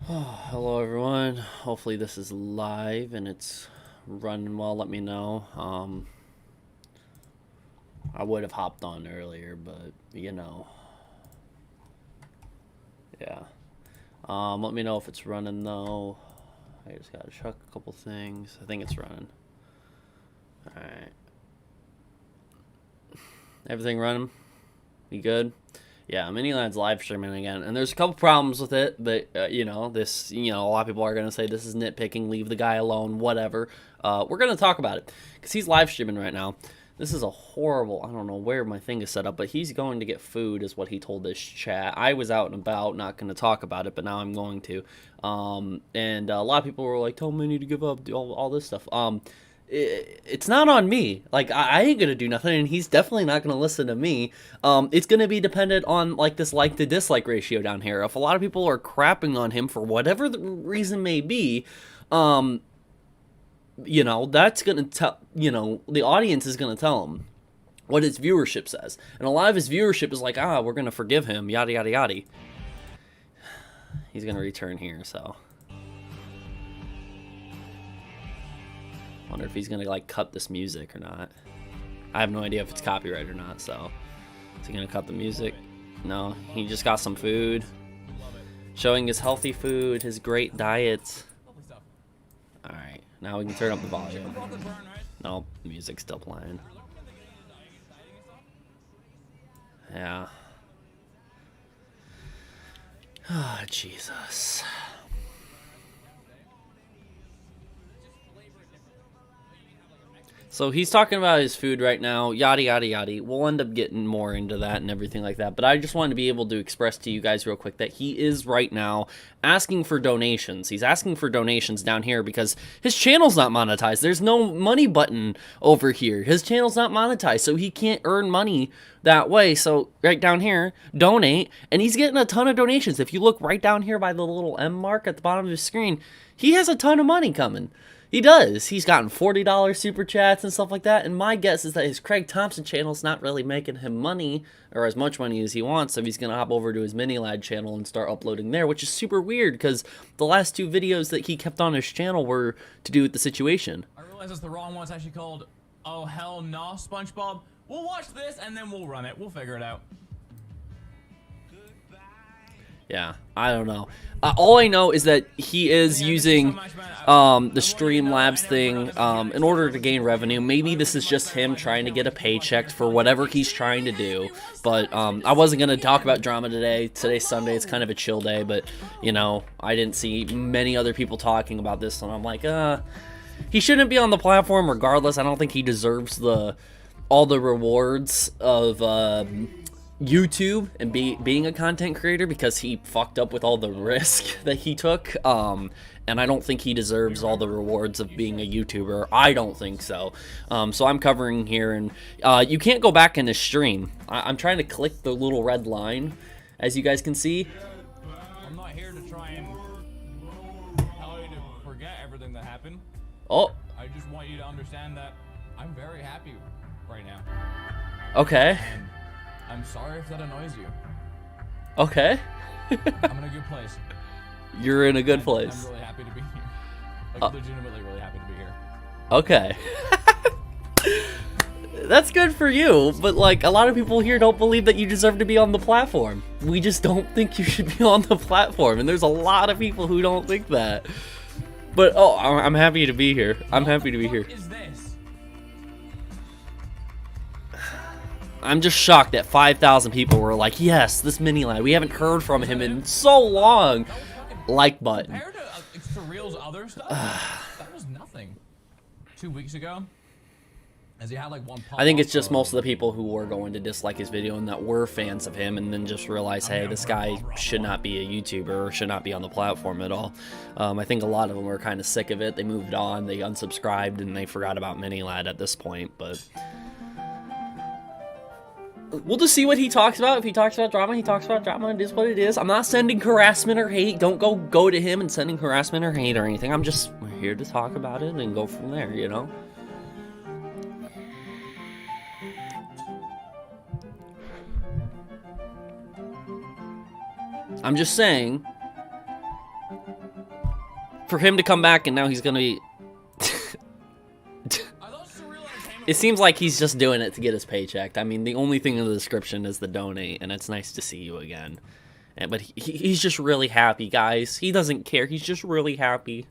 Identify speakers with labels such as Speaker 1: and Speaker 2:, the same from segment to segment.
Speaker 1: Hello everyone, hopefully this is live and it's running well. Let me know. I would have hopped on earlier, but you know, yeah. Let me know if it's running though. I just gotta check a couple things. I think it's running. Alright. Everything running? You good? Yeah, Minilad's live streaming again, and there's a couple problems with it, but you know, a lot of people are gonna say this is nitpicking, leave the guy alone, whatever. We're gonna talk about it because he's live streaming right now. This is a horrible. I don't know where my thing is set up, but he's going to get food, is what he told this chat. I was out and about, not gonna talk about it, but now I'm going to. And a lot of people were like, "Tell Mini to give up," do all this stuff. It's not on me. Like, I ain't gonna do nothing, and he's definitely not gonna listen to me. It's gonna be dependent on like this like to dislike ratio down here. If a lot of people are crapping on him for whatever the reason may be, you know, that's gonna tell, you know, the audience is gonna tell him what his viewership says, and a lot of his viewership is like, we're gonna forgive him, yada yada yada. He's gonna return here, so. Wonder if he's gonna like cut this music or not. I have no idea if it's copyright or not, so is he gonna cut the music? No, he just got some food, showing his healthy food, his great diet. Alright, now we can turn up the volume. No, the music's still playing. Yeah. Ah, oh, Jesus. So he's talking about his food right now, yada, yada, yada. We'll end up getting more into that and everything like that. But I just wanted to be able to express to you guys real quick that he is right now asking for donations. He's asking for donations down here because his channel's not monetized. There's no money button over here. His channel's not monetized, so he can't earn money that way. So right down here, donate. And he's getting a ton of donations. If you look right down here by the little M mark at the bottom of his screen, he has a ton of money coming. He does. He's gotten $40 super chats and stuff like that. And my guess is that his Craig Thompson channel's not really making him money or as much money as he wants. So he's going to hop over to his Mini Lad channel and start uploading there, which is super weird because the last two videos that he kept on his channel were to do with the situation.
Speaker 2: I realize it's the wrong one. It's actually called Oh Hell No, SpongeBob. We'll watch this and then we'll run it. We'll figure it out.
Speaker 1: Yeah, I don't know. All I know is that he is using the Streamlabs thing in order to gain revenue. Maybe this is just him trying to get a paycheck for whatever he's trying to do. But I wasn't going to talk about drama today. Today's Sunday. It's kind of a chill day. But, you know, I didn't see many other people talking about this. And I'm like, he shouldn't be on the platform regardless. I don't think he deserves all the rewards of YouTube and being a content creator because he fucked up with all the risk that he took, and I don't think he deserves all the rewards of being a YouTuber. I don't think so. So I'm covering here, and you can't go back in the stream. I'm trying to click the little red line, as you guys can see.
Speaker 2: I'm not here to try and tell you to forget everything that happened.
Speaker 1: Oh.
Speaker 2: I just want you to understand that I'm very happy right now.
Speaker 1: Okay.
Speaker 2: And I'm sorry if that annoys you.
Speaker 1: Okay.
Speaker 2: I'm in a good place.
Speaker 1: You're in a good place.
Speaker 2: I'm really happy to be here. Like, legitimately really happy to be here.
Speaker 1: Okay. That's good for you, but like a lot of people here don't believe that you deserve to be on the platform. We just don't think you should be on the platform, and there's a lot of people who don't think that. But oh, I'm happy to be here. I'm happy to be here.
Speaker 2: What is this?
Speaker 1: I'm just shocked that 5,000 people were like, yes, this Mini Lad. We haven't heard from him in so long. Like button.
Speaker 2: Compared to Surreal's other stuff, that was nothing. 2 weeks ago, as he had like one pop.
Speaker 1: I think it's just most of the people who were going to dislike his video and that were fans of him and then just realize, hey, this guy should not be a YouTuber or should not be on the platform at all. I think a lot of them were kind of sick of it. They moved on, they unsubscribed, and they forgot about Mini Lad at this point, but we'll just see what he talks about. If he talks about drama, he talks about drama. It is what it is. I'm not sending harassment or hate. Don't go to him and sending harassment or hate or anything. I'm just here to talk about it and go from there, you know? I'm just saying for him to come back and now he's gonna be... It seems like he's just doing it to get his paycheck. I mean, the only thing in the description is the donate, and it's nice to see you again. But he's just really happy, guys. He doesn't care. He's just really happy.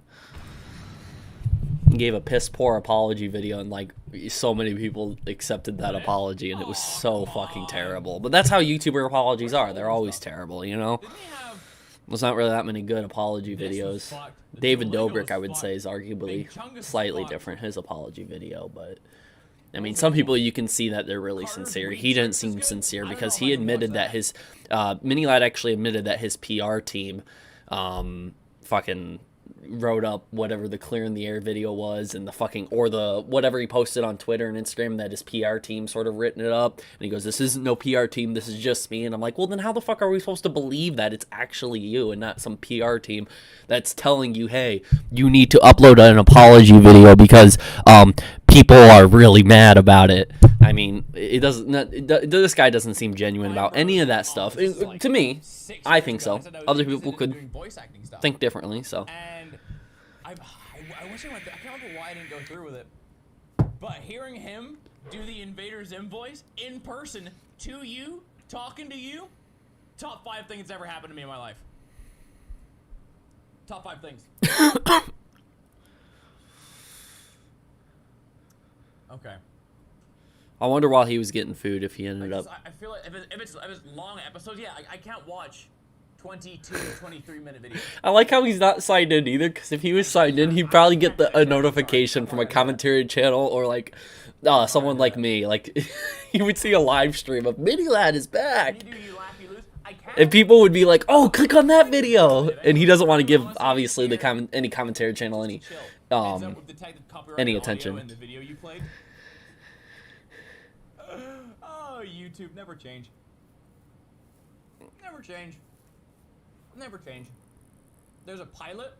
Speaker 1: He gave a piss-poor apology video, and, like, so many people accepted that apology, and it was so fucking terrible. But that's how YouTuber apologies are. They're always terrible, you know? There's not really that many good apology videos. David Dobrik, I would say, is arguably slightly different, his apology video, but... I mean, some people you can see that they're really sincere. He didn't seem sincere because he admitted that his... Minilad actually admitted that his PR team fucking wrote up whatever the Clear in the Air video was and the fucking... Or the... Whatever he posted on Twitter and Instagram that his PR team sort of written it up. And he goes, this isn't no PR team, this is just me. And I'm like, well, then how the fuck are we supposed to believe that it's actually you and not some PR team that's telling you, hey, you need to upload an apology video because people are really mad about it. I mean, this guy doesn't seem genuine about any of that stuff. To me, I think so. Other people could think differently, so.
Speaker 2: And I wish I went through, I can't remember why I didn't go through with it. But hearing him do the Invader Zim voice in person to you, talking to you, top 5 things that's ever happened to me in my life. Top 5 things. Okay.
Speaker 1: I wonder while he was getting food if he ended up...
Speaker 2: I feel like if it's long episodes, yeah, I can't watch 22, 23-minute videos.
Speaker 1: I like how he's not signed in either, because if he was signed in, he'd probably get a notification from a commentary channel or, like, someone like me. Like, he would see a live stream of Minilad is back. And people would be like, oh, click on that video. And he doesn't want to give, obviously, any commentary channel any attention.
Speaker 2: Oh, YouTube, never change. Never change. Never change. There's a pilot.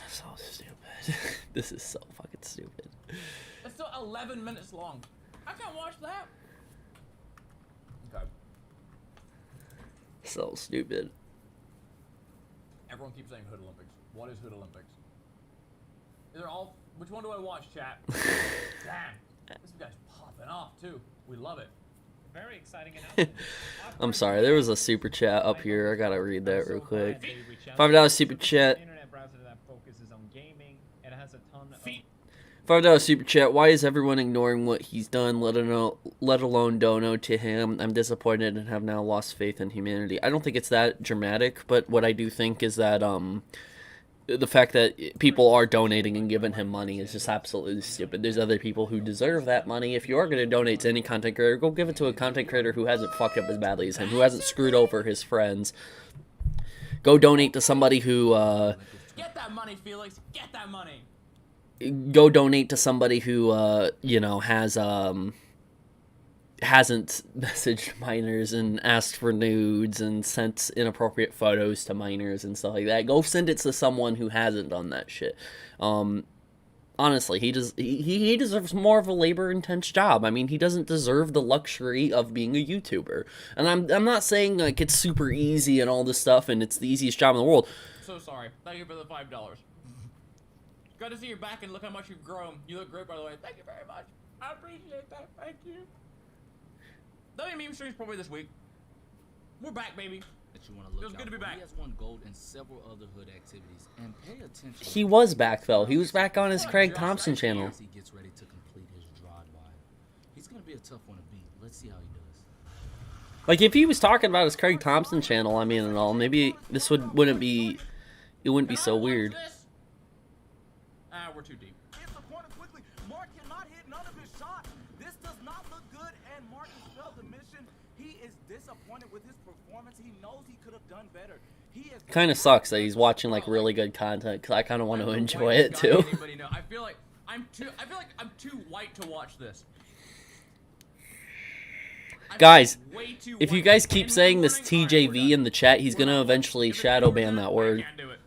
Speaker 1: So stupid. This is so fucking stupid.
Speaker 2: It's still 11 minutes long. I can't watch that. Okay.
Speaker 1: So stupid.
Speaker 2: Everyone keeps saying Hood Olympics. What is Hood Olympics? Is there all... Which one do I watch, chat? Damn. This guy's popping off, too. We love it.
Speaker 3: Very exciting announcement.
Speaker 1: I'm sorry, there was a super chat up here. I gotta read that real quick. $5 super chat.
Speaker 3: Internet browser that focuses on gaming. It has a ton of...
Speaker 1: $5 super chat. Why is everyone ignoring what he's done, let alone dono to him? I'm disappointed and have now lost faith in humanity. I don't think it's that dramatic, but what I do think is that the fact that people are donating and giving him money is just absolutely stupid. There's other people who deserve that money. If you are going to donate to any content creator, go give it to a content creator who hasn't fucked up as badly as him, who hasn't screwed over his friends. Go donate to somebody who...
Speaker 2: Get that money, Felix. Get that money.
Speaker 1: Go donate to somebody who, you know, hasn't messaged minors and asked for nudes and sent inappropriate photos to minors and stuff like that. Go send it to someone who hasn't done that shit. Honestly, he deserves more of a labor-intense job. I mean, he doesn't deserve the luxury of being a YouTuber. And I'm not saying, like, it's super easy and all this stuff and it's the easiest job in the world.
Speaker 2: So sorry. Thank you for the $5. Good to see you back and look how much you've grown. You look great, by the way. Thank you very much. I appreciate that. Thank you. There'll be meme streams probably this week. We're back, baby.
Speaker 4: That you want to look
Speaker 2: it was good to be back.
Speaker 4: He has won gold in several other hood activities, and pay attention.
Speaker 1: He was back though. He was back on his Craig Thompson channel.
Speaker 4: He gets ready to complete his drive by. He's gonna be a tough one to beat. Let's see how he does.
Speaker 1: Like if he was talking about his Craig Thompson channel, I mean, and all, maybe this wouldn't be so weird.
Speaker 2: We're too deep.
Speaker 5: Mark cannot hit none of his shots. This does not look good, and Mark has failed the mission. He is disappointed with his performance. He knows he could have done better.
Speaker 1: Kind of sucks that he's watching like really good content because I kind of want to enjoy it too.
Speaker 2: I feel like I'm too white to watch this.
Speaker 1: Guys, if you guys keep saying this TJV in the chat, he's gonna eventually shadow ban that word.
Speaker 2: I can't do it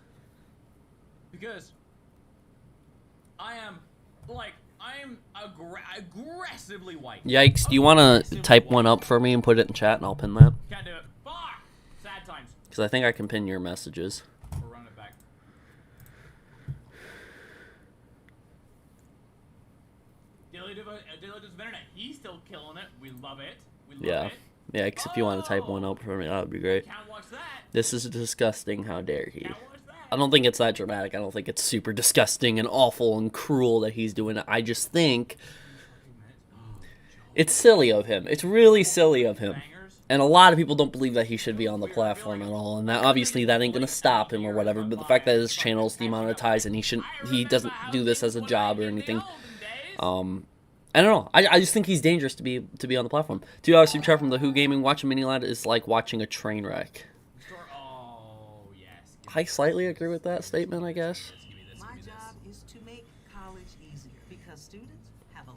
Speaker 2: because I am aggressively white.
Speaker 1: Yikes! Do you want to type one up for me and put it in chat, and I'll pin that?
Speaker 2: Can't do it. Fuck! Sad times.
Speaker 1: Because I think I can pin your messages.
Speaker 2: We're running it back. love it. We love
Speaker 1: Yeah.
Speaker 2: it.
Speaker 1: Yeah, because if you want to type one up for me, that would be great.
Speaker 2: Can't watch that.
Speaker 1: This is disgusting. How dare he?
Speaker 2: Can't watch that.
Speaker 1: I don't think it's that dramatic. I don't think it's super disgusting and awful and cruel that he's doing it. I just think it's silly of him. It's really silly of him. And a lot of people don't believe that he should be on the platform at all. And that obviously that ain't gonna stop him or whatever. But the fact that his channel is demonetized and he doesn't do this as a job or anything. I don't know. I just think he's dangerous to be on the platform. $2 super chat from the Who Gaming. Watching Mini Lad is like watching a train wreck.
Speaker 2: Oh, yes.
Speaker 1: I slightly agree with that statement, I guess.
Speaker 6: My job is to make college easier because students have a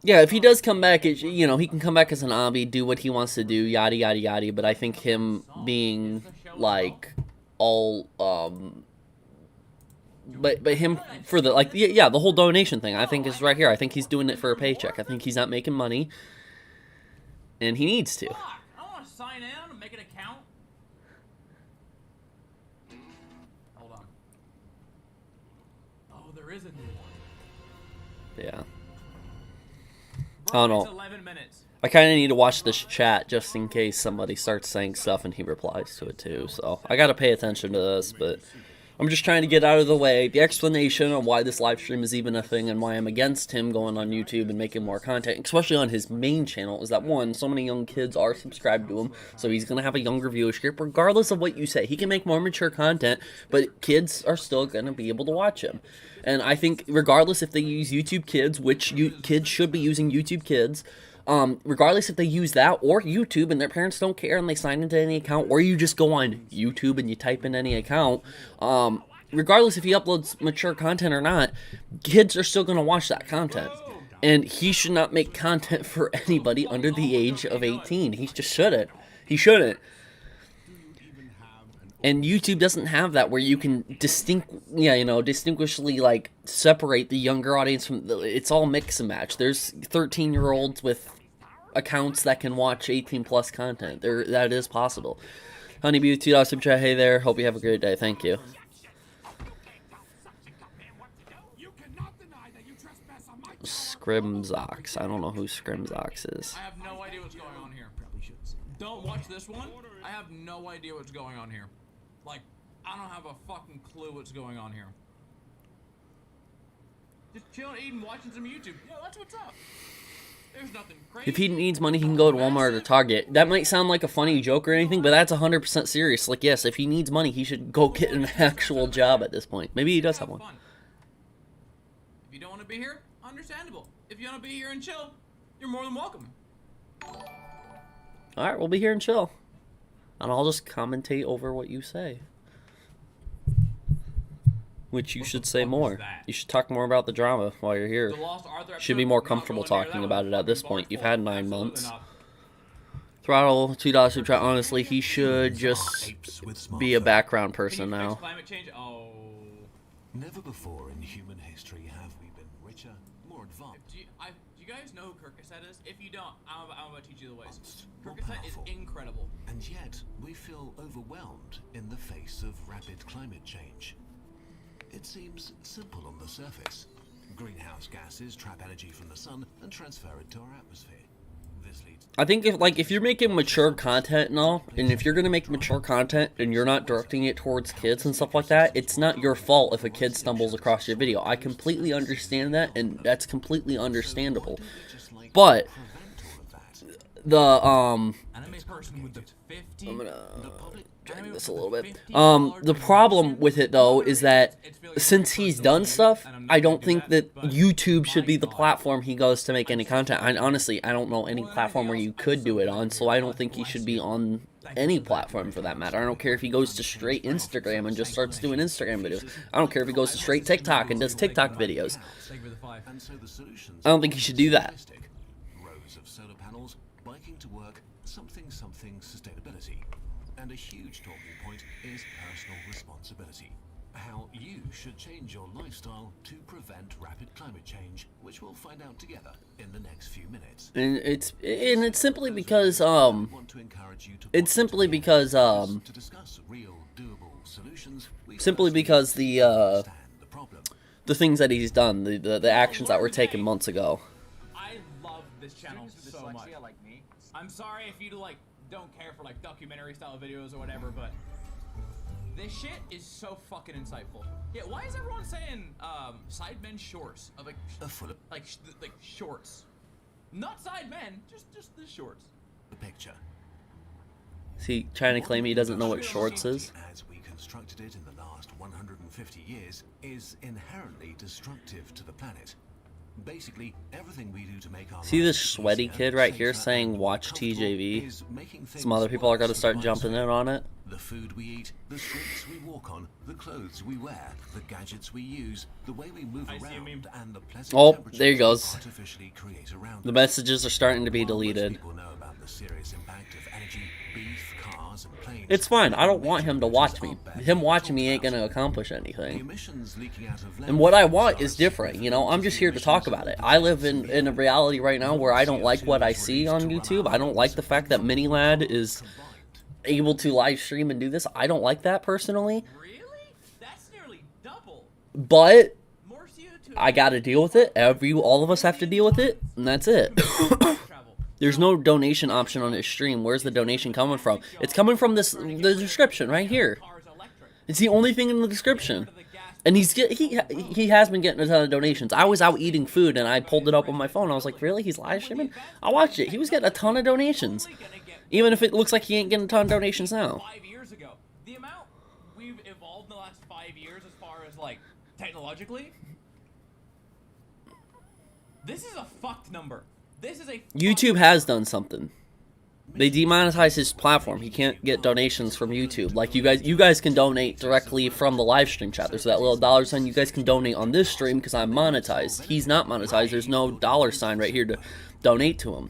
Speaker 1: Yeah, if he does come back, you know, he can come back as an obby, do what he wants to do, yada yada yada. But I think him being like all but him for the like the whole donation thing, I think is right here. I think he's doing it for a paycheck. I think he's not making money, and he needs to.
Speaker 2: Fuck, I want to sign in and make an account. Hold on. Oh, there is a new one.
Speaker 1: Yeah.
Speaker 2: Bro,
Speaker 1: I don't
Speaker 2: it's
Speaker 1: know.
Speaker 2: 11 minutes.
Speaker 1: I kind of need to watch this chat just in case somebody starts saying stuff and he replies to it too. So I got to pay attention to this, but I'm just trying to get out of the way. The explanation on why this live stream is even a thing and why I'm against him going on YouTube and making more content, especially on his main channel, is that one, so many young kids are subscribed to him, so he's going to have a younger viewership regardless of what you say. He can make more mature content, but kids are still going to be able to watch him. And I think regardless if they use YouTube Kids, which kids should be using YouTube Kids, regardless if they use that or YouTube and their parents don't care and they sign into any account, or you just go on YouTube and you type in any account, regardless if he uploads mature content or not, kids are still going to watch that content. And he should not make content for anybody under the age of 18. He just shouldn't. He shouldn't. And YouTube doesn't have that where you can distinguishly like separate the younger audience from it's all mix and match. There's 13-year-olds with accounts that can watch 18 plus content. That is possible. Honeybee, $2 super chat. Hey there. Hope you have a great day. Thank you. Scrimzox. I don't know who Scrimzox is.
Speaker 2: I have no idea what's going on here. Don't watch this one. I have no idea what's going on here. Like, I don't have a fucking clue what's going on here. Just chilling, eating, watching some YouTube. Yo, that's what's up. There's nothing crazy.
Speaker 1: If he needs money, he can go to Walmart or Target. That might sound like a funny joke or anything, but that's 100% serious. Like, yes, if he needs money, he should go get an actual job at this point. Maybe he does have one.
Speaker 2: Fun. If you don't want to be here, understandable. If you want to be here and chill, you're more than welcome.
Speaker 1: Alright, we'll be here and chill. And I'll just commentate over what you say. Which you should say more. You should talk more about the drama while you're here. You should be more comfortable talking about it at this point. You've had 9 months. Throttle, $2 super chat. Honestly, he should just be a background person now.
Speaker 2: Climate change? Oh.
Speaker 7: Never before in human history have we been richer, more advanced.
Speaker 2: Do you guys know who Kirkasset is? If you don't, I'm about to teach you the ways. Kirkasset is incredible.
Speaker 7: And yet, we feel overwhelmed in the face of rapid climate change. It seems simple on the surface. Greenhouse gases trap energy from the sun and transfer it to our atmosphere. This leads
Speaker 1: I think if you're making mature content and all, and if you're gonna make mature content and you're not directing it towards kids and stuff like that, it's not your fault if a kid stumbles across your video. I completely understand that, and that's completely understandable. But the
Speaker 2: Anime person with the 50.
Speaker 1: I'm gonna drag this a little bit. The problem with it though is that since he's done stuff, I don't think that YouTube should be the platform he goes to make any content. I don't know any platform where you could do it on, so I don't think he should be on any platform for that matter. I don't care if he goes to straight Instagram and just starts doing Instagram videos. I don't care if he goes to straight TikTok and does TikTok videos. I don't think he should do that.
Speaker 7: rows of solar panels, biking to work, something sustainability. And a huge talking point is personal responsibility. How you should change your lifestyle to prevent rapid climate change, which we'll find out together in the next few minutes.
Speaker 1: And it's simply because
Speaker 7: Want to encourage you to
Speaker 1: it's simply because
Speaker 7: to discuss real doable solutions. We
Speaker 1: simply because the
Speaker 7: understand the problem.
Speaker 1: the things that he's done, the actions that were taken months ago.
Speaker 2: I love this channel so much. I'm sorry if you like don't care for like documentary style videos or whatever, but this shit is so fucking insightful. Yeah, why is everyone saying Sidemen shorts? Of like shorts, not Sidemen, just the shorts.
Speaker 7: The picture.
Speaker 1: Is he trying to claim he doesn't know what shorts is?
Speaker 7: As we constructed it in the last 150 years, is inherently destructive to the planet. Basically, everything we do to make our
Speaker 1: See this
Speaker 7: lives
Speaker 1: sweaty
Speaker 7: easier,
Speaker 1: kid right here
Speaker 7: safer,
Speaker 1: saying
Speaker 7: and
Speaker 1: watch
Speaker 7: comfortable
Speaker 1: TJV?
Speaker 7: is making things
Speaker 1: Some other people are
Speaker 7: worse
Speaker 1: going to start
Speaker 7: for
Speaker 1: jumping in on it.
Speaker 7: the food we eat, the streets we walk on, the clothes we wear, the gadgets we use, the way we move around, and the pleasant
Speaker 1: Oh,
Speaker 7: temperatures
Speaker 1: there he
Speaker 7: we
Speaker 1: goes.
Speaker 7: artificially create around
Speaker 1: The
Speaker 7: us.
Speaker 1: messages are starting to be
Speaker 7: While most
Speaker 1: deleted.
Speaker 7: people know about the serious impact of energy, beef, cars, and planes,
Speaker 1: It's fine. I don't want him to watch me.
Speaker 7: are barely
Speaker 1: Him watching me
Speaker 7: talked
Speaker 1: ain't going to
Speaker 7: about.
Speaker 1: accomplish
Speaker 7: The
Speaker 1: anything.
Speaker 7: emissions leaking out of
Speaker 1: And what I
Speaker 7: landfills
Speaker 1: want
Speaker 7: are
Speaker 1: is
Speaker 7: as
Speaker 1: different, you know? I'm just
Speaker 7: significant
Speaker 1: here to
Speaker 7: as
Speaker 1: talk
Speaker 7: the
Speaker 1: about it.
Speaker 7: emissions
Speaker 1: I live
Speaker 7: of
Speaker 1: in a reality right now where I don't like what I see on YouTube. I don't like the fact that Minilad is able to live stream and do this. I don't like that personally.
Speaker 2: Really? That's nearly double.
Speaker 1: But
Speaker 2: More CO2.
Speaker 1: I gotta deal with it. All of us have to deal with it, and that's it.
Speaker 2: Travel.
Speaker 1: There's no donation option on his stream. Where's the donation coming from? It's coming from the description right here.
Speaker 2: Cars electric.
Speaker 1: It's the only thing in the description. And he has been getting a ton of donations. I was out eating food and I pulled it up on my phone. I was like, really? He's live streaming? I watched it. He was getting a ton of donations. Even if it looks like he ain't getting a ton of donations now.
Speaker 2: 5 years ago, the amount we've evolved in the last 5 years as far as like technologically, this is a fucked number. This is a
Speaker 1: YouTube has done something. They demonetized his platform. He can't get donations from YouTube. Like you guys can donate directly from the live stream chat. There's that little dollar sign. You guys can donate on this stream because I'm monetized. He's not monetized. There's no dollar sign right here to donate to him.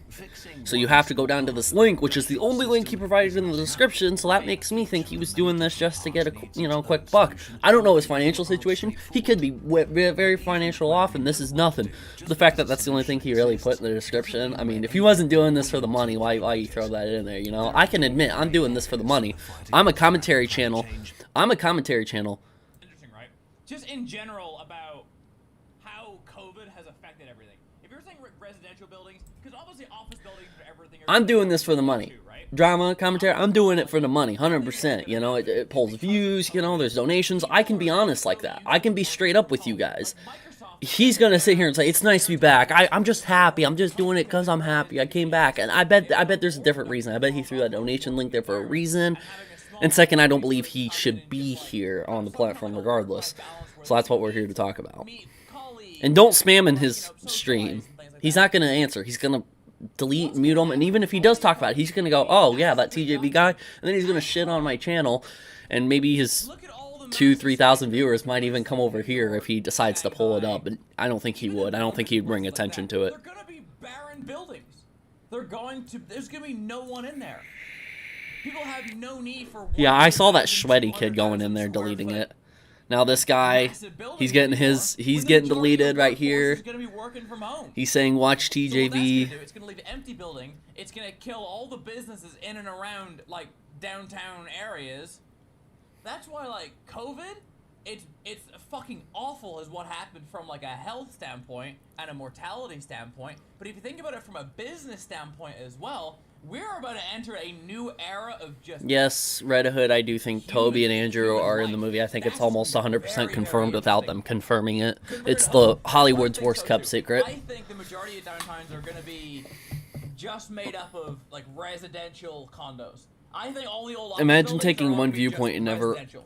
Speaker 1: So you have to go down to this link, which is the only link he provided in the description. So that makes me think he was doing this just to get a quick buck. I don't know his financial situation. He could be very financial off, and this is nothing. The fact that that's the only thing he really put in the description. I mean, if he wasn't doing this for the money, why you throw that in there? You know, I can admit I'm doing this for the money. I'm a commentary channel.
Speaker 2: Interesting, right? Just in general about how COVID has affected everything. If you're saying residential buildings, because obviously office buildings and everything.
Speaker 1: I'm doing this for the money.
Speaker 2: Too, right?
Speaker 1: Drama, commentary, I'm doing it for the money, 100%. You know, it pulls views, you know, there's donations. I can be honest like that. I can be straight up with you guys. He's gonna sit here and say, it's nice to be back. I'm just happy. I'm just doing it because I'm happy. I came back. And I bet there's a different reason. I bet he threw that donation link there for a reason. And second, I don't believe he should be here on the platform regardless. So that's what we're here to talk about. And don't spam in his stream. He's not going to answer. He's going to delete, mute him. And even if he does talk about it, he's going to go, oh, yeah, that TJB guy. And then he's going to shit on my channel. And maybe his 2,000-3,000 viewers might even come over here if he decides to pull it up. But I don't think he would. I don't think he'd bring attention to it.
Speaker 2: They're going to be barren buildings. There's going to be no one in there. People have no need for.
Speaker 1: Yeah, I saw that sweaty kid going in there deleting it. Now this guy, he's getting deleted right here. He's saying watch TJV.
Speaker 2: It's gonna leave an empty building. It's gonna kill all the businesses in and around like downtown areas. That's why like COVID, it's fucking awful is what happened from like a health standpoint and a mortality standpoint. But if you think about it from a business standpoint as well, we're about to enter a new era of just...
Speaker 1: Yes, Red Hood, I do think Toby and Andrew are in the movie. I think it's almost 100% confirmed without them confirming it. It's the Hollywood's worst kept secret.
Speaker 2: I think the majority of downtowns are going to be just made up of like residential condos. I think all the old...
Speaker 1: Imagine taking one viewpoint and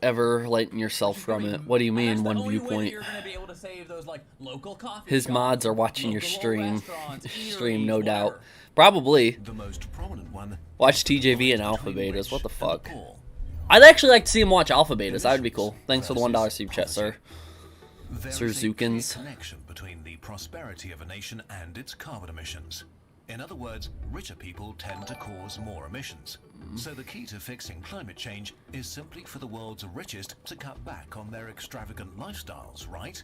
Speaker 1: ever lighting yourself from it. What do you mean, one viewpoint?
Speaker 2: You're going to be able to save those like local coffee
Speaker 1: His
Speaker 2: shops,
Speaker 1: mods are watching your
Speaker 2: local
Speaker 1: stream.
Speaker 2: restaurants,
Speaker 1: Stream, no
Speaker 2: eateries,
Speaker 1: doubt.
Speaker 2: whatever.
Speaker 1: Probably.
Speaker 7: The most prominent one.
Speaker 1: Watch TJV and Alpha Betas. What the fuck? I'd actually like to see him watch Alpha Betas. That would be cool. Thanks for the $1 super chat, sir. Sir Zukins.
Speaker 7: Connection between the prosperity of a nation and its carbon emissions. In other words, richer people tend to cause more emissions. So the key to fixing climate change is simply for the world's richest to cut back on their extravagant lifestyles, right?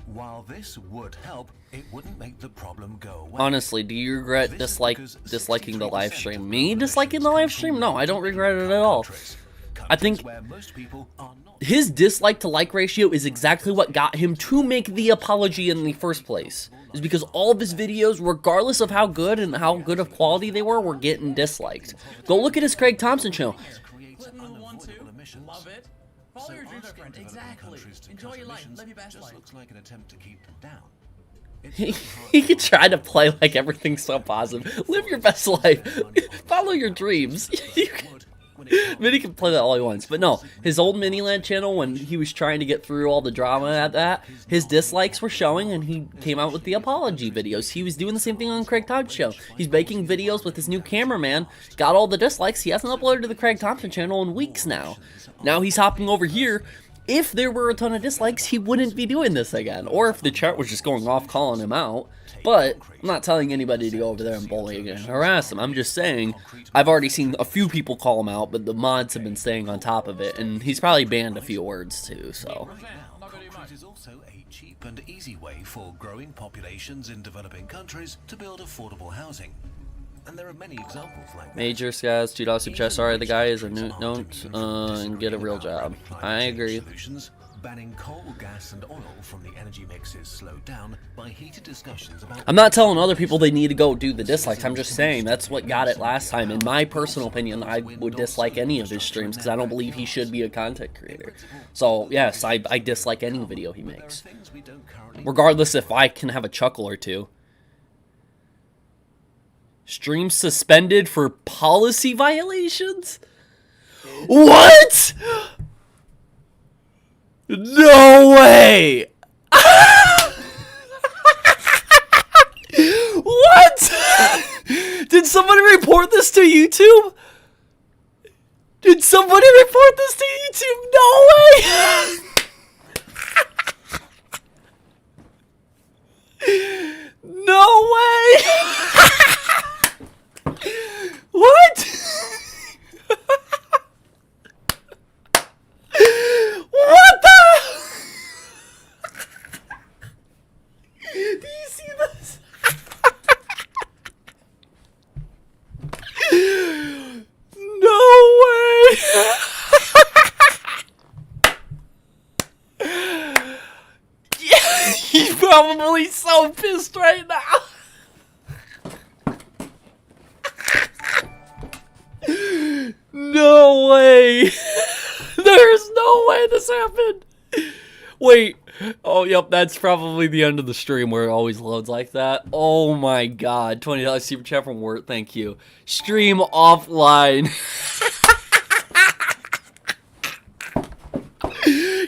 Speaker 7: While this would help, it wouldn't make the problem go away.
Speaker 1: Honestly, do you regret disliking the live stream? Me disliking the live stream? No, I don't regret it at all. I think
Speaker 7: where most people are not.
Speaker 1: his dislike to like ratio is exactly what got him to make the apology in the first place. Is because all of his videos, regardless of how good and how good of quality they were getting disliked. Go look at his Craig Thompson channel.
Speaker 2: Clinton with 1-2. Love it. Follow your dreams, my friend. Exactly. Enjoy your life. Live your best life.
Speaker 7: Looks like an attempt to keep them down.
Speaker 1: He tried to play like everything's so positive. Live your best life. Follow your dreams. Minnie can play that all he wants. But no, his old Miniland channel, when he was trying to get through all the drama at that, his dislikes were showing, and he came out with the apology videos. He was doing the same thing on Craig Thompson's show. He's making videos with his new cameraman, got all the dislikes. He hasn't uploaded to the Craig Thompson channel in weeks now. Now he's hopping over here. If there were a ton of dislikes, he wouldn't be doing this again. Or if the chat was just going off calling him out. But I'm not telling anybody to go over there and bully and harass him. I'm just saying, I've already seen a few people call him out, but the mods have been staying on top of it. And he's probably banned a few words too, so.
Speaker 7: Concrete is also a cheap and easy way for growing populations in developing countries to build affordable housing. And there are many examples like that.
Speaker 1: Major Scaz, $2 super chat. Sorry, the guy is a don't and get a real job. I agree.
Speaker 7: Solutions, banning coal, gas, and oil from the energy mix is slowed down by heated discussions about.
Speaker 1: I'm not telling other people they need to go do the dislikes. I'm just saying that's what got it last time. In my personal opinion, I would dislike any of his streams because I don't believe he should be a content creator. So yes, I dislike any video he makes, regardless if I can have a chuckle or two. Stream suspended for policy violations? What? No way! What? Did somebody report this to YouTube? Did somebody report this to YouTube? No way! No way! What? What the? Do you see this? No way! Yeah, he's probably so pissed right now. No way! There's no way this happened! Wait. Oh, yep, that's probably the end of the stream where it always loads like that. Oh my god. $20 super chat from Wirt, thank you. Stream offline.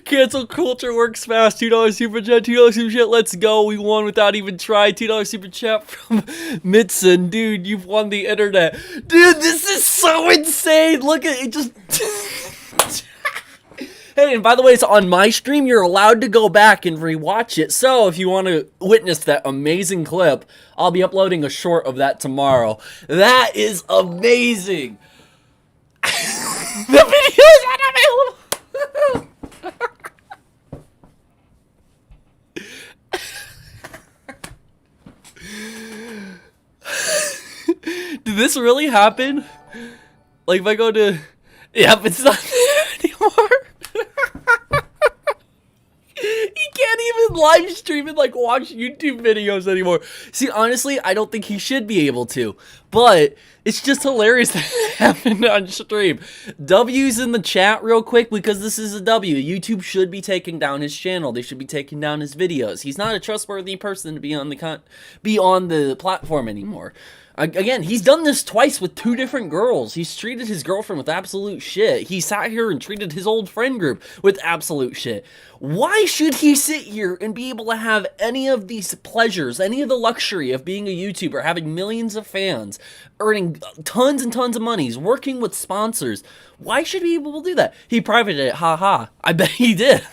Speaker 1: Cancel culture works fast. $2 super chat, $2 super chat, let's go. We won without even trying. $2 super chat from Mitson. Dude, you've won the internet. Dude, this is so insane. Look at it, just... Hey, and by the way, it's on my stream. You're allowed to go back and rewatch it. So if you want to witness that amazing clip, I'll be uploading a short of that tomorrow. That is amazing. The video is unavailable. Did this really happen? Like if I go to... Yep, it's not there anymore. He can't even live stream and like watch YouTube videos anymore. See, honestly, I don't think he should be able to. But it's just hilarious that it happened on stream. W's in the chat real quick because this is a W. YouTube should be taking down his channel. They should be taking down his videos. He's not a trustworthy person to be on the platform anymore. Again, he's done this twice with 2 different girls. He's treated his girlfriend with absolute shit. He sat here and treated his old friend group with absolute shit. Why should he sit here and be able to have any of these pleasures, any of the luxury of being a YouTuber, having millions of fans, earning tons and tons of money, working with sponsors? Why should he be able to do that? He privated it, haha. I bet he did.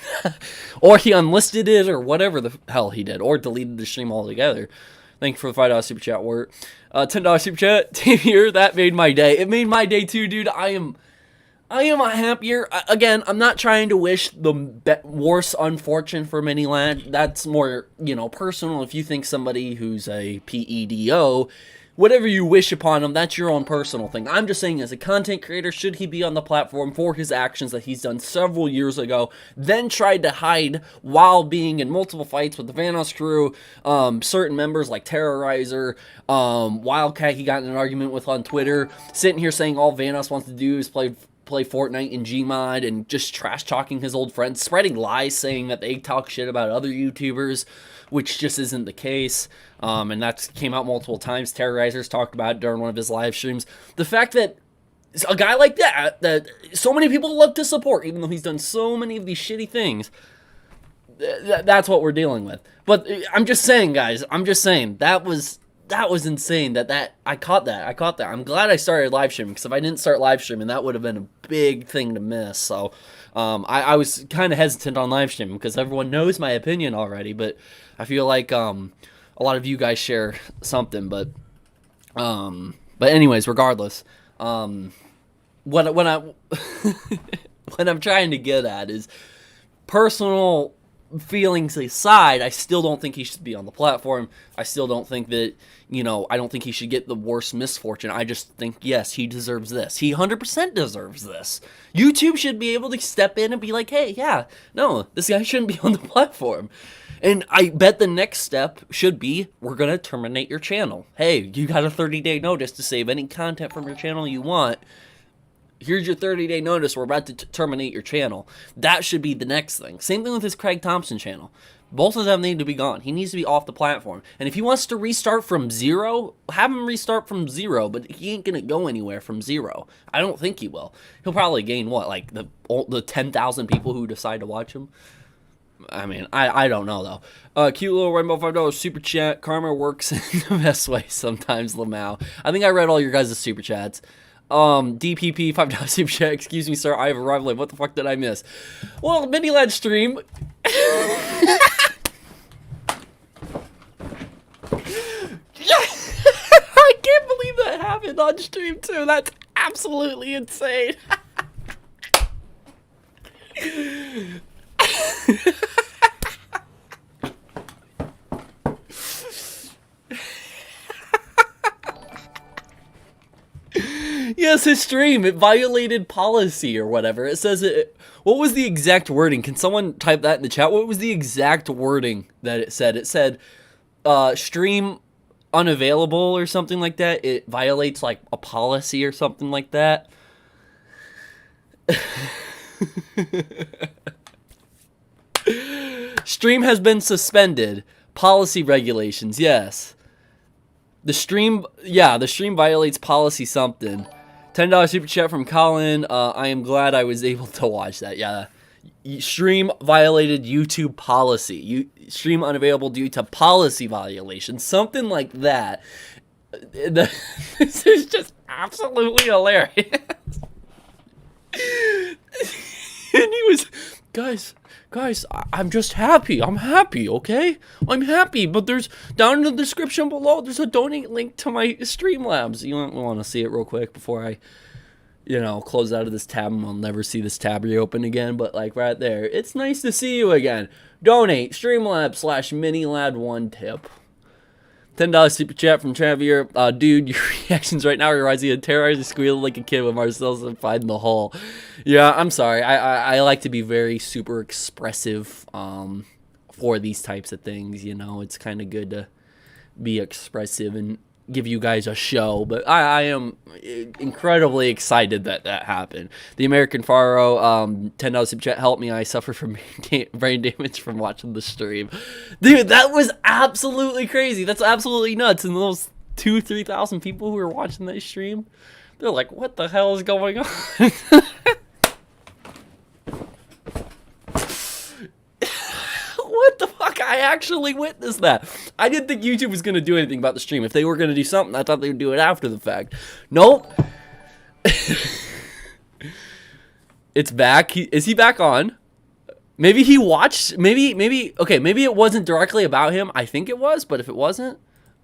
Speaker 1: Or he unlisted it, or whatever the hell he did, or deleted the stream altogether. Thank you for the $5 super chat, Wirt. $10 super chat, Team here. That made my day. It made my day too, dude. I am happier. Again, I'm not trying to wish the worst unfortune for Miniland. That's more, personal. If you think somebody who's a PEDO whatever you wish upon him, that's your own personal thing. I'm just saying, as a content creator, should he be on the platform for his actions that he's done several years ago, then tried to hide while being in multiple fights with the Vanos crew, certain members like Terrorizer, Wildcat he got in an argument with on Twitter, sitting here saying all Vanos wants to do is play Fortnite in Gmod and just trash-talking his old friends, spreading lies saying that they talk shit about other YouTubers, which just isn't the case. And that came out multiple times. Terrorizers talked about it during one of his live streams. The fact that a guy like that so many people love to support, even though he's done so many of these shitty things, that's what we're dealing with. But I'm just saying, guys, that was insane. I caught that. I'm glad I started live streaming, because if I didn't start live streaming, that would have been a big thing to miss. So I was kind of hesitant on live streaming because everyone knows my opinion already, but I feel like a lot of you guys share something. But anyways, regardless, what I'm trying to get at is, personal feelings aside, I still don't think he should be on the platform. I still don't think that, I don't think he should get the worst misfortune. I just think, yes, he deserves this. He 100% deserves this. YouTube should be able to step in and be like, hey, yeah, no, this guy shouldn't be on the platform. And I bet the next step should be, we're going to terminate your channel. Hey, you got a 30-day notice to save any content from your channel you want. Here's your 30-day notice. We're about to terminate your channel. That should be the next thing. Same thing with his Craig Thompson channel. Both of them need to be gone. He needs to be off the platform. And if he wants to restart from zero, have him restart from zero, but he ain't going to go anywhere from zero. I don't think he will. He'll probably gain, what, like the 10,000 people who decide to watch him? I mean, I don't know, though. Cute little Rainbow $5 super chat. Karma works in the best way sometimes, Lamau. I think I read all your guys' super chats. DPP $5 super chat. Excuse me, sir. I have arrived late. What the fuck did I miss? Well, mini led stream. I can't believe that happened on stream too. That's absolutely insane. Yes, his stream, it violated policy or whatever. It says it. What was the exact wording? Can someone type that in the chat? What was the exact wording that it said? It said, stream unavailable or something like that. It violates like a policy or something like that. Stream has been suspended. Policy regulations, yes. The stream violates policy something. $10 super chat from Colin. I am glad I was able to watch that. Yeah. Stream violated YouTube policy. Stream unavailable due to policy violations. Something like that. This is just absolutely hilarious. And he was, guys, I'm just happy. I'm happy, okay? I'm happy, but there's, down in the description below, there's a donate link to my Streamlabs. You want to see it real quick before I, close out of this tab, and I'll never see this tab reopen again, but like right there, it's nice to see you again. Donate, Streamlabs/minilad1 tip. $10 super chat from Travier. Dude, your reactions right now reminds me of Terrorizer squealing like a kid when Marcel's inside in the hole. Yeah, I'm sorry. I like to be very super expressive for these types of things. It's kind of good to be expressive and give you guys a show. But I am incredibly excited that happened. The American Faro, $10 super chat. Help me, I suffer from brain damage from watching the stream. Dude, that was absolutely crazy. That's absolutely nuts. And those 2,000-3,000 people who were watching that stream, they're like, what the hell is going on? What the fuck? I actually witnessed that. I didn't think YouTube was going to do anything about the stream. If they were going to do something, I thought they would do it after the fact. Nope. It's back. Is he back on? Maybe he watched. Maybe. Okay, maybe it wasn't directly about him. I think it was, but if it wasn't,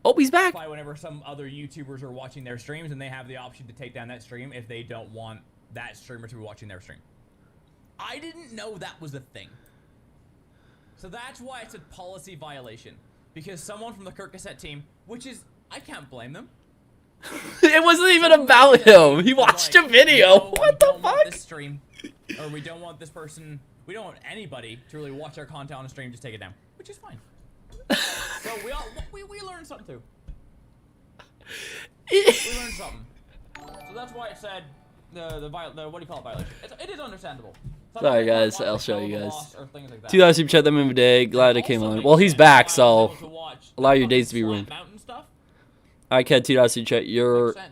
Speaker 1: oh, he's back.
Speaker 2: Whenever some other YouTubers are watching their streams and they have the option to take down that stream if they don't want that streamer to be watching their stream. I didn't know that was a thing. So that's why it's a policy violation. Because someone from the Kirk Cassette team, which is, I can't blame them.
Speaker 1: It wasn't even about him. He watched a video.
Speaker 2: No,
Speaker 1: What the
Speaker 2: we don't want
Speaker 1: fuck?
Speaker 2: this stream, or we don't want this person. We don't want anybody to really watch our content on a stream. Just take it down, which is fine. So we learned something too. We learned something. So that's why it said the what do you call it, violation? It is understandable.
Speaker 1: Sorry guys, I'll show you guys.
Speaker 2: Like
Speaker 1: 2 super chat them in a day. Glad I came on. Well, he's back, so allow your days to be ruined. I can't 2 super chat.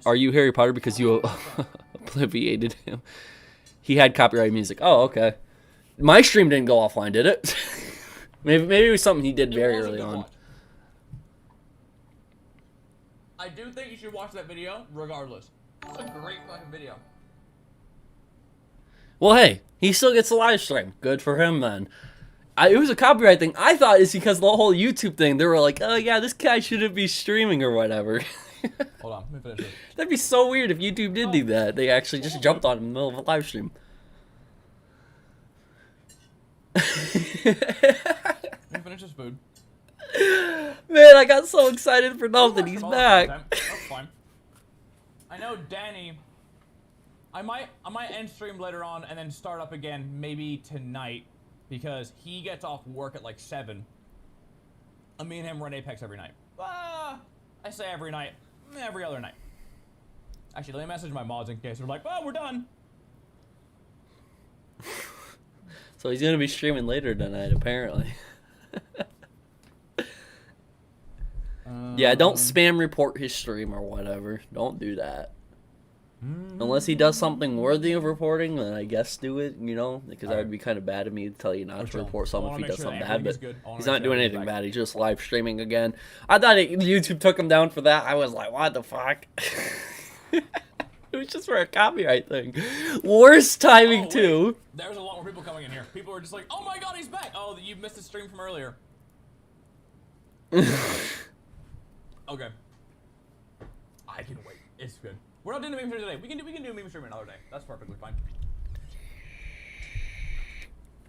Speaker 1: Are you Harry Potter because you obliviated him? He had copyright music. Oh, okay. My stream didn't go offline, did it? maybe it was something he did very early on.
Speaker 2: I do think you should watch that video regardless. It's a great fucking video.
Speaker 1: Well, hey, he still gets a live stream. Good for him, then. It was a copyright thing. I thought it's because the whole YouTube thing. They were like, oh, yeah, this guy shouldn't be streaming or whatever.
Speaker 2: Hold on, let me finish this.
Speaker 1: That'd be so weird if YouTube did do that. They actually just jumped on him in the middle of a live stream.
Speaker 2: Let me finish this food.
Speaker 1: Man, I got so excited for nothing. He's back.
Speaker 2: That's fine. I know Danny. I might end stream later on and then start up again maybe tonight because he gets off work at like 7. And me and him run Apex every night. I say every night, every other night. Actually, let me message my mods in case they're like, oh, we're done.
Speaker 1: So he's gonna be streaming later tonight, apparently. Yeah, don't spam report his stream or whatever. Don't do that. Unless he does something worthy of reporting, then I guess do it, you know? Because that would be kind of bad of me to tell you not to report someone if he does something bad, but he's not doing anything bad. He's just live streaming again. I thought YouTube took him down for that. I was like, what the fuck? It was just for a copyright thing. Worst timing, too.
Speaker 2: There's a lot more people coming in here. People are just like, oh my god, he's back! Oh, you missed the stream from earlier. Okay. I can wait. It's good. We're not doing the meme stream today. We can do a meme stream another day. That's perfectly fine.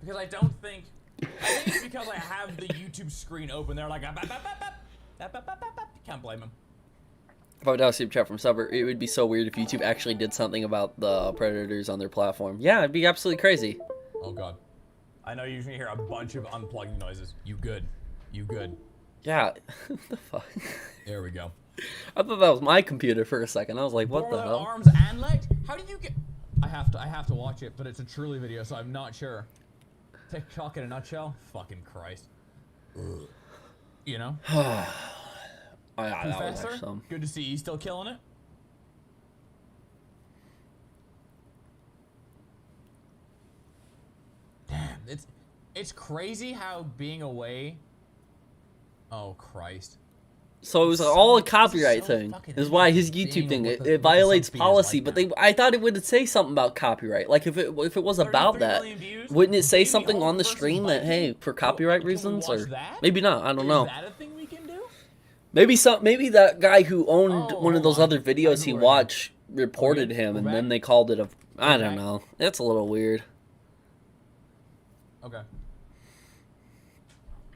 Speaker 2: Because I don't think... I think it's because I have the YouTube screen open there, like... Can't blame him.
Speaker 1: If I would have a super chat from Subber, it would be so weird if YouTube actually did something about the predators on their platform. Yeah, it'd be absolutely crazy.
Speaker 2: Oh god. I know you're gonna hear a bunch of unplugging noises. You good. You good.
Speaker 1: Yeah. What the fuck?
Speaker 2: There we go.
Speaker 1: I thought that was my computer for a second. I was like, what the hell?
Speaker 2: Arms and legs? How did you get... I have to watch it, but it's a truly video, so I'm not sure. TikTok in a nutshell? Fucking Christ. You know? Professor, good to see you still killing it. Damn, it's crazy how being away... Oh, Christ.
Speaker 1: So it was all a copyright thing. Is why his YouTube thing, it violates policy, but I thought it would say something about copyright. Like if it was about that, wouldn't it say something on the stream that, hey, for copyright reasons, or maybe not? I don't know.
Speaker 2: Is that a thing we can do?
Speaker 1: Maybe that guy who owned one of those other videos he watched reported him, and then they called it a... I don't know. It's a little weird.
Speaker 2: Okay.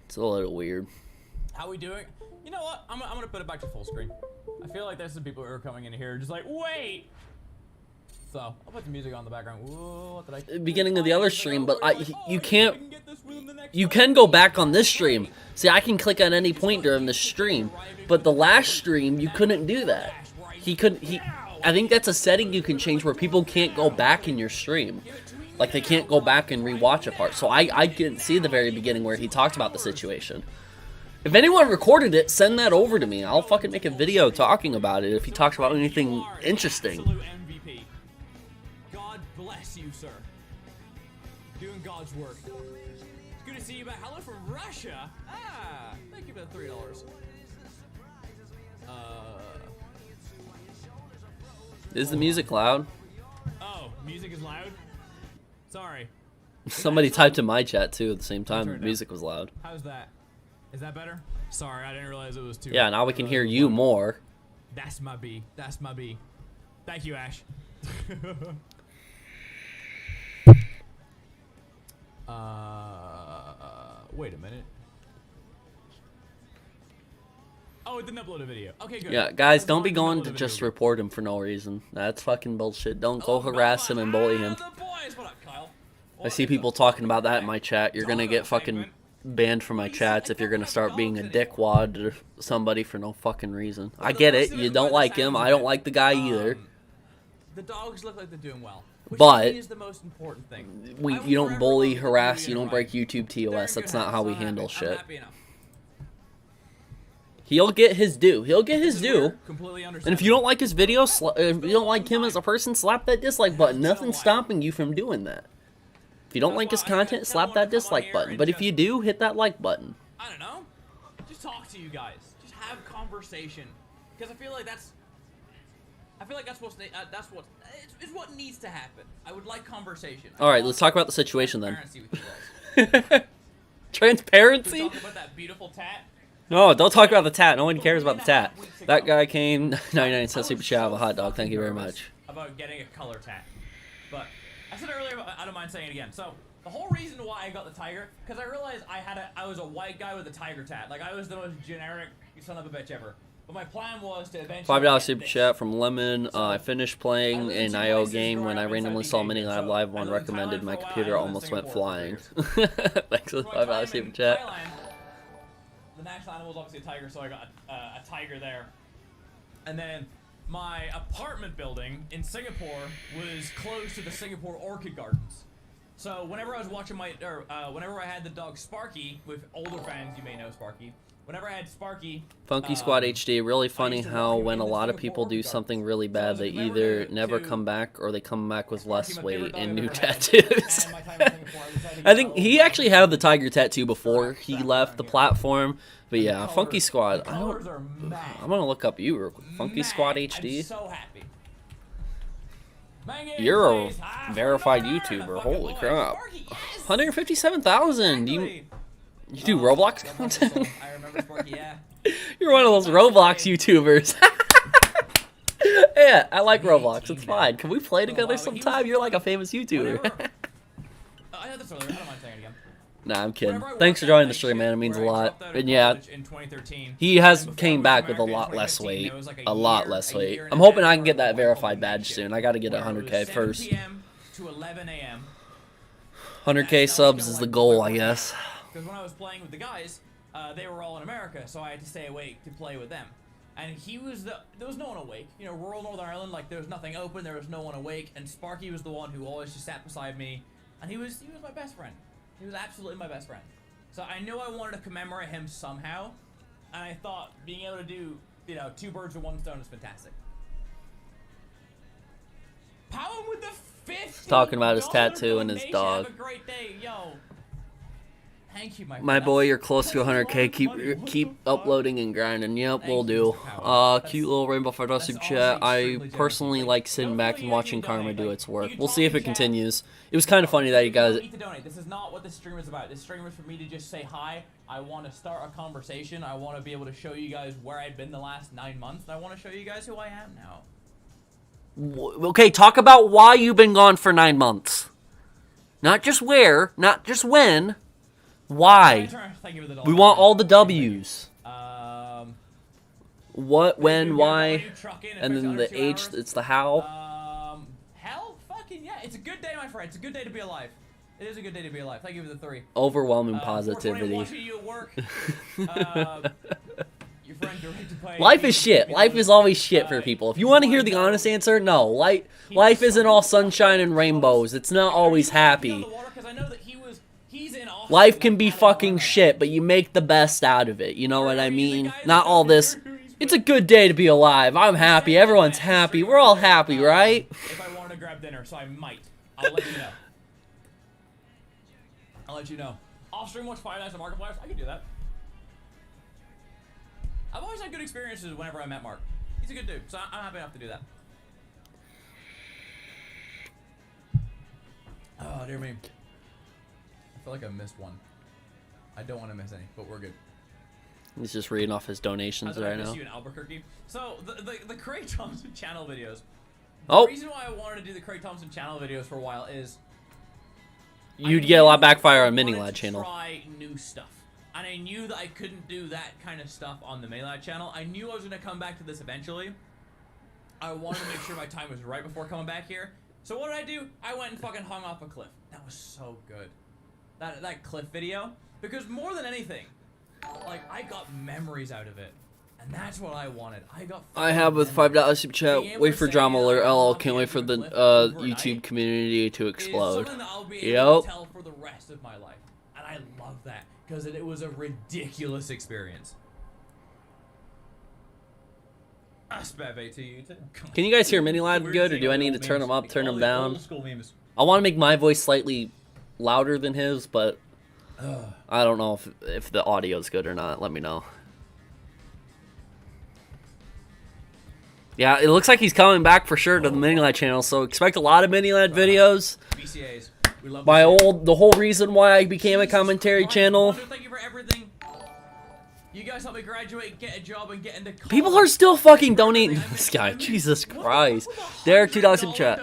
Speaker 1: It's a little weird.
Speaker 2: How we doing? You know what? I'm gonna put it back to full screen. I feel like there's some people who are coming in here just like, wait! So, I'll put the music on in the background. Whoa, what did I...
Speaker 1: Beginning of the other stream, but you can't... You can go back on this stream. See, I can click at any point during the stream, but the last stream, you couldn't do that. I think that's a setting you can change where people can't go back in your stream. Like, they can't go back and rewatch a part. So I didn't see the very beginning where he talked about the situation. If anyone recorded it, send that over to me. I'll fucking make a video talking about it if he talks about anything interesting.
Speaker 2: MVP. God bless you, sir. Doing God's work. It's good to see you back. Hello from Russia. Ah, thank you for the $3.
Speaker 1: Is the music loud?
Speaker 2: Oh, music is loud? Sorry.
Speaker 1: Somebody typed in my chat too at the same time. The music was loud.
Speaker 2: How's that? Is that better? Sorry, I didn't realize it was too.
Speaker 1: Yeah, now we can hear you more.
Speaker 2: That's my B. That's my B. Thank you, Ash. Wait a minute. Oh, it didn't upload a video. Okay, good.
Speaker 1: Yeah, guys, don't be
Speaker 2: Didn't
Speaker 1: going
Speaker 2: upload
Speaker 1: to
Speaker 2: a
Speaker 1: just
Speaker 2: video.
Speaker 1: report him for no reason. That's fucking bullshit. Don't go
Speaker 2: Oh,
Speaker 1: harass him and bully him.
Speaker 2: The boys. What up, Kyle?
Speaker 1: I see people talking about that in my chat. You're gonna get fucking banned from my chats if you're gonna start being a dickwad to somebody for no fucking reason. I get it. You don't like him. I don't like the guy either.
Speaker 2: The dogs look like they're doing well. Which
Speaker 1: But
Speaker 2: to me is the most important thing. I will
Speaker 1: You don't
Speaker 2: forever
Speaker 1: bully,
Speaker 2: love the
Speaker 1: harass, you
Speaker 2: community
Speaker 1: don't break
Speaker 2: right.
Speaker 1: YouTube
Speaker 2: They're in
Speaker 1: TOS.
Speaker 2: good
Speaker 1: That's not
Speaker 2: hands,
Speaker 1: how we
Speaker 2: so I'm
Speaker 1: handle
Speaker 2: happy.
Speaker 1: shit.
Speaker 2: I'm happy enough.
Speaker 1: He'll get his due. He'll get his
Speaker 2: This is
Speaker 1: due.
Speaker 2: weird, completely
Speaker 1: And if
Speaker 2: understandable.
Speaker 1: you don't like his video, if you don't like him as a person, slap that dislike button. Nothing's stopping you from doing that. If you don't like his content, slap that dislike button. But if you do, hit that like button.
Speaker 2: I don't know. Just talk to you guys. Just have conversation. Because I feel like that's it's what needs to happen. I would like conversation.
Speaker 1: All right, let's talk about the situation then.
Speaker 2: Transparency with you guys.
Speaker 1: Transparency?
Speaker 2: Talk about that beautiful tat.
Speaker 1: No, don't talk about the tat. No one cares about the tat. That guy came 99 cents super chat of a hot dog. Thank you very much.
Speaker 2: About getting a color tat. But I said earlier, I don't mind saying it again. So the whole reason why I got the tiger, because I realized I was a white guy with a tiger tat. Like I was the most generic son of a bitch ever. But my plan was to eventually
Speaker 1: $5
Speaker 2: get
Speaker 1: super
Speaker 2: this.
Speaker 1: chat from Lemon. I finished playing
Speaker 2: I
Speaker 1: an
Speaker 2: lived in
Speaker 1: IO
Speaker 2: places
Speaker 1: game
Speaker 2: growing
Speaker 1: when I
Speaker 2: up
Speaker 1: randomly
Speaker 2: inside
Speaker 1: saw
Speaker 2: the
Speaker 1: Mini
Speaker 2: game,
Speaker 1: Lab
Speaker 2: so
Speaker 1: Live
Speaker 2: I
Speaker 1: one
Speaker 2: lived in
Speaker 1: recommended.
Speaker 2: Thailand
Speaker 1: My
Speaker 2: for a while,
Speaker 1: computer
Speaker 2: I lived in
Speaker 1: almost went
Speaker 2: Singapore for
Speaker 1: flying.
Speaker 2: 3 years.
Speaker 1: Thanks for the
Speaker 2: For my
Speaker 1: $5
Speaker 2: time
Speaker 1: super
Speaker 2: in
Speaker 1: chat.
Speaker 2: Thailand, the national animal is obviously a tiger, so I got a tiger there. And then my apartment building in Singapore was close to the Singapore Orchid Gardens. So whenever I was watching whenever I had the dog Sparky, with older fans, you may know Sparky. Whenever I had Sparky,
Speaker 1: Funky Squad HD, really funny
Speaker 2: used to
Speaker 1: how
Speaker 2: walk
Speaker 1: when
Speaker 2: in
Speaker 1: a
Speaker 2: the
Speaker 1: lot of
Speaker 2: Singapore
Speaker 1: people do
Speaker 2: Orchid
Speaker 1: something
Speaker 2: Gardens.
Speaker 1: really
Speaker 2: So
Speaker 1: bad,
Speaker 2: as a
Speaker 1: they
Speaker 2: member
Speaker 1: either
Speaker 2: to-
Speaker 1: never
Speaker 2: to-
Speaker 1: come back or they come back with less
Speaker 2: my favorite
Speaker 1: weight
Speaker 2: dog
Speaker 1: and
Speaker 2: I've
Speaker 1: new
Speaker 2: ever had.
Speaker 1: tattoos.
Speaker 2: And my time in Singapore, I decided to
Speaker 1: I
Speaker 2: get
Speaker 1: think
Speaker 2: a
Speaker 1: he
Speaker 2: little
Speaker 1: actually
Speaker 2: dog.
Speaker 1: had the tiger tattoo before he
Speaker 2: Strap
Speaker 1: left
Speaker 2: around
Speaker 1: the
Speaker 2: here.
Speaker 1: platform. But
Speaker 2: And the
Speaker 1: yeah,
Speaker 2: colors-
Speaker 1: Funky Squad.
Speaker 2: the
Speaker 1: I don't.
Speaker 2: colors are mad.
Speaker 1: I'm gonna look up you real quick. Funky Squad
Speaker 2: Mad.
Speaker 1: HD.
Speaker 2: I'm so happy.
Speaker 1: You're a
Speaker 2: Says, "Ah,
Speaker 1: verified
Speaker 2: fucking
Speaker 1: YouTuber.
Speaker 2: fucking
Speaker 1: Holy
Speaker 2: boy,
Speaker 1: crap.
Speaker 2: Sparky, yes!"
Speaker 1: 157,000.
Speaker 2: Exactly.
Speaker 1: You do
Speaker 2: Oh,
Speaker 1: Roblox
Speaker 2: that's
Speaker 1: content?
Speaker 2: awesome. I remember Sparky, yeah.
Speaker 1: You're one of those Roblox YouTubers. Yeah, I like Roblox. It's fine. Can we play together
Speaker 2: wow, but he was
Speaker 1: sometime?
Speaker 2: the
Speaker 1: You're like a
Speaker 2: one-
Speaker 1: famous YouTuber.
Speaker 2: Whenever- I had this earlier. I don't mind saying it again.
Speaker 1: Nah, I'm kidding.
Speaker 2: Whenever I
Speaker 1: Thanks for
Speaker 2: worked at
Speaker 1: joining the
Speaker 2: night
Speaker 1: stream,
Speaker 2: shift,
Speaker 1: man. It means a
Speaker 2: where I
Speaker 1: lot.
Speaker 2: dropped out of
Speaker 1: And yeah,
Speaker 2: college in 2013,
Speaker 1: he has
Speaker 2: and before
Speaker 1: came
Speaker 2: I
Speaker 1: back
Speaker 2: moved
Speaker 1: with a
Speaker 2: to
Speaker 1: lot
Speaker 2: America in
Speaker 1: less
Speaker 2: 2015,
Speaker 1: weight.
Speaker 2: it was like
Speaker 1: A lot
Speaker 2: year-
Speaker 1: less
Speaker 2: a
Speaker 1: weight.
Speaker 2: year and
Speaker 1: I'm
Speaker 2: a
Speaker 1: hoping
Speaker 2: half
Speaker 1: I can get
Speaker 2: where
Speaker 1: that
Speaker 2: I
Speaker 1: verified
Speaker 2: opened
Speaker 1: badge
Speaker 2: shit,
Speaker 1: soon. I gotta get
Speaker 2: where it
Speaker 1: 100K
Speaker 2: was 7
Speaker 1: first.
Speaker 2: PM to 11 AM.
Speaker 1: 100K subs is the goal, I guess.
Speaker 2: Because when I was playing with the guys, they were all in America, so I had to stay awake to play with them. And there was no one awake. You know, rural Northern Ireland, like there was nothing open, there was no one awake, and Sparky was the one who always just sat beside me, and he was my best friend. He was absolutely my best friend. So I knew I wanted to commemorate him somehow, and I thought being able to do, you know, 2 birds with 1 stone is fantastic. Power with the 50.
Speaker 1: Talking about his tattoo and his
Speaker 2: donation.
Speaker 1: dog.
Speaker 2: Have a great day, yo. Thank you, my friend.
Speaker 1: My boy,
Speaker 2: That's-
Speaker 1: you're close to
Speaker 2: that's a lot
Speaker 1: 100K.
Speaker 2: of money. What
Speaker 1: Keep
Speaker 2: the fuck?
Speaker 1: uploading and grinding. Yep, we'll
Speaker 2: Thank
Speaker 1: do.
Speaker 2: you, Mr. Power.
Speaker 1: Cute little Rainbow $5
Speaker 2: that's
Speaker 1: super
Speaker 2: honestly
Speaker 1: chat. I
Speaker 2: extremely generous.
Speaker 1: personally like sitting
Speaker 2: Don't
Speaker 1: back
Speaker 2: feel
Speaker 1: and
Speaker 2: like
Speaker 1: watching
Speaker 2: you
Speaker 1: Karma
Speaker 2: donate,
Speaker 1: do
Speaker 2: like,
Speaker 1: its work.
Speaker 2: you
Speaker 1: We'll
Speaker 2: talk
Speaker 1: see if
Speaker 2: in
Speaker 1: it
Speaker 2: chat.
Speaker 1: continues. It was kind of funny that you guys.
Speaker 2: don't need to donate. This is not what this stream is about. This stream is for me to just say hi. I want to start a conversation. I want to be able to show you guys where I've been the last 9 months. And I want to show you guys who I am now.
Speaker 1: Okay, talk about why you've been gone for 9 months. Not just where, not just when. Why?
Speaker 2: Thank you for the dollar.
Speaker 1: We want all the W's. What,
Speaker 2: you
Speaker 1: when,
Speaker 2: get
Speaker 1: why,
Speaker 2: one, you truck in, it
Speaker 1: and
Speaker 2: takes
Speaker 1: then
Speaker 2: under
Speaker 1: the
Speaker 2: 2
Speaker 1: H.
Speaker 2: hours.
Speaker 1: It's the how.
Speaker 2: Hell, fucking yeah. It's a good day, my friend. It's a good day to be alive. It is a good day to be alive. Thank you for the 3.
Speaker 1: Overwhelming
Speaker 2: 420
Speaker 1: positivity.
Speaker 2: watching you at work. Your friend directed by
Speaker 1: Life is shit. Life is always shit for people. If you want to hear the honest answer, no. Life isn't all sunshine and rainbows. It's not always happy. Life can be fucking shit, but you make the best out of it. You know what I mean? Not all this. It's a good day to be alive. I'm happy. Everyone's happy. We're all happy, right?
Speaker 2: If I wanted to grab dinner, so I might. I'll let you know. I'll let you know. Off stream watch Five Nights at Markiplier. I can do that. I've always had good experiences whenever I met Mark. He's a good dude, so I'm happy enough to do that. Oh, dear me. I feel like I missed one. I don't want to miss any, but we're good.
Speaker 1: He's just reading off his donations
Speaker 2: I
Speaker 1: right
Speaker 2: miss
Speaker 1: now.
Speaker 2: you in Albuquerque. So the Craig Thompson channel videos.
Speaker 1: Oh.
Speaker 2: The reason why I wanted to do the Craig Thompson channel videos for a while is
Speaker 1: You'd get a lot of backfire on Mini Lad channel.
Speaker 2: Try new stuff. and I knew that I couldn't do that kind of stuff on the mainline channel. I knew I was gonna come back to this eventually. I wanted to make sure my time was right before coming back here. So what did I do? I went and fucking hung off a cliff. That was so good. That cliff video, because more than anything, like, I got memories out of it, and that's what I wanted.
Speaker 1: I have with $5 super chat. Wait for drama alert. LOL. Can't wait for the YouTube community to explode.
Speaker 2: Something that I'll be able to tell for the rest of my life, and I love that because it was a ridiculous experience. Vape to you too.
Speaker 1: Can you guys hear Mini Lad good, or do I need to turn them up, turn them down? I want to make my voice slightly louder than his, but I don't know if the audio's good or not. Let me know. Yeah, it looks like he's coming back for sure to the Mini Lad channel, so expect a lot of Mini Lad videos.
Speaker 2: BCAs. We love
Speaker 1: the whole reason why I became a commentary channel.
Speaker 2: Thank you for everything. You guys help me graduate, get a job, and get into college.
Speaker 1: People are still fucking donating to this guy. Jesus Christ. Derek, $2 super chat.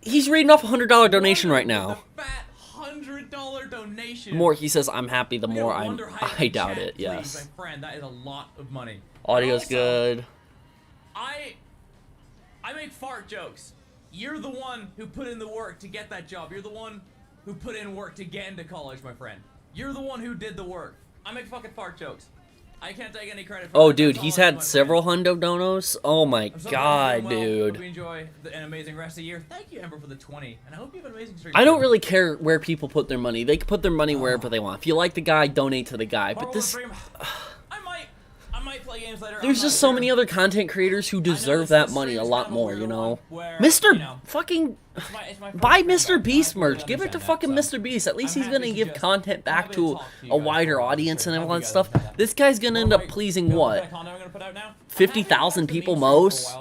Speaker 1: He's reading off a $100 donation right now.
Speaker 2: Fat $100 donation.
Speaker 1: The more he says I'm happy, the more I doubt it. Yes.
Speaker 2: Please, my friend, that is a lot of money.
Speaker 1: Audio's good.
Speaker 2: I make fart jokes. You're the one who put in the work to get that job. You're the one who put in work to get into college, my friend. You're the one who did the work. I make fucking fart jokes. I can't take any credit for
Speaker 1: Oh,
Speaker 2: that.
Speaker 1: dude, he's had several hundo donos. Oh my god, dude.
Speaker 2: Hope you enjoy an amazing rest of the year. Thank you, Ember, for the 20. And I hope you have an amazing stream.
Speaker 1: I don't really care where people put their money. They can put their money wherever they want. If you like the guy, donate to the guy. But this...
Speaker 2: I might play games later.
Speaker 1: There's just so many other content creators who deserve that money a lot more, you know? Fucking... Buy Mr. Beast merch. Give it to fucking Mr. Beast. At least he's gonna give content back to a wider audience and all that stuff. This guy's gonna end up pleasing, what? 50,000 people most?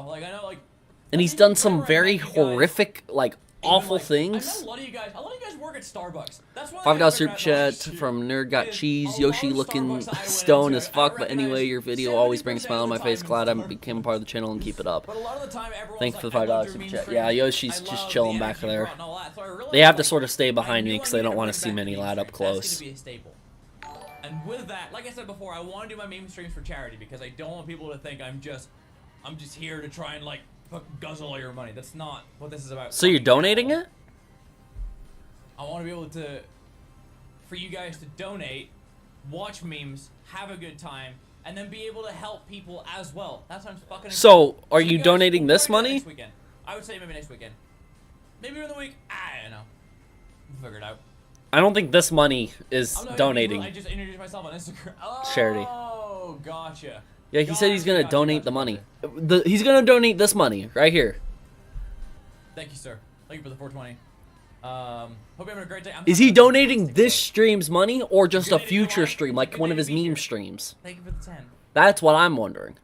Speaker 1: And he's done some very horrific, like, awful things.
Speaker 2: A lot of you guys work at Starbucks.
Speaker 1: $5 super chat from Nerd Got Cheese. Yoshi looking stone as fuck, but anyway, your video always brings a smile on my face. Glad I became a part of the channel and keep it up. Thanks for the $5 super chat. Yeah, Yoshi's just chilling back there. They have to sort of stay behind me because they don't want to see Mini Lad up close.
Speaker 2: And with that, like I said before, I want to do my meme streams for charity because I don't want people to think I'm just here to try and like guzzle all your money. That's not what this is about.
Speaker 1: So you're donating it?
Speaker 2: I want to be able to, for you guys to donate, watch memes, have a good time, and then be able to help people as well. That sounds fucking incredible.
Speaker 1: So, are you donating this money?
Speaker 2: Next weekend. I would say maybe next weekend. Maybe during the week. I don't know. We'll figure it out.
Speaker 1: I don't think this money is donating.
Speaker 2: I just introduced myself on Instagram.
Speaker 1: Charity.
Speaker 2: Oh, gotcha.
Speaker 1: Yeah, he said he's gonna donate the money. He's gonna donate this money right here.
Speaker 2: Thank you, sir. Thank you for the 420. Hope you're having a great day.
Speaker 1: Is he donating this stream's money or just a future stream, like one of his meme streams?
Speaker 2: Thank you for the 10.
Speaker 1: That's what I'm wondering.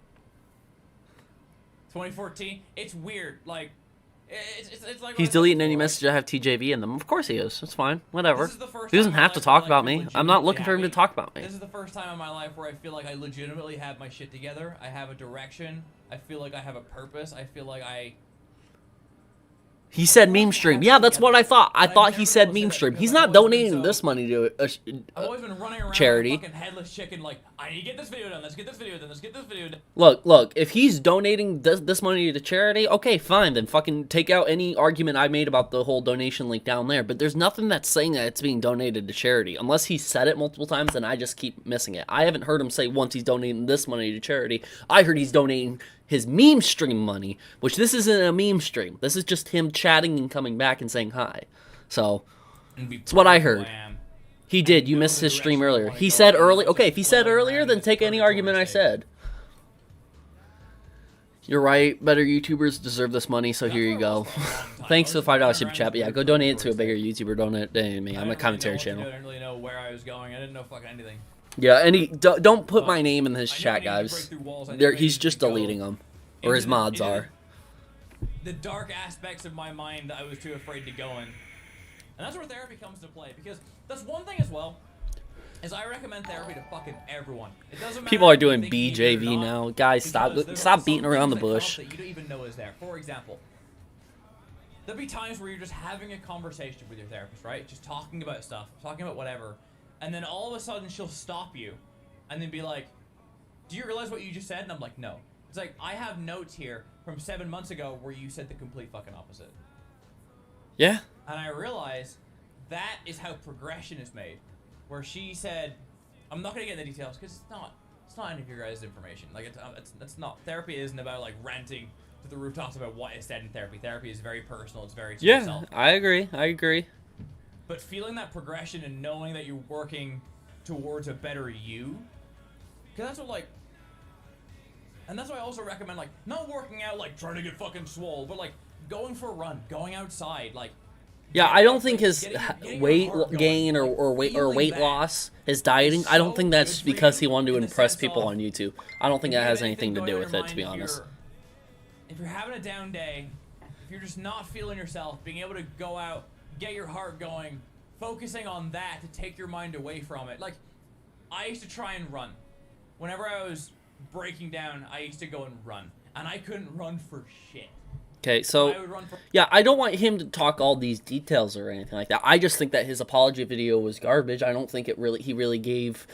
Speaker 2: 2014. It's weird. Like, it's like
Speaker 1: he's deleting any message I have TJV in them. Of course he is. It's fine. Whatever. He doesn't have to talk about me. I'm not looking for him to talk about me.
Speaker 2: This is the first time in my life where I feel like I legitimately have my shit together. I have a direction. I feel like I have a purpose. I feel like
Speaker 1: He said meme stream. Yeah, that's what I thought. I thought he said meme stream. He's not donating this money to
Speaker 2: I've always been running around
Speaker 1: charity.
Speaker 2: Like a fucking headless chicken, like, I need to get this video done, let's get this video done, let's get this video done.
Speaker 1: Look, if he's donating this money to charity, okay, fine, then fucking take out any argument I made about the whole donation link down there. But there's nothing that's saying that it's being donated to charity. Unless he said it multiple times, and I just keep missing it. I haven't heard him say once he's donating this money to charity. I heard he's donating his meme stream money, which this isn't a meme stream. This is just him chatting and coming back and saying hi. So, it's what I heard. He did. You missed his stream earlier. He said early. Okay, if he said earlier, then take any argument I said. You're right. Better YouTubers deserve this money, so here you go. Thanks for the $5 super chat. But yeah, go donate it to a bigger YouTuber. Donate to me. I'm a commentary channel.
Speaker 2: I didn't really know where I was going. I didn't know fucking anything.
Speaker 1: Yeah, and don't put my name in his chat, guys. He's just deleting them, or his mods are.
Speaker 2: The dark aspects of my mind that I was too afraid to go in, and that's where therapy comes to play. Because that's one thing as well, is I recommend therapy to fucking everyone. It doesn't matter.
Speaker 1: People are doing BJV now, guys. Stop beating around the bush.
Speaker 2: That you don't even know is there. For example, there'll be times where you're just having a conversation with your therapist, right? Just talking about stuff, talking about whatever. and then all of a sudden she'll stop you, and then be like, "Do you realize what you just said?" And I'm like, "No." It's like, I have notes here from 7 months ago where you said the complete fucking opposite.
Speaker 1: Yeah.
Speaker 2: And I realized that is how progression is made. Where she said, I'm not gonna get into the details because it's not any of your guys' information. Like it's not, therapy isn't about like ranting to the rooftops about what is said in therapy. Therapy is very personal. It's very to yourself.
Speaker 1: I agree. I agree.
Speaker 2: But feeling that progression and knowing that you're working towards a better you, because that's what like. And that's why I also recommend, like, not working out, like, trying to get fucking swole, but, like, going for a run, going outside, like...
Speaker 1: Yeah, I don't think his
Speaker 2: getting
Speaker 1: weight
Speaker 2: your heart
Speaker 1: gain
Speaker 2: going,
Speaker 1: or
Speaker 2: feeling
Speaker 1: weight
Speaker 2: that
Speaker 1: loss, his dieting, I don't
Speaker 2: so
Speaker 1: think that's
Speaker 2: good for
Speaker 1: because he
Speaker 2: you
Speaker 1: wanted to
Speaker 2: in the
Speaker 1: impress
Speaker 2: sense
Speaker 1: people
Speaker 2: of-
Speaker 1: on YouTube. I don't think that
Speaker 2: If you
Speaker 1: has
Speaker 2: have
Speaker 1: anything to
Speaker 2: going
Speaker 1: do
Speaker 2: on
Speaker 1: with
Speaker 2: your
Speaker 1: it, to be
Speaker 2: mind,
Speaker 1: honest.
Speaker 2: if you're having a down day, if you're just not feeling yourself, being able to go out, get your heart going, focusing on that to take your mind away from it. Like, I used to try and run. Whenever I was breaking down, I used to go and run. And I couldn't run for shit.
Speaker 1: Okay, so
Speaker 2: I would run for...
Speaker 1: yeah, I don't want him to talk all these details or anything like that. I just think that his apology video was garbage. I don't think he really gave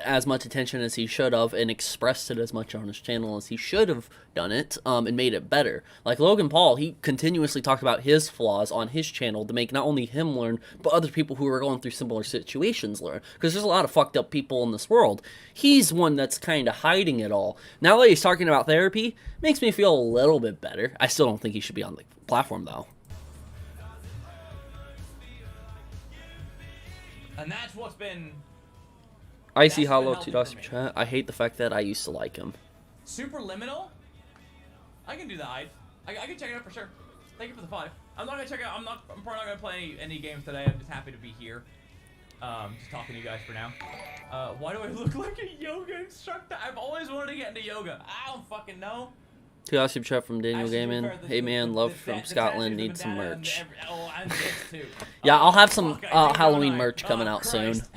Speaker 1: as much attention as he should have and expressed it as much on his channel as he should have done it and made it better. Like Logan Paul, he continuously talked about his flaws on his channel to make not only him learn, but other people who are going through similar situations learn. Because there's a lot of fucked up people in this world. He's one that's kind of hiding it all. Now that he's talking about therapy, makes me feel a little bit better. I still don't think he should be on the platform, though.
Speaker 2: And that's what's been...
Speaker 1: Icy
Speaker 2: That's
Speaker 1: Hollow,
Speaker 2: been
Speaker 1: $2
Speaker 2: healthy
Speaker 1: super
Speaker 2: for me.
Speaker 1: chat. I hate the fact that I used to like him.
Speaker 2: Superliminal? I can do the hide. I can check it out for sure. Thank you for the 5. I'm not gonna check it out. I'm probably not gonna play any games today. I'm just happy to be here. Just talking to you guys for now. Why do I look like a yoga instructor? I've always wanted to get into yoga. I don't fucking know.
Speaker 1: $2 super chat from Daniel
Speaker 2: Actually, to be
Speaker 1: Gaiman.
Speaker 2: fair,
Speaker 1: Hey man, love
Speaker 2: the
Speaker 1: from
Speaker 2: tattoos
Speaker 1: Scotland.
Speaker 2: and
Speaker 1: Need
Speaker 2: the
Speaker 1: some
Speaker 2: bandana
Speaker 1: merch.
Speaker 2: and this too.
Speaker 1: Yeah,
Speaker 2: Oh,
Speaker 1: I'll have some
Speaker 2: fuck, I did,
Speaker 1: Halloween
Speaker 2: don't I?
Speaker 1: merch coming out soon.
Speaker 2: Christ.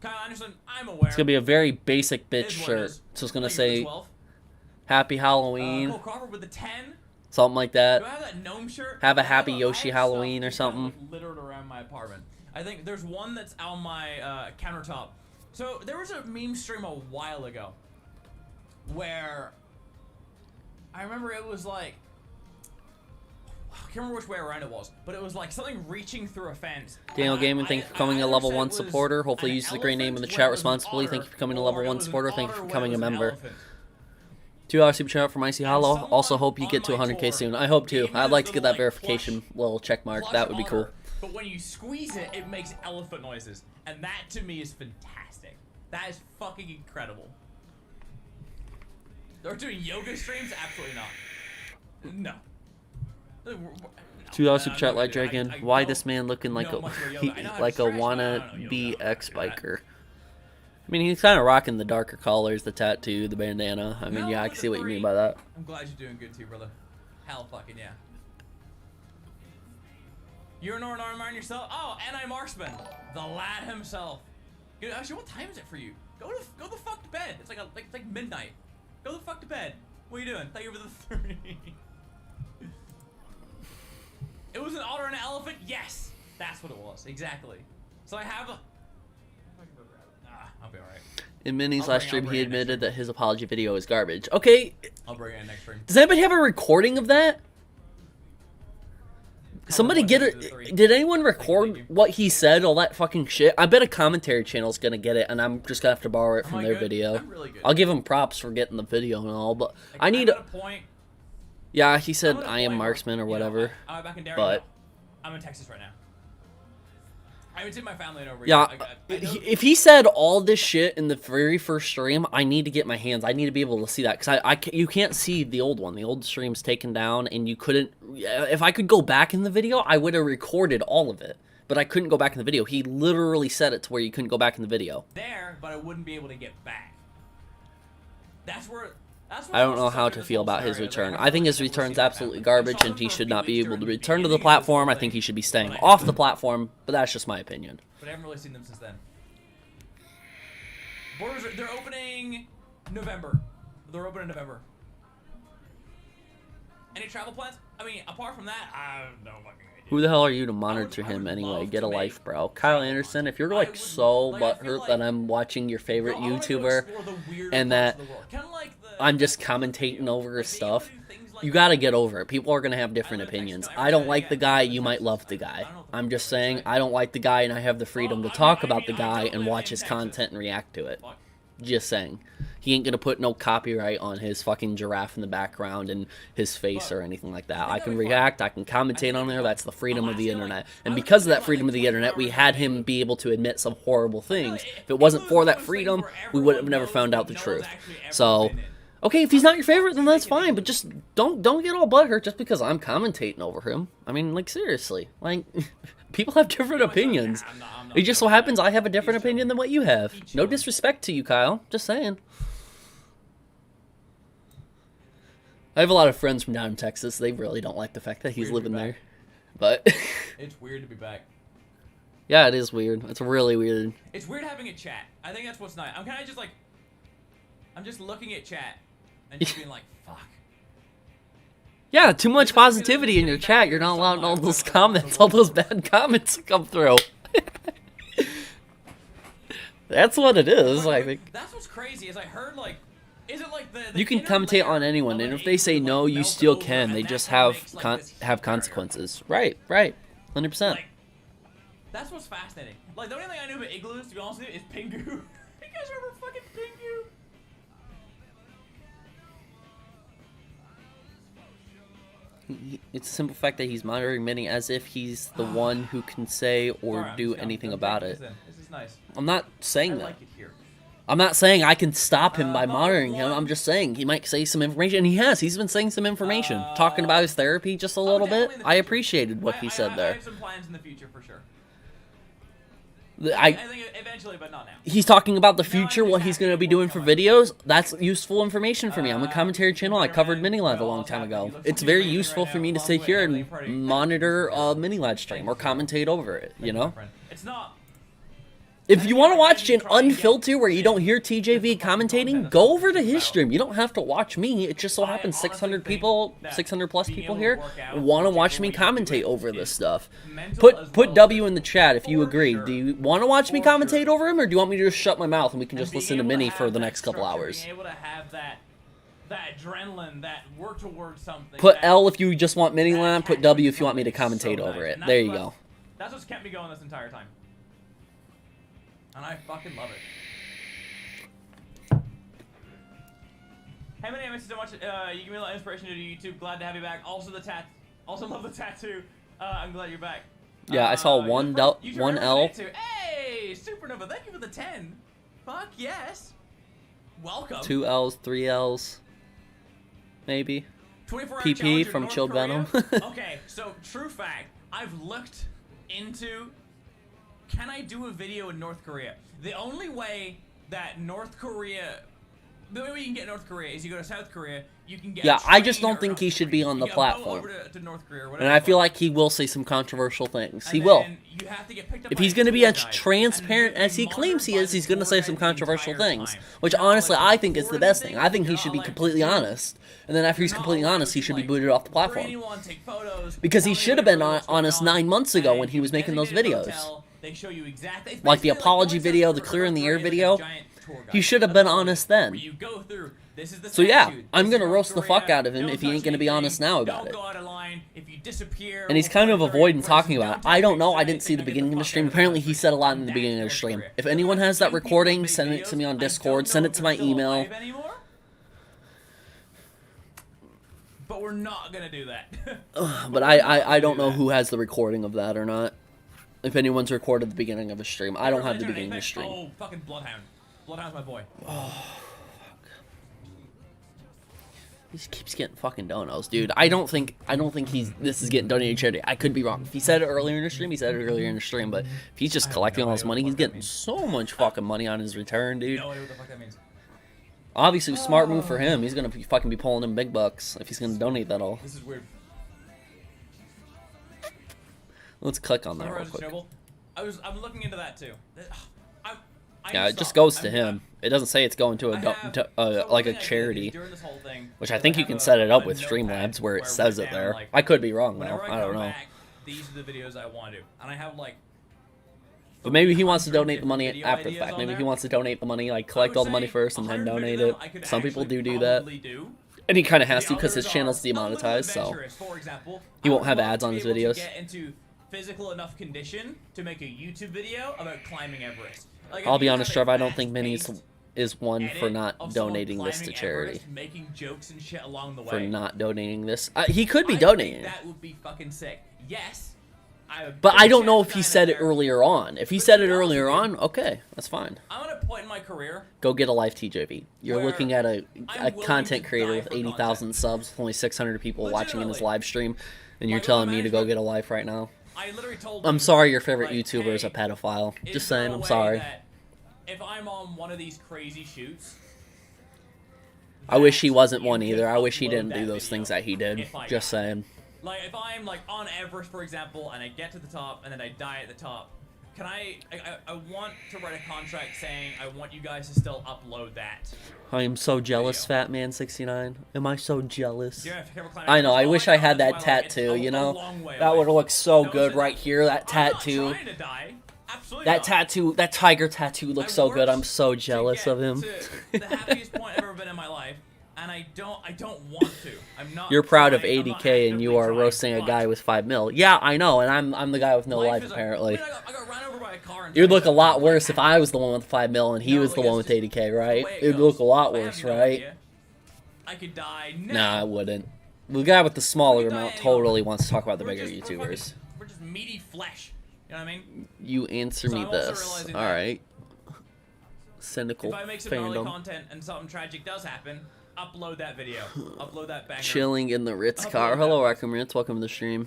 Speaker 2: Kyle Anderson, I'm aware.
Speaker 1: It's gonna be a very basic bitch
Speaker 2: It is what it
Speaker 1: shirt.
Speaker 2: is.
Speaker 1: So it's gonna
Speaker 2: Thank you for the
Speaker 1: say
Speaker 2: 12.
Speaker 1: Happy Halloween,
Speaker 2: Cole Crawford with the 10.
Speaker 1: something like that.
Speaker 2: Do I have that gnome shirt?
Speaker 1: Have a
Speaker 2: I
Speaker 1: Happy
Speaker 2: I
Speaker 1: Yoshi
Speaker 2: have
Speaker 1: Halloween
Speaker 2: stuff
Speaker 1: or
Speaker 2: just kind of,
Speaker 1: something.
Speaker 2: like, littered around my apartment. I think there's one that's on my countertop. So there was a meme stream a while ago where I remember it was like, I can't remember which way around it was, but it was like something reaching through a fence.
Speaker 1: Daniel
Speaker 2: And
Speaker 1: Gaiman, thank you for becoming a
Speaker 2: either
Speaker 1: level
Speaker 2: said
Speaker 1: 1
Speaker 2: it was
Speaker 1: supporter. Hopefully
Speaker 2: an
Speaker 1: use the great name in the
Speaker 2: elephant
Speaker 1: chat
Speaker 2: where it was an
Speaker 1: responsibly. Thank you for becoming a level
Speaker 2: or it
Speaker 1: 1
Speaker 2: was an
Speaker 1: supporter. Thank you for
Speaker 2: otter
Speaker 1: becoming a
Speaker 2: where it was an
Speaker 1: member.
Speaker 2: elephant.
Speaker 1: $2 super chat from Icy Hollow.
Speaker 2: someone
Speaker 1: Also hope you
Speaker 2: on
Speaker 1: get to
Speaker 2: my
Speaker 1: 100k
Speaker 2: tour
Speaker 1: soon. I hope to.
Speaker 2: gave me
Speaker 1: I'd
Speaker 2: this
Speaker 1: like to get
Speaker 2: little,
Speaker 1: that verification little check mark.
Speaker 2: plush
Speaker 1: That would be cool.
Speaker 2: otter, but when you squeeze it, it makes elephant noises, and that to me is fantastic. That is fucking incredible. They're doing yoga streams? Absolutely not. No.
Speaker 1: $2 super chat,
Speaker 2: I'm not
Speaker 1: Light
Speaker 2: gonna do it.
Speaker 1: Dragon.
Speaker 2: I
Speaker 1: Why
Speaker 2: don't
Speaker 1: this man looking like
Speaker 2: know much about
Speaker 1: a
Speaker 2: yoga. I know how to
Speaker 1: like a
Speaker 2: stretch, but I
Speaker 1: wanna
Speaker 2: don't know
Speaker 1: be
Speaker 2: yoga.
Speaker 1: ex
Speaker 2: Don't do that.
Speaker 1: biker? I mean, he's kind of rocking the darker colors, the tattoo, the bandana. I mean,
Speaker 2: No,
Speaker 1: yeah, I
Speaker 2: look
Speaker 1: can
Speaker 2: at
Speaker 1: see what you
Speaker 2: 3.
Speaker 1: mean by that.
Speaker 2: I'm glad you're doing good too, brother. Hell fucking yeah. You're an Northern yourself? Oh, and I'm Marksman. The lad himself. Dude, actually, what time is it for you? Go the fuck to bed. It's like midnight. Go the fuck to bed. What are you doing? Thank you for the 3. It was an otter and an elephant? Yes! That's what it was. Exactly. So I have a... I'll be alright.
Speaker 1: In Minnie's
Speaker 2: I'll
Speaker 1: last
Speaker 2: bring
Speaker 1: stream,
Speaker 2: it
Speaker 1: he
Speaker 2: next
Speaker 1: admitted that his apology video is garbage. Okay,
Speaker 2: I'll bring it in next stream.
Speaker 1: does anybody have a recording of that? Somebody get it. Did anyone record what he said, all that fucking shit? I bet a commentary channel's gonna get it, and I'm just gonna have to borrow it
Speaker 2: Am
Speaker 1: from
Speaker 2: I
Speaker 1: their
Speaker 2: good?
Speaker 1: video.
Speaker 2: I'm really good.
Speaker 1: I'll give him props for getting the video and all, but
Speaker 2: Like,
Speaker 1: I need
Speaker 2: I'm
Speaker 1: a...
Speaker 2: at a point...
Speaker 1: Yeah, he said
Speaker 2: I'm at a
Speaker 1: I am
Speaker 2: point where,
Speaker 1: marksman or
Speaker 2: you know,
Speaker 1: whatever.
Speaker 2: I'm back in Derry
Speaker 1: but-
Speaker 2: now. I'm in Texas right now. I haven't seen my family in over a
Speaker 1: Yeah,
Speaker 2: year. I know-
Speaker 1: if he said all this shit in the very first stream, I need to get my hands. I need to be able to see that because you can't see the old one. The old stream's taken down, and you couldn't. If I could go back in the video, I would have recorded all of it, but I couldn't go back in the video. He literally said it to where you couldn't go back in the video.
Speaker 2: there, but I wouldn't be able to get back. That's where
Speaker 1: I don't know how to feel about his return. I think his return's absolutely garbage, and he should not be able to return to the platform. I think he should be staying off the platform, but that's just my opinion.
Speaker 2: But I haven't really seen them since then. Borders, they're opening November. They're opening in November. Any travel plans? I mean, apart from that, I have no fucking
Speaker 1: Who the hell are you to monitor him anyway? Get a life, bro. Kyle Anderson, if you're like so butthurt that I'm watching your favorite YouTuber and that I'm just commentating over his stuff, you gotta get over it. People are gonna have different opinions. I don't like the guy, you might love the guy. I'm just saying, I don't like the guy and I have the freedom to talk about the guy and watch his content and react to it. Just saying. He ain't gonna put no copyright on his fucking giraffe in the background and his face or anything like that. I can react, I can commentate on there, that's the freedom of the internet. And because of that freedom of the internet, we had him be able to admit some horrible things. If it wasn't for that freedom, we would have never found out the truth. So, okay, if he's not your favorite, then that's fine, but just don't get all butthurt just because I'm commentating over him. I mean, like, seriously. Like, people have different opinions. It just so happens I have a different opinion than what you have. No disrespect to you, Kyle. Just saying. I have a lot of friends from down in Texas. They really don't like the fact that he's living there. But
Speaker 2: it's weird to be back.
Speaker 1: Yeah, it is weird. It's really weird.
Speaker 2: It's weird having a chat. I think that's what's nice. I'm kind of just like, I'm just looking at chat and just being like, fuck.
Speaker 1: Yeah, too much positivity in your chat. You're not allowing all those comments, all those bad comments to come through. That's what it is, I think.
Speaker 2: That's what's crazy is I heard like, is it like the
Speaker 1: you can commentate on anyone, and if they say no, you still can. They just have consequences. Right, 100%.
Speaker 2: Like, that's what's fascinating. Like the only thing I knew about igloos, to be honest with you, is Pingu. You guys remember fucking Pingu?
Speaker 1: It's the simple fact that he's monitoring many as if he's the one who can say or do anything about it.
Speaker 2: This is nice.
Speaker 1: I'm not saying that.
Speaker 2: like it here.
Speaker 1: I'm not saying I can stop him by monitoring him. I'm just saying he might say some information, and he has. He's been saying some information, talking about his therapy just a little bit. I appreciated what he said there.
Speaker 2: I have some plans in the future for sure.
Speaker 1: I
Speaker 2: think eventually, but not now.
Speaker 1: He's talking about the future, what he's going to be doing for videos. That's useful information for me. I'm a commentary channel. I covered Mini Live a long time ago. It's very useful for me to sit here and monitor a Mini Live stream or commentate over it, you know?
Speaker 2: It's not.
Speaker 1: If you want to watch an unfiltered where you don't hear TJV commentating, go over to his stream. You don't have to watch me. It just so happens 600 people, 600 plus people here want to watch me commentate over this stuff. Put W in the chat if you agree. Do you want to watch me commentate over him, or do you want me to just shut my mouth and we can just listen to Mini for the next couple hours?
Speaker 2: Being able to have that adrenaline, that work towards something.
Speaker 1: Put L if you just want Mini Land. Put W if you want me to commentate over it. There you go.
Speaker 2: That's what's kept me going this entire time. And I fucking love it. Hey, my name is so much. You give me a lot of inspiration to do YouTube. Glad to have you back. Also love the tattoo. I'm glad you're back.
Speaker 1: Yeah, I saw one L.
Speaker 2: Hey, Supernova, thank you for the 10. Fuck yes. Welcome.
Speaker 1: 2 L's, 3 L's, maybe.
Speaker 2: 24-hour
Speaker 1: PP from Chilled Venom.
Speaker 2: Okay, so true fact. I've looked into. Can I do a video in North Korea? The only way that North Korea... The only way you can get North Korea is you go to South Korea, you can get...
Speaker 1: Yeah, I just don't think he should be on the platform.
Speaker 2: To North Korea or whatever,
Speaker 1: and I feel like he will say some controversial things. He will.
Speaker 2: You have to get picked up
Speaker 1: if he's going to be as transparent as he claims he is, he's going to say some controversial things. Which, honestly, I think is the best thing. I think he should be completely honest. And then after he's completely honest, he should be booted off the platform. Because he should have been honest 9 months ago when he was making those videos.
Speaker 2: They show you exactly,
Speaker 1: like the apology video, the clear in the air video. He should have been honest then. So yeah, I'm gonna roast the fuck out of him if he ain't gonna be honest now about it. And he's kind of avoiding talking about it. I don't know, I didn't see the beginning of the stream. Apparently he said a lot in the beginning of the stream. If anyone has that recording, send it to me on Discord, send it to my email.
Speaker 2: But we're not gonna do that.
Speaker 1: But I don't know who has the recording of that or not. If anyone's recorded the beginning of a stream. I don't have the beginning of the stream.
Speaker 2: Oh, fucking Bloodhound. Bloodhound's my boy.
Speaker 1: Oh, he just keeps getting fucking donos, dude. I don't think this is getting donated to charity. I could be wrong. If he said it earlier in the stream, he said it earlier in the stream, but if he's just collecting all this money, he's getting so much fucking money on his return, dude.
Speaker 2: No idea what the fuck that means.
Speaker 1: Obviously, smart move for him. He's gonna fucking be pulling in big bucks if he's gonna donate that all.
Speaker 2: This is weird.
Speaker 1: Let's click on that real quick.
Speaker 2: I'm looking into that too.
Speaker 1: Yeah, it just goes to him. It doesn't say it's going to like a charity, which I think you can set it up with Streamlabs where it says it there. I could be wrong though. I don't know.
Speaker 2: these are the videos I want to do, and I have like.
Speaker 1: But maybe he wants to donate the money
Speaker 2: video
Speaker 1: after the
Speaker 2: ideas
Speaker 1: fact.
Speaker 2: on
Speaker 1: Maybe he
Speaker 2: there.
Speaker 1: wants to donate the money, like
Speaker 2: I
Speaker 1: collect
Speaker 2: would
Speaker 1: all the money
Speaker 2: say
Speaker 1: first and then
Speaker 2: 150
Speaker 1: donate
Speaker 2: of
Speaker 1: it.
Speaker 2: them I could
Speaker 1: Some people
Speaker 2: actually
Speaker 1: do that.
Speaker 2: probably do.
Speaker 1: And he kind of has
Speaker 2: The
Speaker 1: to because his
Speaker 2: others
Speaker 1: channel's
Speaker 2: are a little
Speaker 1: demonetized, so
Speaker 2: adventurous. For example,
Speaker 1: he
Speaker 2: I
Speaker 1: won't
Speaker 2: would
Speaker 1: have
Speaker 2: love
Speaker 1: ads
Speaker 2: to
Speaker 1: on
Speaker 2: be
Speaker 1: his
Speaker 2: able to
Speaker 1: videos.
Speaker 2: Get into physical enough condition to make a YouTube video about climbing Everest. Like,
Speaker 1: I'll
Speaker 2: if
Speaker 1: be
Speaker 2: you
Speaker 1: honest,
Speaker 2: have
Speaker 1: Trev,
Speaker 2: a
Speaker 1: I don't think
Speaker 2: fast-paced
Speaker 1: Minis is one for
Speaker 2: edit
Speaker 1: not
Speaker 2: of someone
Speaker 1: donating this to
Speaker 2: climbing
Speaker 1: charity.
Speaker 2: Everest, making jokes and shit along the way.
Speaker 1: For not donating this. He could be
Speaker 2: I
Speaker 1: donating.
Speaker 2: think that would be fucking sick. Yes.
Speaker 1: But I don't know if he said it earlier on. If he said it earlier on, okay, that's fine.
Speaker 2: I'm at a point in my career.
Speaker 1: Go get a live TJV. You're
Speaker 2: Where
Speaker 1: looking at a
Speaker 2: I'm willing
Speaker 1: content
Speaker 2: to
Speaker 1: creator
Speaker 2: die
Speaker 1: with
Speaker 2: for
Speaker 1: 80,000
Speaker 2: content.
Speaker 1: subs, with only 600 people watching in his
Speaker 2: Legitimately.
Speaker 1: live stream, and you're
Speaker 2: Like,
Speaker 1: telling
Speaker 2: with
Speaker 1: me to go
Speaker 2: management,
Speaker 1: get a life right now.
Speaker 2: I literally told
Speaker 1: I'm
Speaker 2: them,
Speaker 1: sorry your favorite
Speaker 2: like,
Speaker 1: YouTuber is a
Speaker 2: hey,
Speaker 1: pedophile.
Speaker 2: is
Speaker 1: Just
Speaker 2: there
Speaker 1: saying,
Speaker 2: a
Speaker 1: I'm
Speaker 2: way
Speaker 1: sorry.
Speaker 2: that if I'm on one of these crazy shoots,
Speaker 1: I wish he
Speaker 2: that
Speaker 1: wasn't
Speaker 2: you
Speaker 1: one
Speaker 2: could
Speaker 1: either. I wish he
Speaker 2: upload
Speaker 1: didn't
Speaker 2: that
Speaker 1: do those
Speaker 2: video
Speaker 1: things that he did.
Speaker 2: if I
Speaker 1: Just
Speaker 2: die.
Speaker 1: saying.
Speaker 2: Like, if I'm, like, on Everest, for example, and I get to the top, and then I die at the top, can I want to write a contract saying I want you guys to still upload that.
Speaker 1: I am so jealous,
Speaker 2: Video.
Speaker 1: Fatman69. Am I so jealous?
Speaker 2: Yeah, if you ever climb
Speaker 1: I know, I
Speaker 2: Everest,
Speaker 1: wish
Speaker 2: oh,
Speaker 1: I had
Speaker 2: that's
Speaker 1: that
Speaker 2: why, like, it's
Speaker 1: tattoo, you
Speaker 2: a
Speaker 1: know?
Speaker 2: long way
Speaker 1: That
Speaker 2: away.
Speaker 1: would have looked so
Speaker 2: No,
Speaker 1: good
Speaker 2: so
Speaker 1: right
Speaker 2: that-
Speaker 1: here, that
Speaker 2: I'm
Speaker 1: tattoo.
Speaker 2: not trying to die. Absolutely
Speaker 1: That
Speaker 2: not.
Speaker 1: tattoo, that tiger tattoo looks so good. I'm so
Speaker 2: to
Speaker 1: jealous
Speaker 2: get
Speaker 1: of him.
Speaker 2: to the happiest point I've ever been in my life, and I don't want to. I'm not.
Speaker 1: You're proud of
Speaker 2: trying, I'm not
Speaker 1: 80K and you
Speaker 2: actively
Speaker 1: are
Speaker 2: trying,
Speaker 1: roasting a
Speaker 2: but
Speaker 1: guy with 5 mil. Yeah, I know, and I'm the guy with no life
Speaker 2: is
Speaker 1: apparently.
Speaker 2: I got run over by a car. And
Speaker 1: You'd look a
Speaker 2: tried to-
Speaker 1: lot worse if I was the one with 5 mil and he
Speaker 2: No,
Speaker 1: was the
Speaker 2: like,
Speaker 1: one
Speaker 2: it's
Speaker 1: with
Speaker 2: just
Speaker 1: 80K,
Speaker 2: the
Speaker 1: right?
Speaker 2: way it
Speaker 1: It'd
Speaker 2: goes.
Speaker 1: look a lot
Speaker 2: I have
Speaker 1: worse,
Speaker 2: no
Speaker 1: right?
Speaker 2: idea. I could die now.
Speaker 1: Nah, I wouldn't. The guy with the smaller
Speaker 2: We could die
Speaker 1: amount
Speaker 2: anywhere.
Speaker 1: totally wants to talk about the
Speaker 2: We're
Speaker 1: bigger
Speaker 2: just-
Speaker 1: YouTubers.
Speaker 2: We're just meaty flesh. You know what I mean?
Speaker 1: You answer
Speaker 2: So
Speaker 1: me
Speaker 2: I'm also
Speaker 1: this.
Speaker 2: realizing that
Speaker 1: Alright. Cynical
Speaker 2: If I make some gnarly
Speaker 1: fandom.
Speaker 2: content and something tragic does happen, upload that video. Upload that banger.
Speaker 1: Chilling in the Ritz
Speaker 2: Upload
Speaker 1: car.
Speaker 2: that.
Speaker 1: Hello, Rackham Ritz. Welcome to the stream.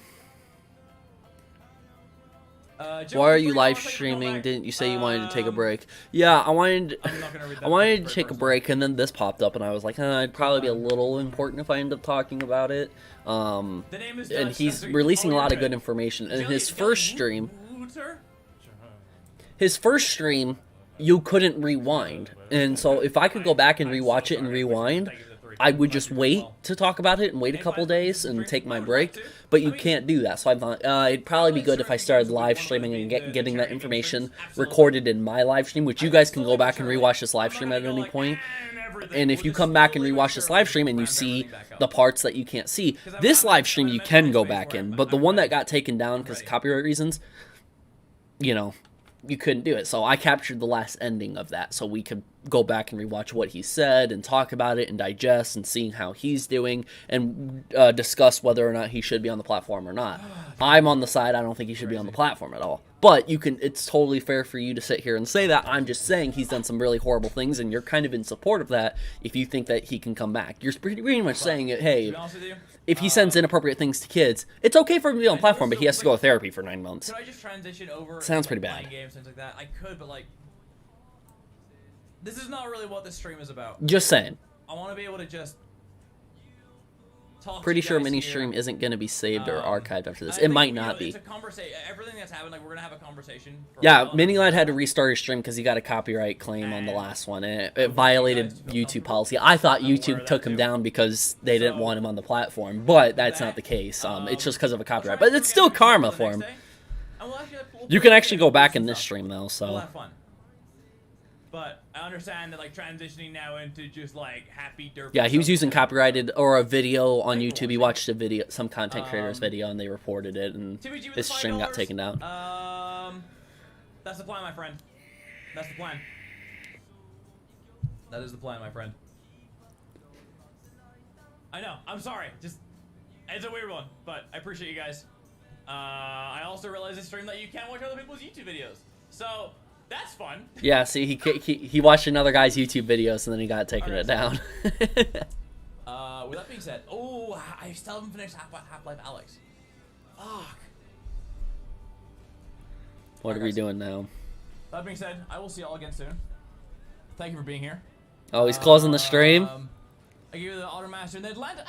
Speaker 2: Joe,
Speaker 1: Why are you
Speaker 2: before
Speaker 1: live
Speaker 2: go back-
Speaker 1: streaming? Didn't you say you wanted to take a break? Yeah, I wanted.
Speaker 2: I'm not gonna read that
Speaker 1: I wanted to
Speaker 2: very
Speaker 1: take a
Speaker 2: personal.
Speaker 1: break, and then this popped up, and I was like, it'd probably be a little important if I end up talking about it.
Speaker 2: The name is
Speaker 1: And
Speaker 2: Dutch,
Speaker 1: he's
Speaker 2: that's-
Speaker 1: releasing a
Speaker 2: oh,
Speaker 1: lot
Speaker 2: you're
Speaker 1: of good
Speaker 2: good.
Speaker 1: information. And
Speaker 2: Jelly-
Speaker 1: his
Speaker 2: Jelly
Speaker 1: first
Speaker 2: Wo-
Speaker 1: stream,
Speaker 2: Wooter?
Speaker 1: you couldn't rewind. And so if I could go back and rewatch it and rewind, I would just wait to talk about it and wait a couple days and take my break. But you can't do that. So I thought it'd probably be good if I started live streaming and getting that information recorded in my live stream, which you guys can go back and rewatch this live stream at any point. And if you come back and rewatch this live stream and you see the parts that you can't see, this live stream you can go back in. But the one that got taken down because of copyright reasons, you know, you couldn't do it. So I captured the last ending of that so we could go back and rewatch what he said and talk about it and digest and seeing how he's doing and discuss whether or not he should be on the platform or not. I'm on the side, I don't think he should be on the platform at all. But it's totally fair for you to sit here and say that. I'm just saying he's done some really horrible things and you're kind of in support of that if you think that he can come back. You're pretty much saying,
Speaker 2: To
Speaker 1: hey,
Speaker 2: be honest with you,
Speaker 1: if he sends inappropriate things to kids, it's okay for him to be on the platform, but he has to go to therapy for 9 months.
Speaker 2: could I just transition over?
Speaker 1: Sounds
Speaker 2: to,
Speaker 1: pretty
Speaker 2: like,
Speaker 1: bad.
Speaker 2: playing games, things like that. I could, but like, this is not really what this stream is about.
Speaker 1: Just saying.
Speaker 2: I want to be able to just talk.
Speaker 1: Pretty
Speaker 2: to you
Speaker 1: sure
Speaker 2: guys
Speaker 1: mini
Speaker 2: here.
Speaker 1: stream isn't going to be saved or archived after this.
Speaker 2: I
Speaker 1: It
Speaker 2: think,
Speaker 1: might
Speaker 2: you know,
Speaker 1: not be.
Speaker 2: It's a conversation. Everything that's happened, like we're gonna have a conversation. For a
Speaker 1: Yeah,
Speaker 2: while.
Speaker 1: Minilad had to restart his stream because he got a copyright claim on the last one, and it violated YouTube policy. I thought YouTube took him down because they didn't want him on the platform, but that's not the case. It's just because of a copyright, but it's still karma for him. You can actually go back in this stream though,
Speaker 2: We'll
Speaker 1: so
Speaker 2: have fun. But I understand that like transitioning now into just like happy derpy.
Speaker 1: yeah, he was
Speaker 2: stuff.
Speaker 1: using copyrighted or a video on YouTube. He watched a video, some content creator's video, and they reported it, and
Speaker 2: TBG with
Speaker 1: his
Speaker 2: the
Speaker 1: stream got
Speaker 2: $5.
Speaker 1: taken down.
Speaker 2: That's the plan, my friend. That's the plan. That is the plan, my friend. I know. I'm sorry. Just it's a weird one, but I appreciate you guys. I also realized this stream that you can't watch other people's YouTube videos, so that's fun.
Speaker 1: Yeah, see, he watched another guy's YouTube videos, and then he got taken it down.
Speaker 2: With that being said, oh, I still haven't finished Half-Life Alyx. Fuck.
Speaker 1: What are we doing now?
Speaker 2: That being said, I will see y'all again soon. Thank you for being here.
Speaker 1: Oh, he's closing the stream?
Speaker 2: I gave you the Automaster in Atlanta.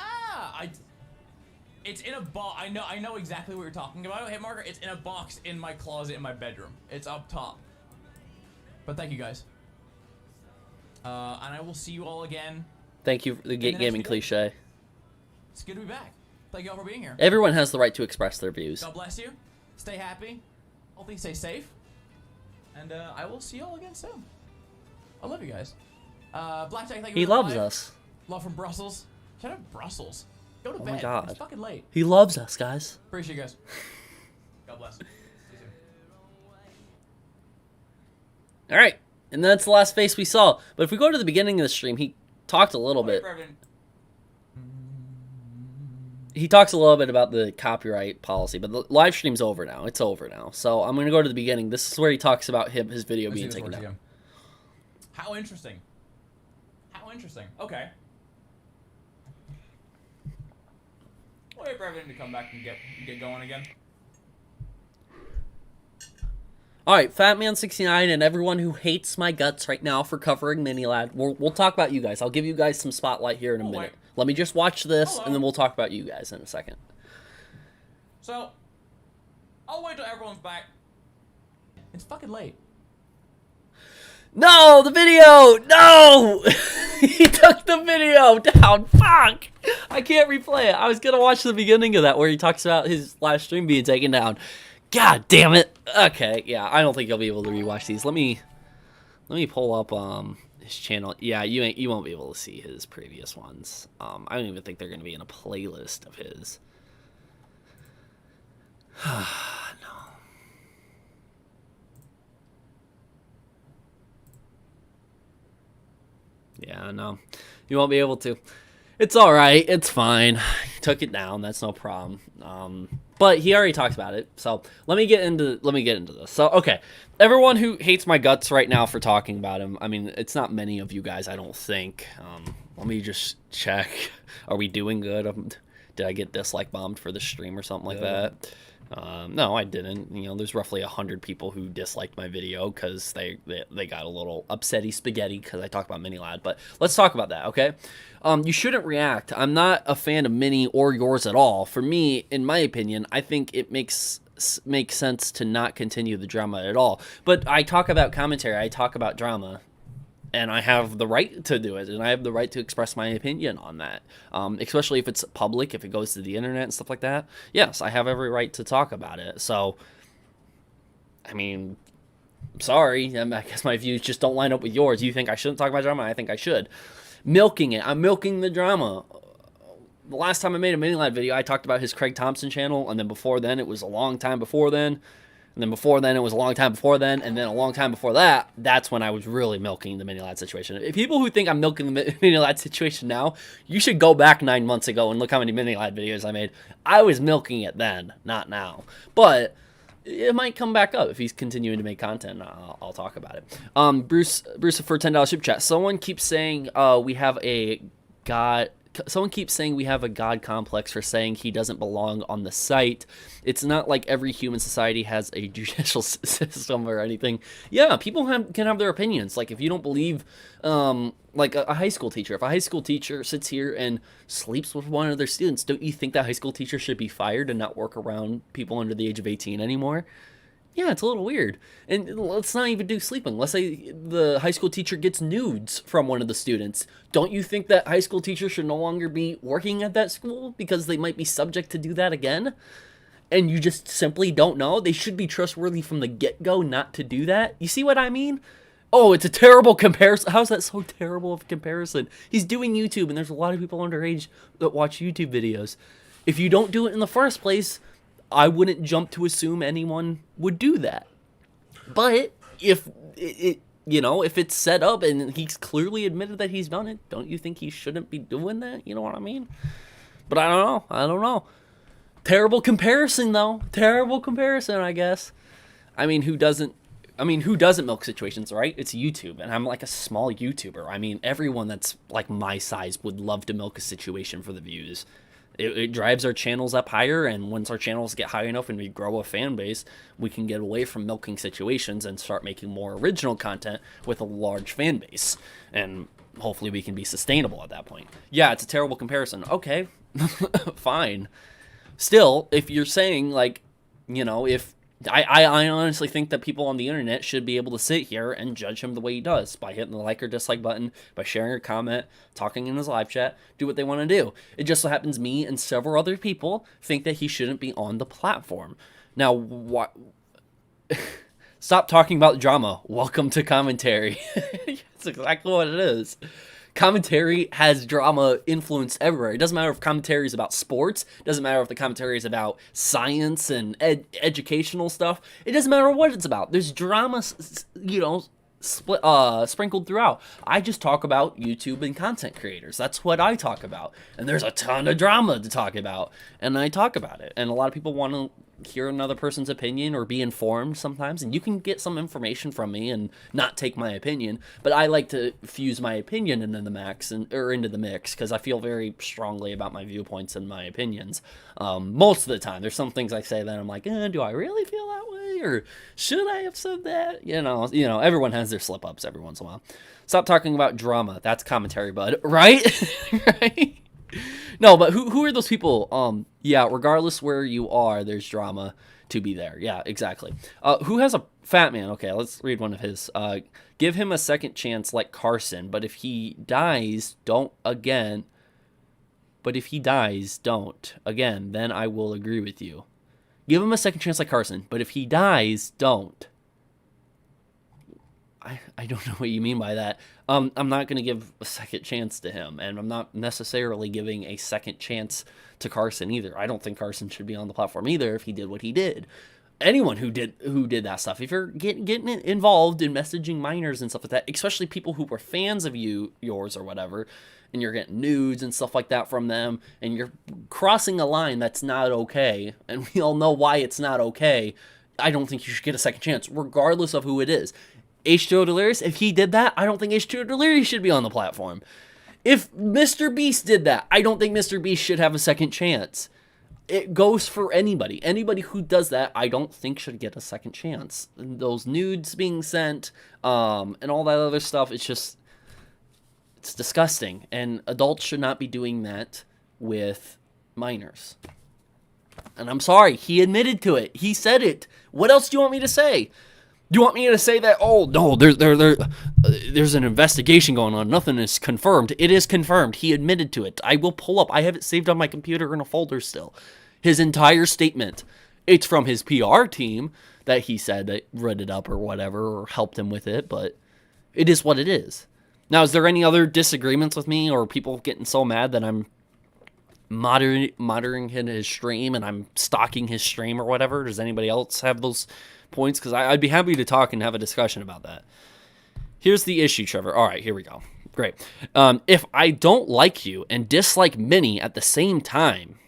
Speaker 2: It's in a box. I know exactly what you're talking about. Hit marker. It's in a box in my closet in my bedroom. It's up top. But thank you guys. And I will see you all again.
Speaker 1: Thank you for the
Speaker 2: next
Speaker 1: gaming
Speaker 2: video.
Speaker 1: cliche.
Speaker 2: It's good to be back. Thank you all for being here.
Speaker 1: Everyone has the right to express their views.
Speaker 2: God bless you. Stay happy. Hopefully stay safe. And I will see you all again soon. I love you guys. Blackjack, thank you.
Speaker 1: He loves us.
Speaker 2: Love from Brussels. Shout out Brussels. Go to
Speaker 1: Oh
Speaker 2: bed.
Speaker 1: my God.
Speaker 2: It's fucking late.
Speaker 1: He loves us, guys.
Speaker 2: Appreciate you guys. God bless. See you soon.
Speaker 1: All right, and that's the last face we saw. But if we go to the beginning of the stream, he talked a little bit. He talks a little bit about the copyright policy, but the live stream's over now. It's over now. So I'm going to go to the beginning. This is where he talks about his video being taken down.
Speaker 2: Again. How interesting. How interesting. Okay. We'll wait for everything to come back and get going again.
Speaker 1: All right, Fatman69 and everyone who hates my guts right now for covering Mini-Lad. We'll talk about you guys. I'll give you guys some spotlight here in a minute. Let me just watch this, and then we'll talk about you guys in a second.
Speaker 2: So, I'll wait till everyone's back. It's fucking late.
Speaker 1: No, the video! No! He took the video down. Fuck! I can't replay it. I was going to watch the beginning of that where he talks about his live stream being taken down. God damn it. Okay, yeah, I don't think you'll be able to rewatch these. Let me pull up his channel. Yeah, you won't be able to see his previous ones. I don't even think they're going to be in a playlist of his. No. Yeah, no. You won't be able to. It's all right. It's fine. He took it down. That's no problem. But he already talked about it. So let me get into this. So okay, everyone who hates my guts right now for talking about him. I mean, it's not many of you guys, I don't think. Let me just check. Are we doing good? Did I get dislike bombed for the stream or something like that? No, I didn't. You know, there's roughly 100 people who disliked my video because they got a little upsetty spaghetti because I talked about Mini-Lad. But let's talk about that, okay? You shouldn't react. I'm not a fan of Mini or yours at all. For me, in my opinion, I think it makes sense to not continue the drama at all. But I talk about commentary. I talk about drama. And I have the right to do it, and I have the right to express my opinion on that, especially if it's public, if it goes to the internet and stuff like that. Yes, I have every right to talk about it. So, I mean, sorry, I guess my views just don't line up with yours. You think I shouldn't talk about drama? I think I should. Milking it. I'm milking the drama. The last time I made a Mini-Lad video, I talked about his Craig Thompson channel, and then before then, it was a long time before then. And then before then, it was a long time before then, and then a long time before that, that's when I was really milking the Mini-Lad situation. If people who think I'm milking the Mini-Lad situation now, you should go back 9 months ago and look how many Mini-Lad videos I made. I was milking it then, not now. But it might come back up if he's continuing to make content. I'll talk about it. Bruce for $10 super chat. Someone keeps saying we have a God complex for saying he doesn't belong on the site. It's not like every human society has a judicial system or anything. Yeah, people can have their opinions. Like if you don't believe, like a high school teacher. If a high school teacher sits here and sleeps with one of their students, don't you think that high school teacher should be fired and not work around people under the age of 18 anymore? Yeah, it's a little weird. And let's not even do sleeping. Let's say the high school teacher gets nudes from one of the students. Don't you think that high school teachers should no longer be working at that school because they might be subject to do that again? And you just simply don't know? They should be trustworthy from the get-go not to do that. You see what I mean? Oh, it's a terrible comparison. How's that so terrible of a comparison? He's doing YouTube, and there's a lot of people underage that watch YouTube videos. If you don't do it in the first place, I wouldn't jump to assume anyone would do that. But if if it's set up and he's clearly admitted that he's done it, don't you think he shouldn't be doing that? You know what I mean? But I don't know. Terrible comparison though. Terrible comparison, I guess. I mean, who doesn't milk situations, right? It's YouTube, and I'm like a small YouTuber. I mean, everyone that's like my size would love to milk a situation for the views. It drives our channels up higher, and once our channels get high enough and we grow a fan base, we can get away from milking situations and start making more original content with a large fan base. And hopefully we can be sustainable at that point. Yeah, it's a terrible comparison. Okay, fine. Still, if you're saying, like, if I honestly think that people on the internet should be able to sit here and judge him the way he does by hitting the like or dislike button, by sharing a comment, talking in his live chat, do what they want to do. It just so happens me and several other people think that he shouldn't be on the platform. Now, what? Stop talking about drama. Welcome to commentary. That's exactly what it is. Commentary has drama influence everywhere. It doesn't matter if commentary is about sports. It doesn't matter if the commentary is about science and educational stuff. It doesn't matter what it's about. There's drama, sprinkled throughout. I just talk about YouTube and content creators. That's what I talk about. And there's a ton of drama to talk about. And I talk about it. And a lot of people want to hear another person's opinion or be informed sometimes, and you can get some information from me and not take my opinion, but I like to fuse my opinion into the mix because I feel very strongly about my viewpoints and my opinions. Most of the time there's some things I say that I'm like, do I really feel that way, or should I have said that? You know, everyone has their slip ups every once in a while. Stop talking about drama. That's commentary, bud. Right? Right? No, but who are those people? Yeah, regardless where you are, there's drama to be there. Yeah, exactly. Who has a fat man? Okay, let's read one of his. Give him a second chance like Carson, but if he dies, don't again. But if he dies, don't again, then I will agree with you. Give him a second chance like Carson, but if he dies, don't. I don't know what you mean by that. I'm not going to give a second chance to him, and I'm not necessarily giving a second chance to Carson either. I don't think Carson should be on the platform either if he did what he did. Anyone who did that stuff, if you're getting involved in messaging minors and stuff like that, especially people who were fans of yours or whatever, and you're getting nudes and stuff like that from them, and you're crossing a line that's not okay, and we all know why it's not okay, I don't think you should get a second chance, regardless of who it is. H2O Delirious, if he did that, I don't think H2O Delirious should be on the platform. If Mr. Beast did that, I don't think Mr. Beast should have a second chance. It goes for anybody. Anybody who does that, I don't think should get a second chance. And those nudes being sent, and all that other stuff, it's disgusting. And adults should not be doing that with minors. And I'm sorry, he admitted to it. He said it. What else do you want me to say? Do you want me to say that, oh, no, there's an investigation going on. Nothing is confirmed. It is confirmed. He admitted to it. I will pull up. I have it saved on my computer in a folder still. His entire statement. It's from his PR team that he said that read it up or whatever or helped him with it, but it is what it is. Now, is there any other disagreements with me or people getting so mad that I'm monitoring his stream and I'm stalking his stream or whatever? Does anybody else have those points? Because I'd be happy to talk and have a discussion about that. Here's the issue, Trevor. All right, here we go. Great. If I don't like you and dislike Minnie at the same time,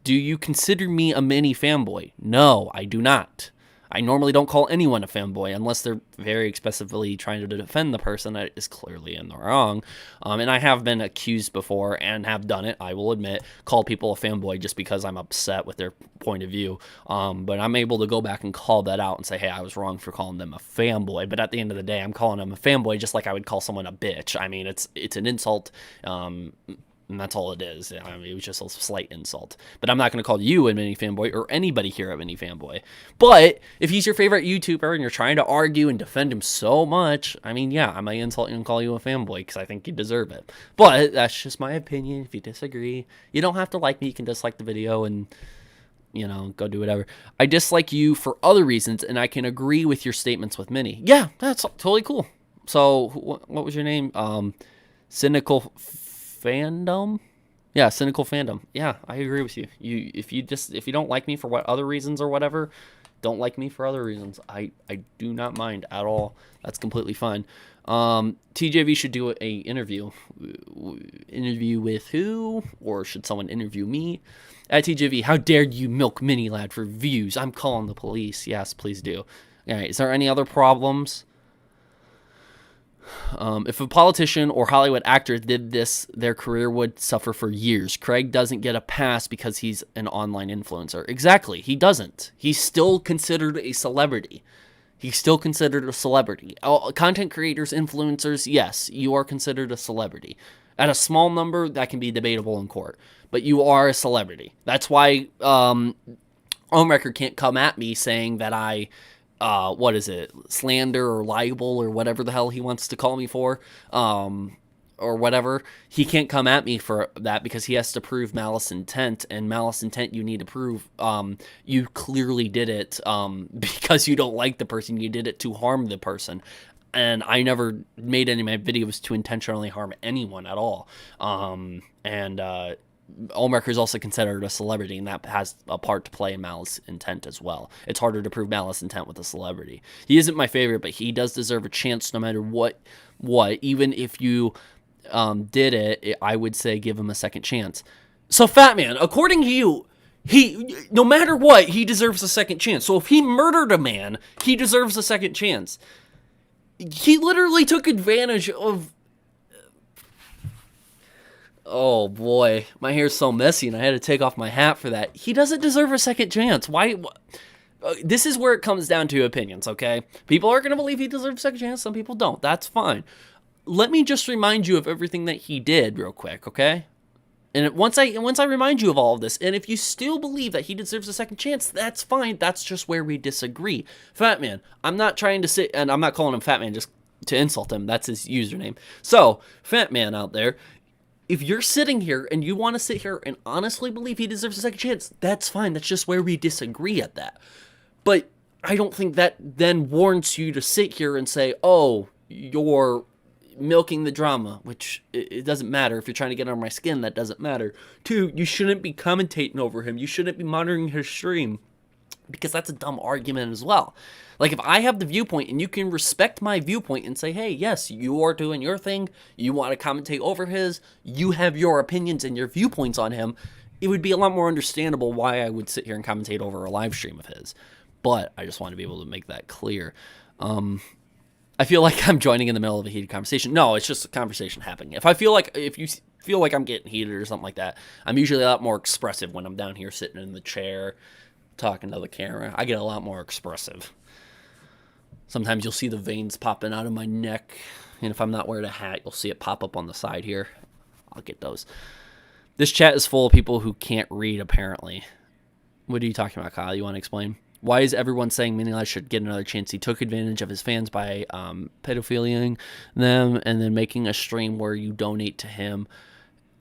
Speaker 1: do you consider me a Minnie fanboy? No, I do not. I normally don't call anyone a fanboy unless they're very explicitly trying to defend the person that is clearly in the wrong. And I have been accused before and have done it, I will admit, call people a fanboy just because I'm upset with their point of view. But I'm able to go back and call that out and say, hey, I was wrong for calling them a fanboy. But at the end of the day, I'm calling them a fanboy just like I would call someone a bitch. I mean, it's an insult. And that's all it is. I mean, it was just a slight insult. But I'm not going to call you a Mini Fanboy or anybody here a Mini Fanboy. But if he's your favorite YouTuber and you're trying to argue and defend him so much, I mean, yeah, I might insult you and call you a fanboy because I think you deserve it. But that's just my opinion. If you disagree, you don't have to like me. You can dislike the video and, go do whatever. I dislike you for other reasons, and I can agree with your statements with Minnie. Yeah, that's totally cool. So, what was your name? Cynical Fandom? Yeah, Cynical Fandom. Yeah, I agree with you. If you don't like me for what other reasons or whatever, don't like me for other reasons. I do not mind at all. That's completely fine. TJV should do a interview. Interview with who? Or should someone interview me? At TJV, how dare you milk Mini Lad for views? I'm calling the police. Yes, please do. All right, is there any other problems? If a politician or Hollywood actor did this, their career would suffer for years. Craig doesn't get a pass because he's an online influencer. Exactly, he doesn't. He's still considered a celebrity. Content creators, influencers, yes, you are considered a celebrity. At a small number, that can be debatable in court. But you are a celebrity. That's why Homewrecker can't come at me saying that I, what is it, slander or libel or whatever the hell he wants to call me for, or whatever. He can't come at me for that because he has to prove malice intent, and malice intent you need to prove you clearly did it because you don't like the person, you did it to harm the person. And I never made any of my videos to intentionally harm anyone at all. Olmecker is also considered a celebrity, and that has a part to play in malice intent as well. It's harder to prove malice intent with a celebrity. He isn't my favorite, but he does deserve a chance no matter what. Even if you did it, I would say give him a second chance. So, Fat Man, according to you, no matter what, he deserves a second chance. So if he murdered a man, he deserves a second chance. He literally took advantage of... Oh boy, my hair's so messy and I had to take off my hat for that. He doesn't deserve a second chance. Why? This is where it comes down to opinions, okay? People are going to believe he deserves a second chance, some people don't. That's fine. Let me just remind you of everything that he did real quick, okay? And once I remind you of all of this, and if you still believe that he deserves a second chance, that's fine. That's just where we disagree. Fat Man, I'm not trying to sit, and I'm not calling him Fat Man just to insult him. That's his username. So, Fat Man out there, if you're sitting here and you want to sit here and honestly believe he deserves a second chance, that's fine. That's just where we disagree at that. But I don't think that then warrants you to sit here and say, oh, you're milking the drama, which it doesn't matter. If you're trying to get on my skin, that doesn't matter. 2, you shouldn't be commentating over him. You shouldn't be monitoring his stream, because that's a dumb argument as well. Like, if I have the viewpoint and you can respect my viewpoint and say, hey, yes, you are doing your thing, you want to commentate over his, you have your opinions and your viewpoints on him, it would be a lot more understandable why I would sit here and commentate over a live stream of his. But I just want to be able to make that clear. I feel like I'm joining in the middle of a heated conversation. No, it's just a conversation happening. If you feel like I'm getting heated or something like that, I'm usually a lot more expressive when I'm down here sitting in the chair, talking to the camera. I get a lot more expressive. Sometimes you'll see the veins popping out of my neck, and if I'm not wearing a hat, you'll see it pop up on the side here. I'll get those. This chat is full of people who can't read, apparently. What are you talking about, Kyle? You want to explain? Why is everyone saying Minilad should get another chance? He took advantage of his fans by pedophiliaing them and then making a stream where you donate to him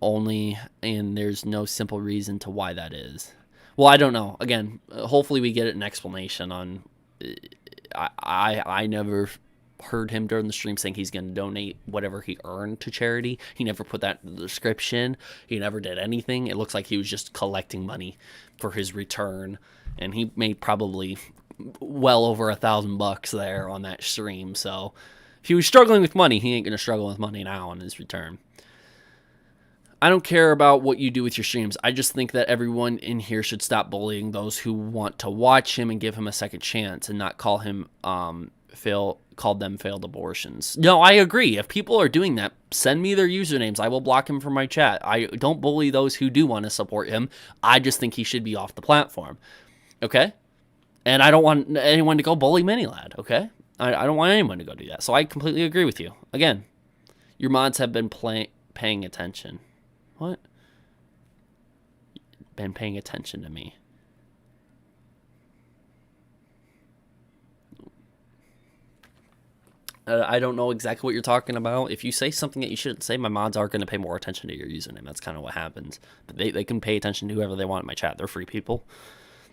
Speaker 1: only, and there's no simple reason to why that is. Well, I don't know. Again, hopefully we get an explanation on... I never heard him during the stream saying he's going to donate whatever he earned to charity. He never put that in the description. He never did anything. It looks like he was just collecting money for his return. And he made probably well over $1,000 there on that stream. So if he was struggling with money, he ain't going to struggle with money now on his return. I don't care about what you do with your streams. I just think that everyone in here should stop bullying those who want to watch him and give him a second chance and not call him call them failed abortions. No, I agree. If people are doing that, send me their usernames. I will block him from my chat. I don't bully those who do want to support him. I just think he should be off the platform. Okay? And I don't want anyone to go bully Minilad, okay? I don't want anyone to go do that. So I completely agree with you. Again, your mods have been paying attention. What? Been paying attention to me. I don't know exactly what you're talking about. If you say something that you shouldn't say, my mods are going to pay more attention to your username. That's kind of what happens. But they can pay attention to whoever they want in my chat. They're free people.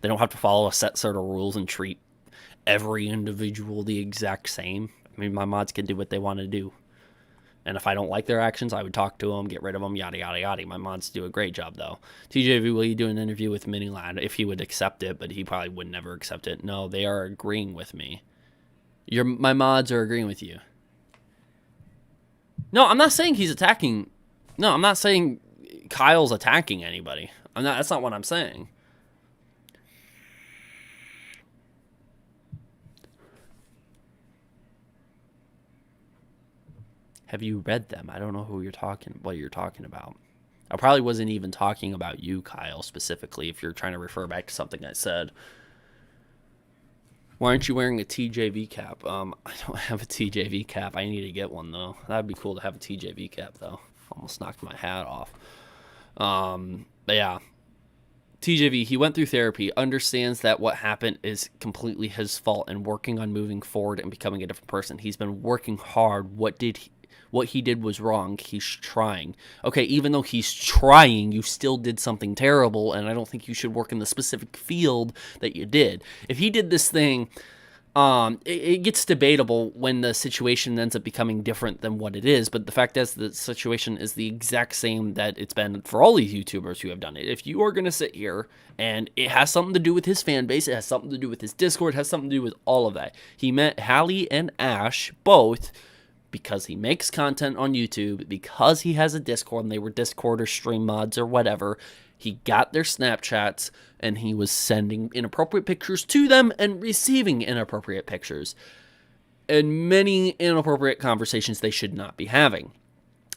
Speaker 1: They don't have to follow a set sort of rules and treat every individual the exact same. I mean, my mods can do what they want to do. And if I don't like their actions, I would talk to them, get rid of them, yada, yada, yada. My mods do a great job, though. TJV, will you do an interview with Minilad? If he would accept it, but he probably would never accept it. No, they are agreeing with me. My mods are agreeing with you. No, I'm not saying he's attacking. No, I'm not saying Kyle's attacking anybody. That's not what I'm saying. Have you read them? I don't know what you're talking about. I probably wasn't even talking about you, Kyle, specifically, if you're trying to refer back to something I said. Why aren't you wearing a TJV cap? I don't have a TJV cap. I need to get one, though. That'd be cool to have a TJV cap, though. Almost knocked my hat off. But yeah. TJV, he went through therapy, understands that what happened is completely his fault and working on moving forward and becoming a different person. He's been working hard. What he did was wrong. He's trying. Okay, even though he's trying, you still did something terrible, and I don't think you should work in the specific field that you did. If he did this thing, it gets debatable when the situation ends up becoming different than what it is, but the fact is the situation is the exact same that it's been for all these YouTubers who have done it. If you are going to sit here and it has something to do with his fan base, it has something to do with his Discord, it has something to do with all of that. He met Hallie and Ash both because he makes content on YouTube, because he has a Discord and they were Discord or stream mods or whatever. He got their Snapchats and he was sending inappropriate pictures to them and receiving inappropriate pictures. And many inappropriate conversations they should not be having.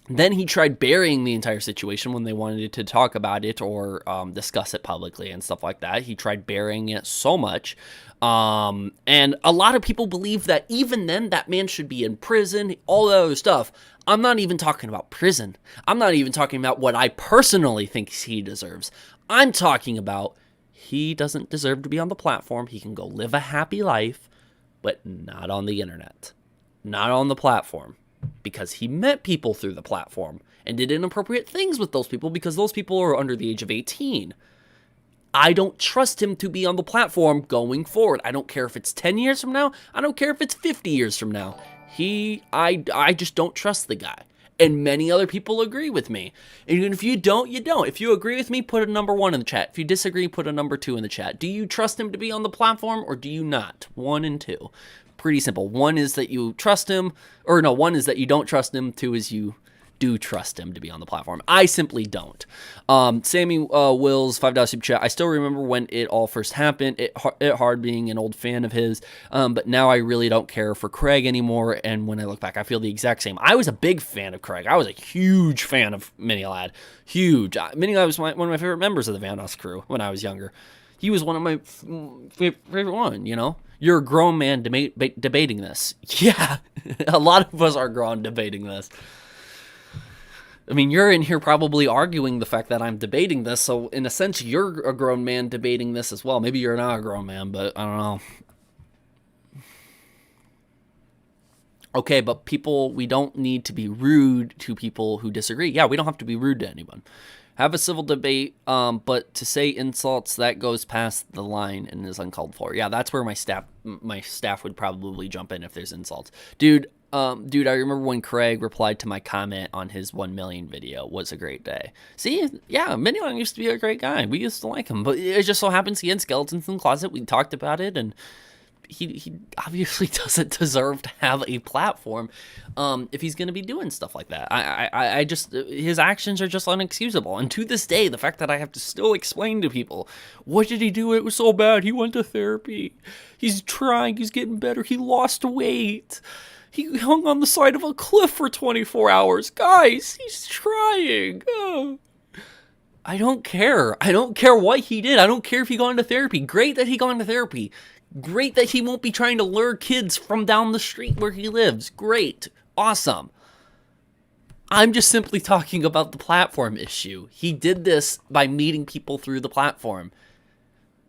Speaker 1: Then he tried burying the entire situation when they wanted to talk about it or discuss it publicly and stuff like that. He tried burying it so much. And a lot of people believe that even then that man should be in prison, all that other stuff. I'm not even talking about prison. I'm not even talking about what I personally think he deserves. I'm talking about he doesn't deserve to be on the platform. He can go live a happy life, but not on the internet. Not on the platform. Because he met people through the platform and did inappropriate things with those people because those people are under the age of 18. I don't trust him to be on the platform going forward. I don't care if it's 10 years from now. I don't care if it's 50 years from now. I just don't trust the guy. And many other people agree with me. And even if you don't, you don't. If you agree with me, put a number 1 in the chat. If you disagree, put a number 2 in the chat. Do you trust him to be on the platform or do you not? 1 and 2. Pretty simple. 1 is that you trust him, or no, 1 is that you don't trust him. 2 is you do trust him to be on the platform. I simply don't. Sammy Wills, $5 super chat. I still remember when it all first happened. It hard being an old fan of his, but now I really don't care for Craig anymore. And when I look back, I feel the exact same. I was a big fan of Craig. I was a huge fan of Minilad. Huge. Minilad was one of my favorite members of the Vandos crew when I was younger. He was one of my favorite one, you know? You're a grown man debating this. Yeah, a lot of us are grown debating this. I mean, you're in here probably arguing the fact that I'm debating this, so in a sense, you're a grown man debating this as well. Maybe you're not a grown man, but I don't know. Okay, but people, we don't need to be rude to people who disagree. Yeah, we don't have to be rude to anyone. Have a civil debate, but to say insults, that goes past the line and is uncalled for. Yeah, that's where my staff would probably jump in if there's insults. Dude, I remember when Craig replied to my comment on his 1 million video. Was a great day. See, yeah, Minion used to be a great guy. We used to like him, but it just so happens he had skeletons in the closet. We talked about it, and he obviously doesn't deserve to have a platform if he's going to be doing stuff like that. I just, his actions are just unexcusable. And to this day, the fact that I have to still explain to people, what did he do? It was so bad. He went to therapy. He's trying. He's getting better. He lost weight. He hung on the side of a cliff for 24 hours. Guys, he's trying. I don't care. I don't care what he did. I don't care if he got into therapy. Great that he got into therapy. Great that he won't be trying to lure kids from down the street where he lives. Great. Awesome. I'm just simply talking about the platform issue. He did this by meeting people through the platform.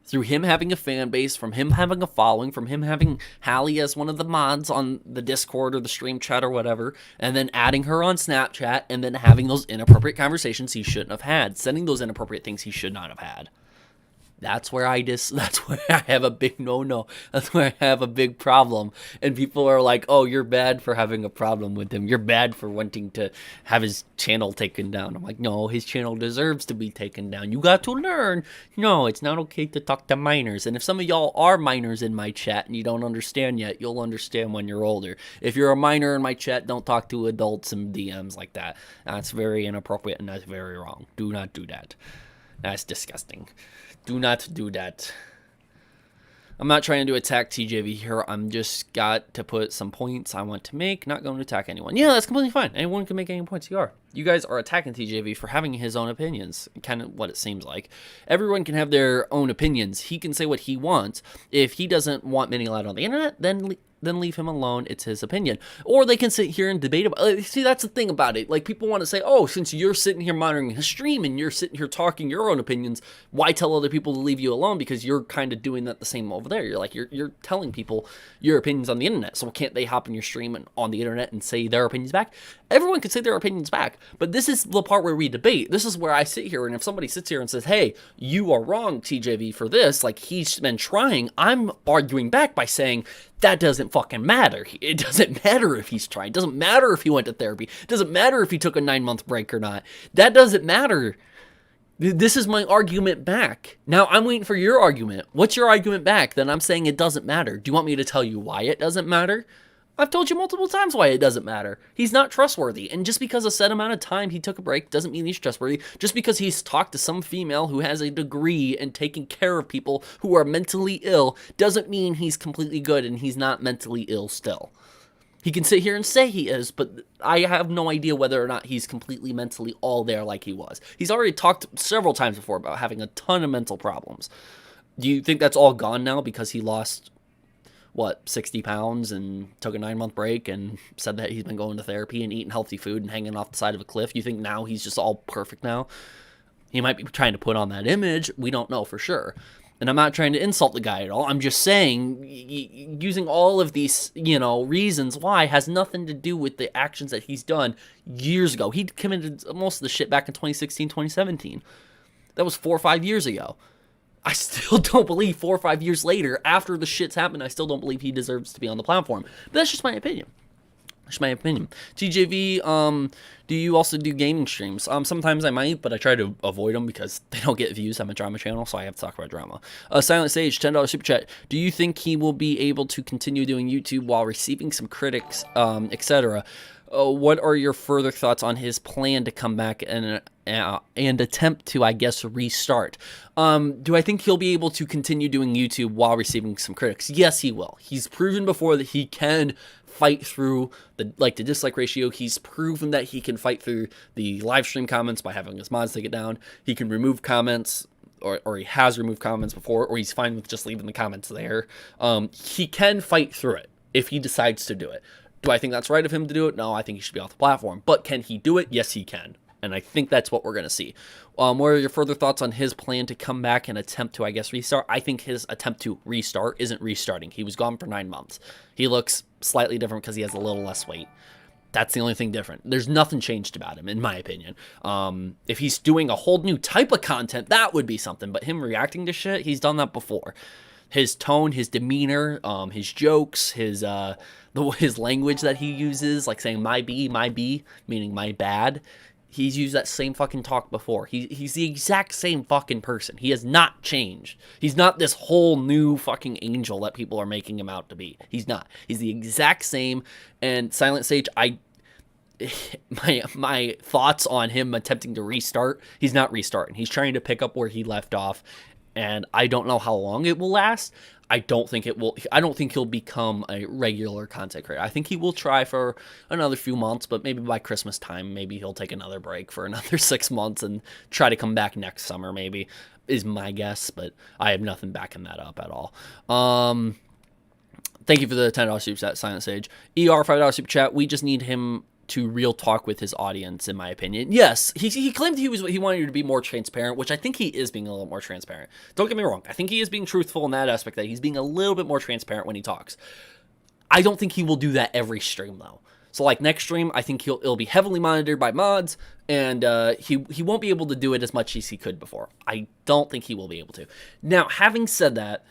Speaker 1: Through him having a fan base, from him having a following, from him having Hallie as one of the mods on the Discord or the stream chat or whatever, and then adding her on Snapchat, and then having those inappropriate conversations he shouldn't have had, sending those inappropriate things he should not have had. That's where I have a big no-no. That's where I have a big problem. And people are like, oh, you're bad for having a problem with him. You're bad for wanting to have his channel taken down. I'm like, no, his channel deserves to be taken down. You got to learn. No, it's not okay to talk to minors. And if some of y'all are minors in my chat and you don't understand yet, you'll understand when you're older. If you're a minor in my chat, don't talk to adults in DMs like that. That's very inappropriate and that's very wrong. Do not do that. That's disgusting. Do not do that. I'm not trying to attack TJV here. I'm just got to put some points I want to make. Not going to attack anyone. Yeah, that's completely fine. Anyone can make any points you are. You guys are attacking TJV for having his own opinions. Kind of what it seems like. Everyone can have their own opinions. He can say what he wants. If he doesn't want Minilad on the internet, then then leave him alone. It's his opinion. Or they can sit here and debate about see, that's the thing about it. Like, people want to say, oh, since you're sitting here monitoring his stream and you're sitting here talking your own opinions, why tell other people to leave you alone? Because you're kind of doing that the same over there. You're like, you're telling people your opinions on the internet. So can't they hop in your stream and on the internet and say their opinions back? Everyone can say their opinions back. But this is the part where we debate. This is where I sit here, and if somebody sits here and says, hey, you are wrong, TJV, for this, like, he's been trying, I'm arguing back by saying, that doesn't fucking matter. It doesn't matter if he's trying. It doesn't matter if he went to therapy. It doesn't matter if he took a 9-month break or not. That doesn't matter. This is my argument back. Now, I'm waiting for your argument. What's your argument back? Then I'm saying it doesn't matter. Do you want me to tell you why it doesn't matter? I've told you multiple times why it doesn't matter. He's not trustworthy. And just because a set amount of time he took a break doesn't mean he's trustworthy. Just because he's talked to some female who has a degree and taking care of people who are mentally ill doesn't mean he's completely good and he's not mentally ill still. He can sit here and say he is, but I have no idea whether or not he's completely mentally all there like he was. He's already talked several times before about having a ton of mental problems. Do you think that's all gone now because he lost 60 pounds and took a 9-month break and said that he's been going to therapy and eating healthy food and hanging off the side of a cliff? You think now he's just all perfect now? He might be trying to put on that image. We don't know for sure. And I'm not trying to insult the guy at all. I'm just saying, using all of these, reasons why has nothing to do with the actions that he's done years ago. He committed most of the shit back in 2016, 2017. That was 4 or 5 years ago. I still don't believe 4 or 5 years later, after the shit's happened, I still don't believe he deserves to be on the platform. But that's just my opinion. That's my opinion. TJV, do you also do gaming streams? Sometimes I might, but I try to avoid them because they don't get views. I'm a drama channel, so I have to talk about drama. Silent Sage, $10 super chat. Do you think he will be able to continue doing YouTube while receiving some critics, etc.? What are your further thoughts on his plan to come back and attempt to, I guess, restart? Do I think he'll be able to continue doing YouTube while receiving some critics? Yes, he will. He's proven before that he can fight through the dislike ratio. He's proven that he can fight through the live stream comments by having his mods take it down. He can remove comments, or he has removed comments before, or he's fine with just leaving the comments there. He can fight through it if he decides to do it. Do I think that's right of him to do it? No, I think he should be off the platform. But can he do it? Yes, he can. And I think that's what we're going to see. What are your further thoughts on his plan to come back and attempt to, I guess, restart? I think his attempt to restart isn't restarting. He was gone for 9 months. He looks slightly different because he has a little less weight. That's the only thing different. There's nothing changed about him, in my opinion. If he's doing a whole new type of content, that would be something. But him reacting to shit, he's done that before. His tone, his demeanor, his jokes, his language that he uses, like saying my B, meaning my bad. He's used that same fucking talk before. He's the exact same fucking person. He has not changed. He's not this whole new fucking angel that people are making him out to be. He's not. He's the exact same. And Silent Sage, my thoughts on him attempting to restart, he's not restarting. He's trying to pick up where he left off. And I don't know how long it will last. I don't think he'll become a regular content creator. I think he will try for another few months, but maybe by Christmas time, maybe he'll take another break for another 6 months and try to come back next summer, maybe, is my guess, but I have nothing backing that up at all. Thank you for the $10 super chat, Silent Sage. ER, $5 super chat. We just need him to real talk with his audience, in my opinion. Yes, he claimed he wanted you to be more transparent, which I think he is being a little more transparent. Don't get me wrong. I think he is being truthful in that aspect, that he's being a little bit more transparent when he talks. I don't think he will do that every stream, though. So, like, next stream, I think it'll be heavily monitored by mods, and he won't be able to do it as much as he could before. I don't think he will be able to. Now, having said that,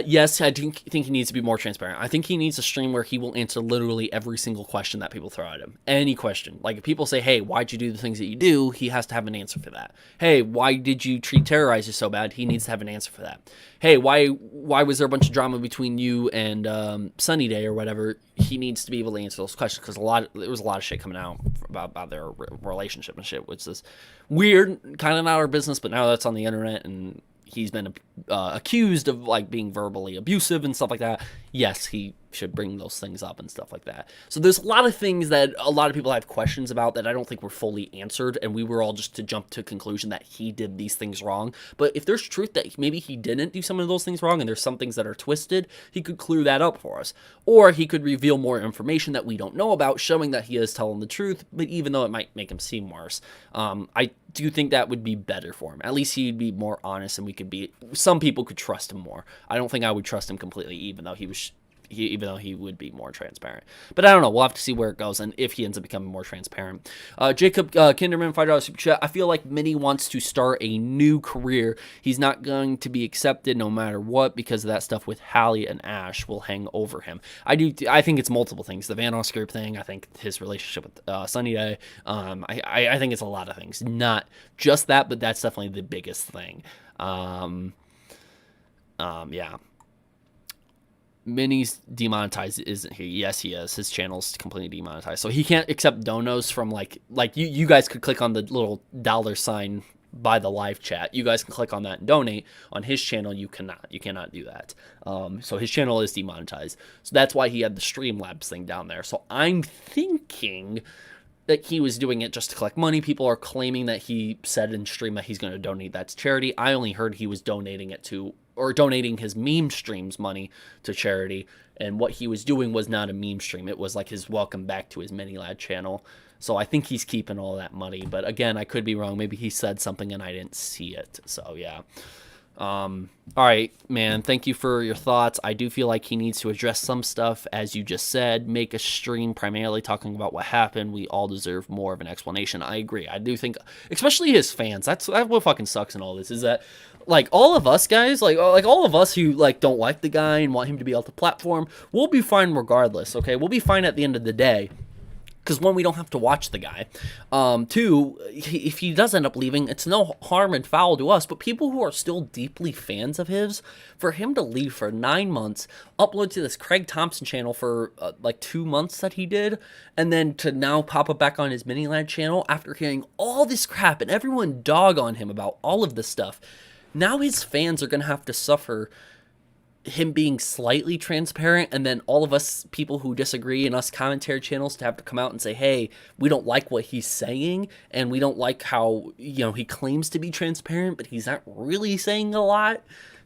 Speaker 1: yes, I think he needs to be more transparent. I think he needs a stream where he will answer literally every single question that people throw at him. Any question. Like, if people say, hey, why'd you do the things that you do? He has to have an answer for that. Hey, why did you treat terrorizers so bad? He needs to have an answer for that. Hey, why was there a bunch of drama between you and Sunny Day or whatever? He needs to be able to answer those questions, because there was a lot of shit coming out about their relationship and shit, which is weird, kind of not our business, but now that's on the internet, and he's been accused of, like, being verbally abusive and stuff like that. Yes, he should bring those things up and stuff like that. So there's a lot of things that a lot of people have questions about that I don't think were fully answered, and we were all just to jump to a conclusion that he did these things wrong. But if there's truth that maybe he didn't do some of those things wrong and there's some things that are twisted, he could clear that up for us. Or he could reveal more information that we don't know about, showing that he is telling the truth, but even though it might make him seem worse. I do think that would be better for him. At least he'd be more honest, and some people could trust him more. I don't think I would trust him completely, even though he would be more transparent. But I don't know. We'll have to see where it goes and if he ends up becoming more transparent. Jacob Kinderman, $5 super chat. I feel like Minnie wants to start a new career. He's not going to be accepted no matter what because of that stuff with Hallie and Ash will hang over him. I think it's multiple things. The Van Oscar thing. I think his relationship with Sunny Day. I think it's a lot of things. Not just that, but that's definitely the biggest thing. Yeah. Minnie's demonetized, isn't he? Yes, he is. His channel's completely demonetized, so he can't accept donos from like you guys could click on the little $ by the live chat. You guys can click on that and donate. On his channel, you cannot do that. So his channel is demonetized. So that's why he had the Streamlabs thing down there. So I'm thinking that he was doing it just to collect money. People are claiming that he said in stream that he's going to donate that to charity. I only heard he was donating it to, or donating his meme streams money to charity. And what he was doing was not a meme stream. It was like his welcome back to his Mini Lad channel. So I think he's keeping all that money. But again, I could be wrong. Maybe he said something and I didn't see it. So yeah. All right, man, thank you for your thoughts. I do feel like he needs to address some stuff, as you just said, make a stream primarily talking about what happened. We all deserve more of an explanation. I agree. I do think, especially his fans, that's what fucking sucks in all this, is that, like, all of us guys, like all of us who, like, don't like the guy and want him to be off the platform, we'll be fine regardless, okay? We'll be fine at the end of the day. Because one, we don't have to watch the guy. Two, if he does end up leaving, it's no harm and foul to us. But people who are still deeply fans of his, for him to leave for 9 months, upload to this Craig Thompson channel for like 2 months that he did, and then to now pop up back on his Mini Lad channel after hearing all this crap and everyone dog on him about all of this stuff. Now his fans are going to have to suffer him being slightly transparent, and then all of us people who disagree and us commentary channels to have to come out and say, hey, we don't like what he's saying, and we don't like how, you know, he claims to be transparent, but he's not really saying a lot.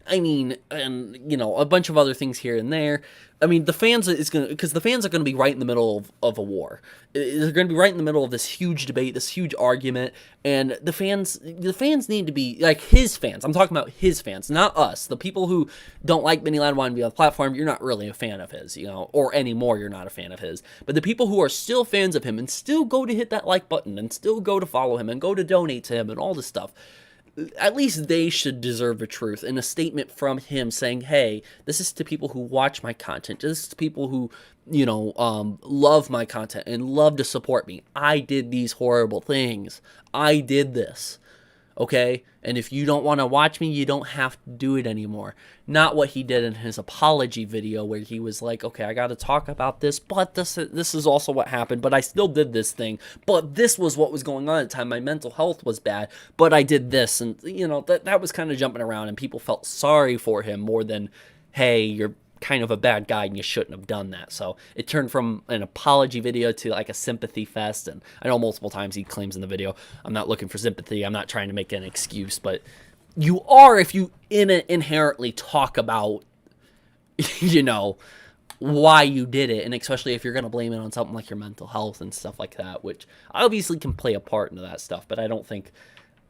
Speaker 1: I mean, and, you know, a bunch of other things here and there. I mean, the fans because the fans are going to be right in the middle of a war. They're going to be right in the middle of this huge debate, this huge argument, and the fans need to be, like, his fans. I'm talking about his fans, not us. The people who don't like Mini Lad, want to be on the platform, you're not really a fan of his, you know, or anymore you're not a fan of his. But the people who are still fans of him and still go to hit that like button and still go to follow him and go to donate to him and all this stuff, at least they should deserve the truth and a statement from him saying, hey, this is to people who watch my content. This is to people who, you know, love my content and love to support me. I did these horrible things. I did this. Okay? And if you don't want to watch me, you don't have to do it anymore. Not what he did in his apology video where he was like, okay, I got to talk about this, but this is also what happened, but I still did this thing, but this was what was going on at the time. My mental health was bad, but I did this. And, you know, that was kind of jumping around, and people felt sorry for him more than, hey, you're kind of a bad guy and you shouldn't have done that. So it turned from an apology video to like a sympathy fest. And I know multiple times he claims in the video, I'm not looking for sympathy, I'm not trying to make an excuse, but you are if you inherently talk about, you know, why you did it, and especially if you're going to blame it on something like your mental health and stuff like that, which obviously can play a part into that stuff, but I don't think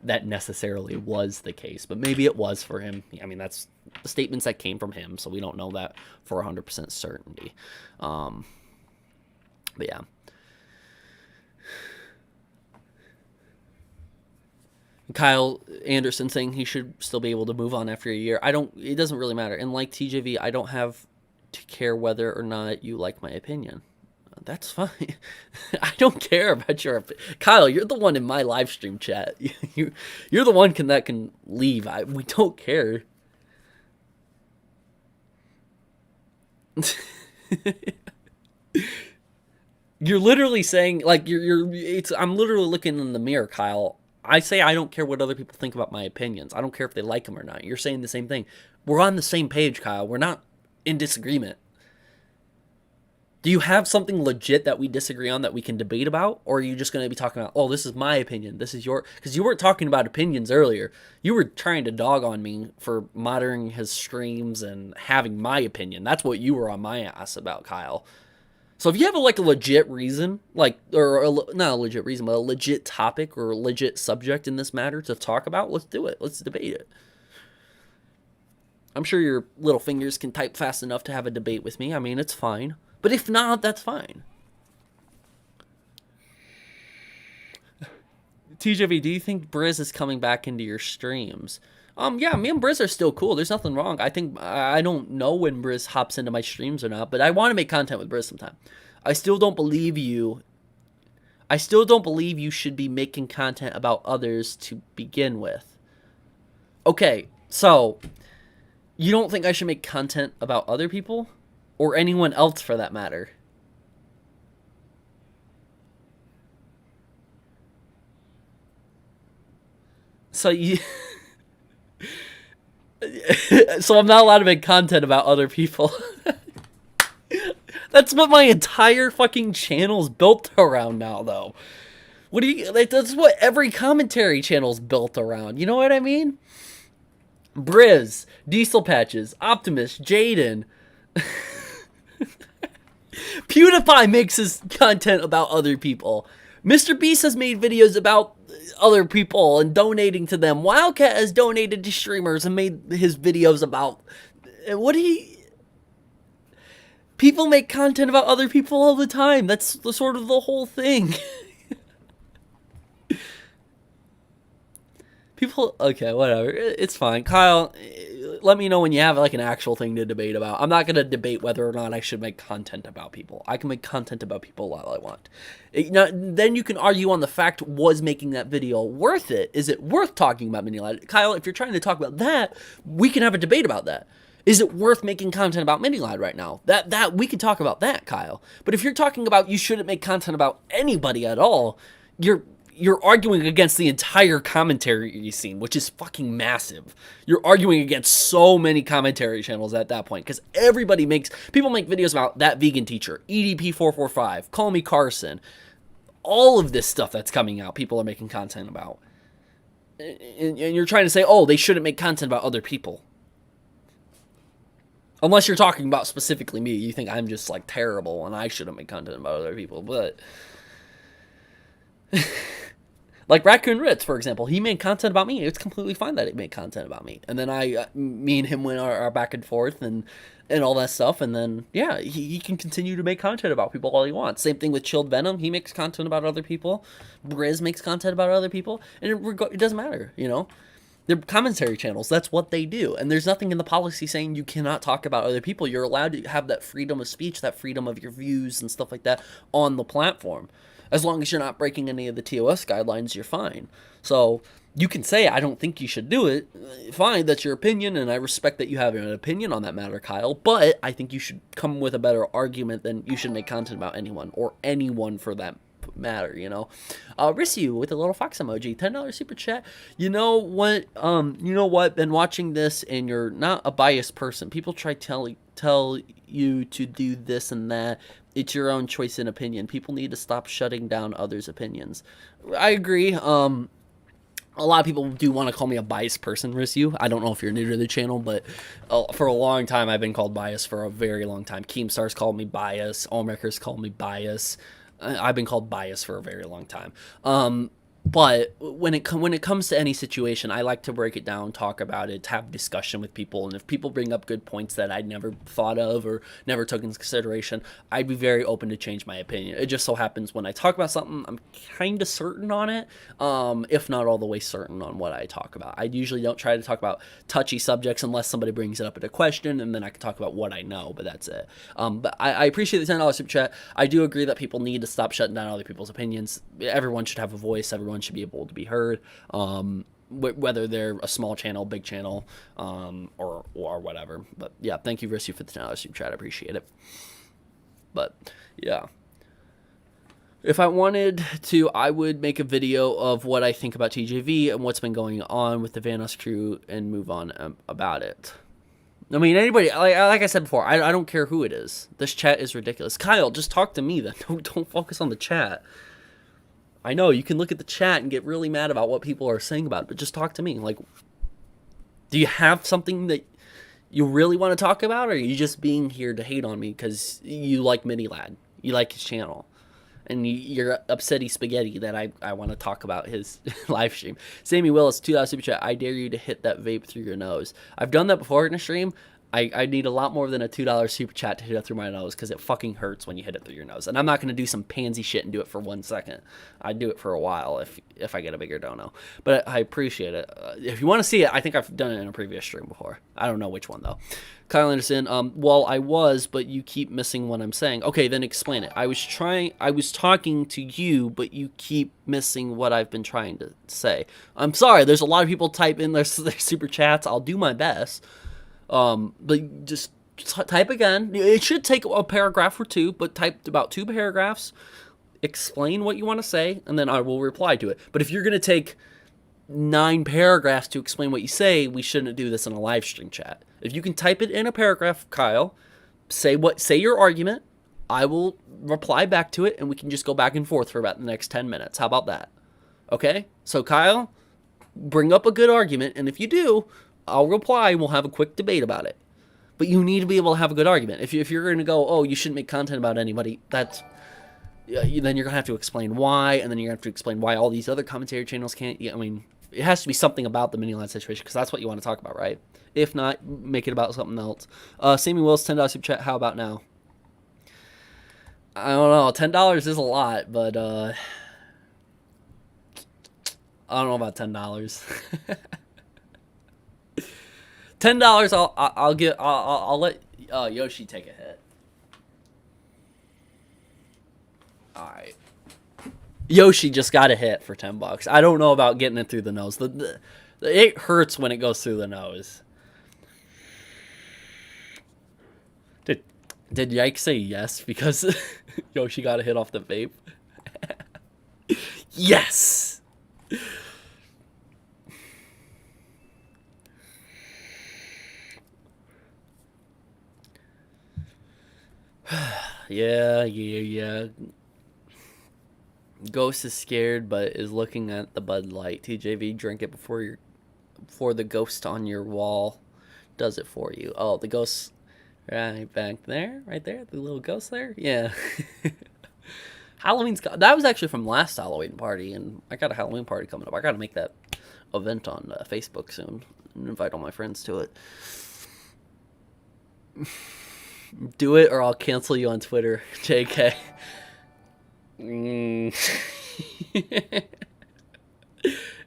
Speaker 1: that necessarily was the case, but maybe it was for him. I mean, that's the statements that came from him, so we don't know that for 100% certainty. But yeah. Kyle Anderson saying he should still be able to move on after a year. It doesn't really matter. And like TJV, I don't have to care whether or not you like my opinion. That's fine. I don't care about your Kyle, you're the one in my live stream chat. You're the one that can leave. We don't care. You're literally saying, like, I'm literally looking in the mirror, Kyle. I say I don't care what other people think about my opinions. I don't care if they like them or not. You're saying the same thing. We're on the same page, Kyle. We're not in disagreement. Do you have something legit that we disagree on that we can debate about? Or are you just going to be talking about, oh, this is my opinion, this is your... Because you weren't talking about opinions earlier. You were trying to dog on me for monitoring his streams and having my opinion. That's what you were on my ass about, Kyle. So if you have a legit reason, not a legit reason, but a legit topic or a legit subject in this matter to talk about, let's do it. Let's debate it. I'm sure your little fingers can type fast enough to have a debate with me. I mean, it's fine. But if not, that's fine. TJV, do you think Briz is coming back into your streams? Yeah, me and Briz are still cool. There's nothing wrong. I don't know when Briz hops into my streams or not, but I want to make content with Briz sometime. I still don't believe you should be making content about others to begin with. Okay, so you don't think I should make content about other people? Or anyone else for that matter? So you... So I'm not allowed to make content about other people. That's what my entire fucking channel's built around now, though. That's what every commentary channel's built around. You know what I mean? Briz, Diesel Patches, Optimus, Jaden... PewDiePie makes his content about other people. Mr. Beast has made videos about other people and donating to them. Wildcat has donated to streamers and made his videos about... People make content about other people all the time. That's sort of the whole thing. Okay, whatever. It's fine. Kyle, let me know when you have an actual thing to debate about. I'm not going to debate whether or not I should make content about people. I can make content about people all I want. Then you can argue on the fact, was making that video worth it? Is it worth talking about Mini Lad? Kyle, if you're trying to talk about that, we can have a debate about that. Is it worth making content about Mini Lad right now? That we can talk about that, Kyle. But if you're talking about you shouldn't make content about anybody at all, you're arguing against the entire commentary scene, which is fucking massive. You're arguing against so many commentary channels at that point, because people make videos about that vegan teacher, EDP445, Call Me Carson, all of this stuff that's coming out, people are making content about. And you're trying to say, oh, they shouldn't make content about other people. Unless you're talking about specifically me, you think I'm just terrible and I shouldn't make content about other people, but... Like Raccoon Ritz, for example, he made content about me. It's completely fine that he made content about me. And then me and him went our back and forth and all that stuff. And then, yeah, he can continue to make content about people all he wants. Same thing with Chilled Venom. He makes content about other people. Briz makes content about other people. And it doesn't matter, you know? They're commentary channels. That's what they do. And there's nothing in the policy saying you cannot talk about other people. You're allowed to have that freedom of speech, that freedom of your views and stuff like that on the platform. As long as you're not breaking any of the TOS guidelines, you're fine. So you can say, I don't think you should do it. Fine, that's your opinion, and I respect that you have an opinion on that matter, Kyle. But I think you should come with a better argument than you should make content about anyone, or anyone for that matter, you know? Rissu with a little fox emoji, $10 super chat. You know what? Been watching this, and you're not a biased person. People try tell you to do this and that. It's your own choice and opinion. People need to stop shutting down others' opinions. I agree. A lot of people do want to call me a biased person, Rissu. I don't know if you're new to the channel, but for a long time, I've been called biased for a very long time. Keemstar's called me biased. Allmaker's called me biased. I've been called biased for a very long time. But when it comes to any situation, I like to break it down, talk about it, have discussion with people. And if people bring up good points that I never thought of or never took into consideration, I'd be very open to change my opinion. It just so happens when I talk about something, I'm kind of certain on it, if not all the way certain on what I talk about. I usually don't try to talk about touchy subjects unless somebody brings it up in a question, and then I can talk about what I know, but that's it. But I appreciate the $10 super chat. I do agree that people need to stop shutting down other people's opinions. Everyone should have a voice. Everyone should be able to be heard, whether they're a small channel, big channel, or whatever. But yeah, thank you, Rissu, for the $10 super chat. I appreciate it. But yeah, if I wanted to, I would make a video of what I think about TJV and what's been going on with the Vanos crew and move on about it. I mean, anybody, like I said before, I don't care who it is. This chat is ridiculous. Kyle, just talk to me then. Don't focus on the chat. I know, you can look at the chat and get really mad about what people are saying about it, but just talk to me. Like, do you have something that you really want to talk about, or are you just being here to hate on me because you like Mini Lad? You like his channel. And you're upsetty spaghetti that I want to talk about his live stream. Sammy Willis, $2 super chat. I dare you to hit that vape through your nose. I've done that before in a stream. I need a lot more than a $2 super chat to hit it through my nose because it fucking hurts when you hit it through your nose. And I'm not going to do some pansy shit and do it for 1 second. I'd do it for a while if I get a bigger dono. But I appreciate it. If you want to see it, I think I've done it in a previous stream before. I don't know which one, though. Kyle Anderson, well, I was, but you keep missing what I'm saying. Okay, then explain it. I was talking to you, but you keep missing what I've been trying to say. I'm sorry, there's a lot of people type in their super chats. I'll do my best. But just type again. It should take a paragraph or two, but type about 2 paragraphs. Explain what you want to say, and then I will reply to it. But if you're going to take 9 paragraphs to explain what you say, we shouldn't do this in a live stream chat. If you can type it in a paragraph, Kyle, say your argument. I will reply back to it, and we can just go back and forth for about the next 10 minutes. How about that? Okay? So, Kyle, bring up a good argument, and if you do, I'll reply, and we'll have a quick debate about it. But you need to be able to have a good argument. If you're going to go, oh, you shouldn't make content about anybody, then you're going to have to explain why, and then you're going to have to explain why all these other commentary channels can't. I mean, it has to be something about the mini-line situation, because that's what you want to talk about, right? If not, make it about something else. Sammy Wills, $10 super chat. How about now? I don't know. $10 is a lot, but I don't know about $10. $10. I'll let Yoshi take a hit. All right. Yoshi just got a hit for $10. I don't know about getting it through the nose. It hurts when it goes through the nose. Did Yike say yes because Yoshi got a hit off the vape? Yes. Yeah. Ghost is scared, but is looking at the Bud Light. TJV, drink it before the ghost on your wall does it for you. Oh, the ghost right back there, right there, the little ghost there. Yeah. That was actually from last Halloween party, and I got a Halloween party coming up. I got to make that event on Facebook soon and invite all my friends to it. Do it or I'll cancel you on Twitter, JK. A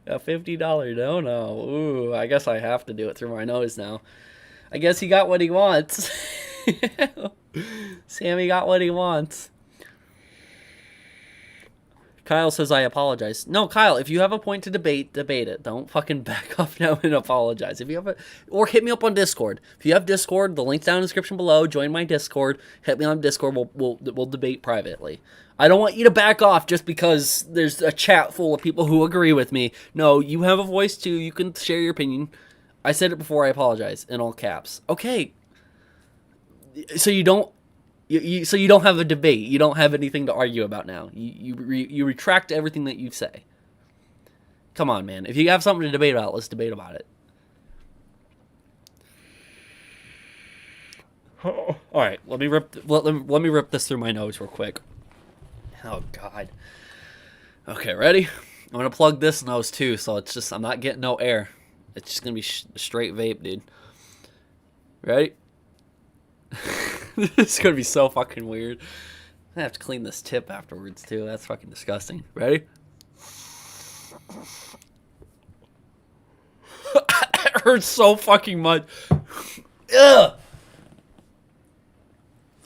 Speaker 1: $50 no. Ooh, I guess I have to do it through my nose now. I guess he got what he wants. Sammy got what he wants. Kyle says I apologize. No, Kyle, if you have a point to debate it. Don't fucking back off now and apologize. If you have or hit me up on Discord. If you have Discord, the link's down in the description below. Join my Discord. Hit me on Discord. We'll debate privately. I don't want you to back off just because there's a chat full of people who agree with me. No, you have a voice too. You can share your opinion. I said it before. I apologize in all caps. Okay. So you don't have a debate. You don't have anything to argue about now. You retract everything that you say. Come on, man. If you have something to debate about, let's debate about it. All right, let me rip this through my nose real quick. Oh God. Okay, ready? I'm gonna plug this nose too, so it's just I'm not getting no air. It's just gonna be straight vape, dude. Ready? This is gonna be so fucking weird. I have to clean this tip afterwards too. That's fucking disgusting. Ready? It hurts so fucking much. Ugh.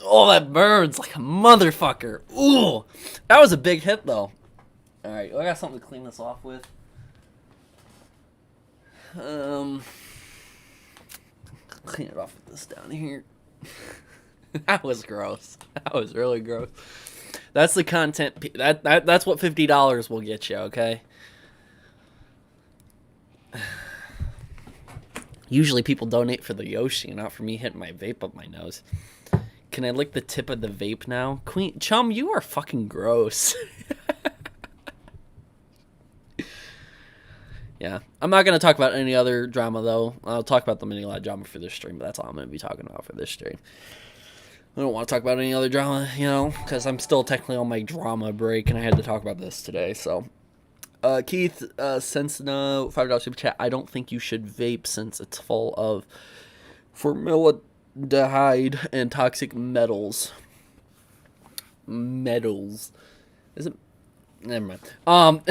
Speaker 1: Oh, that burns like a motherfucker. Ooh, that was a big hit though. All right, I got something to clean this off with. Clean it off with this down here. That was gross. That was really gross. That's the content. That's what $50 will get you. Okay. Usually people donate for the Yoshi, not for me hitting my vape up my nose. Can I lick the tip of the vape now? Queen Chum, you are fucking gross. Yeah, I'm not going to talk about any other drama, though. I'll talk about the mini lad drama for this stream, but that's all I'm going to be talking about for this stream. I don't want to talk about any other drama, you know, because I'm still technically on my drama break, and I had to talk about this today, so. Keith, since no $5 super chat, I don't think you should vape since it's full of formaldehyde and toxic metals. Is it? Never mind.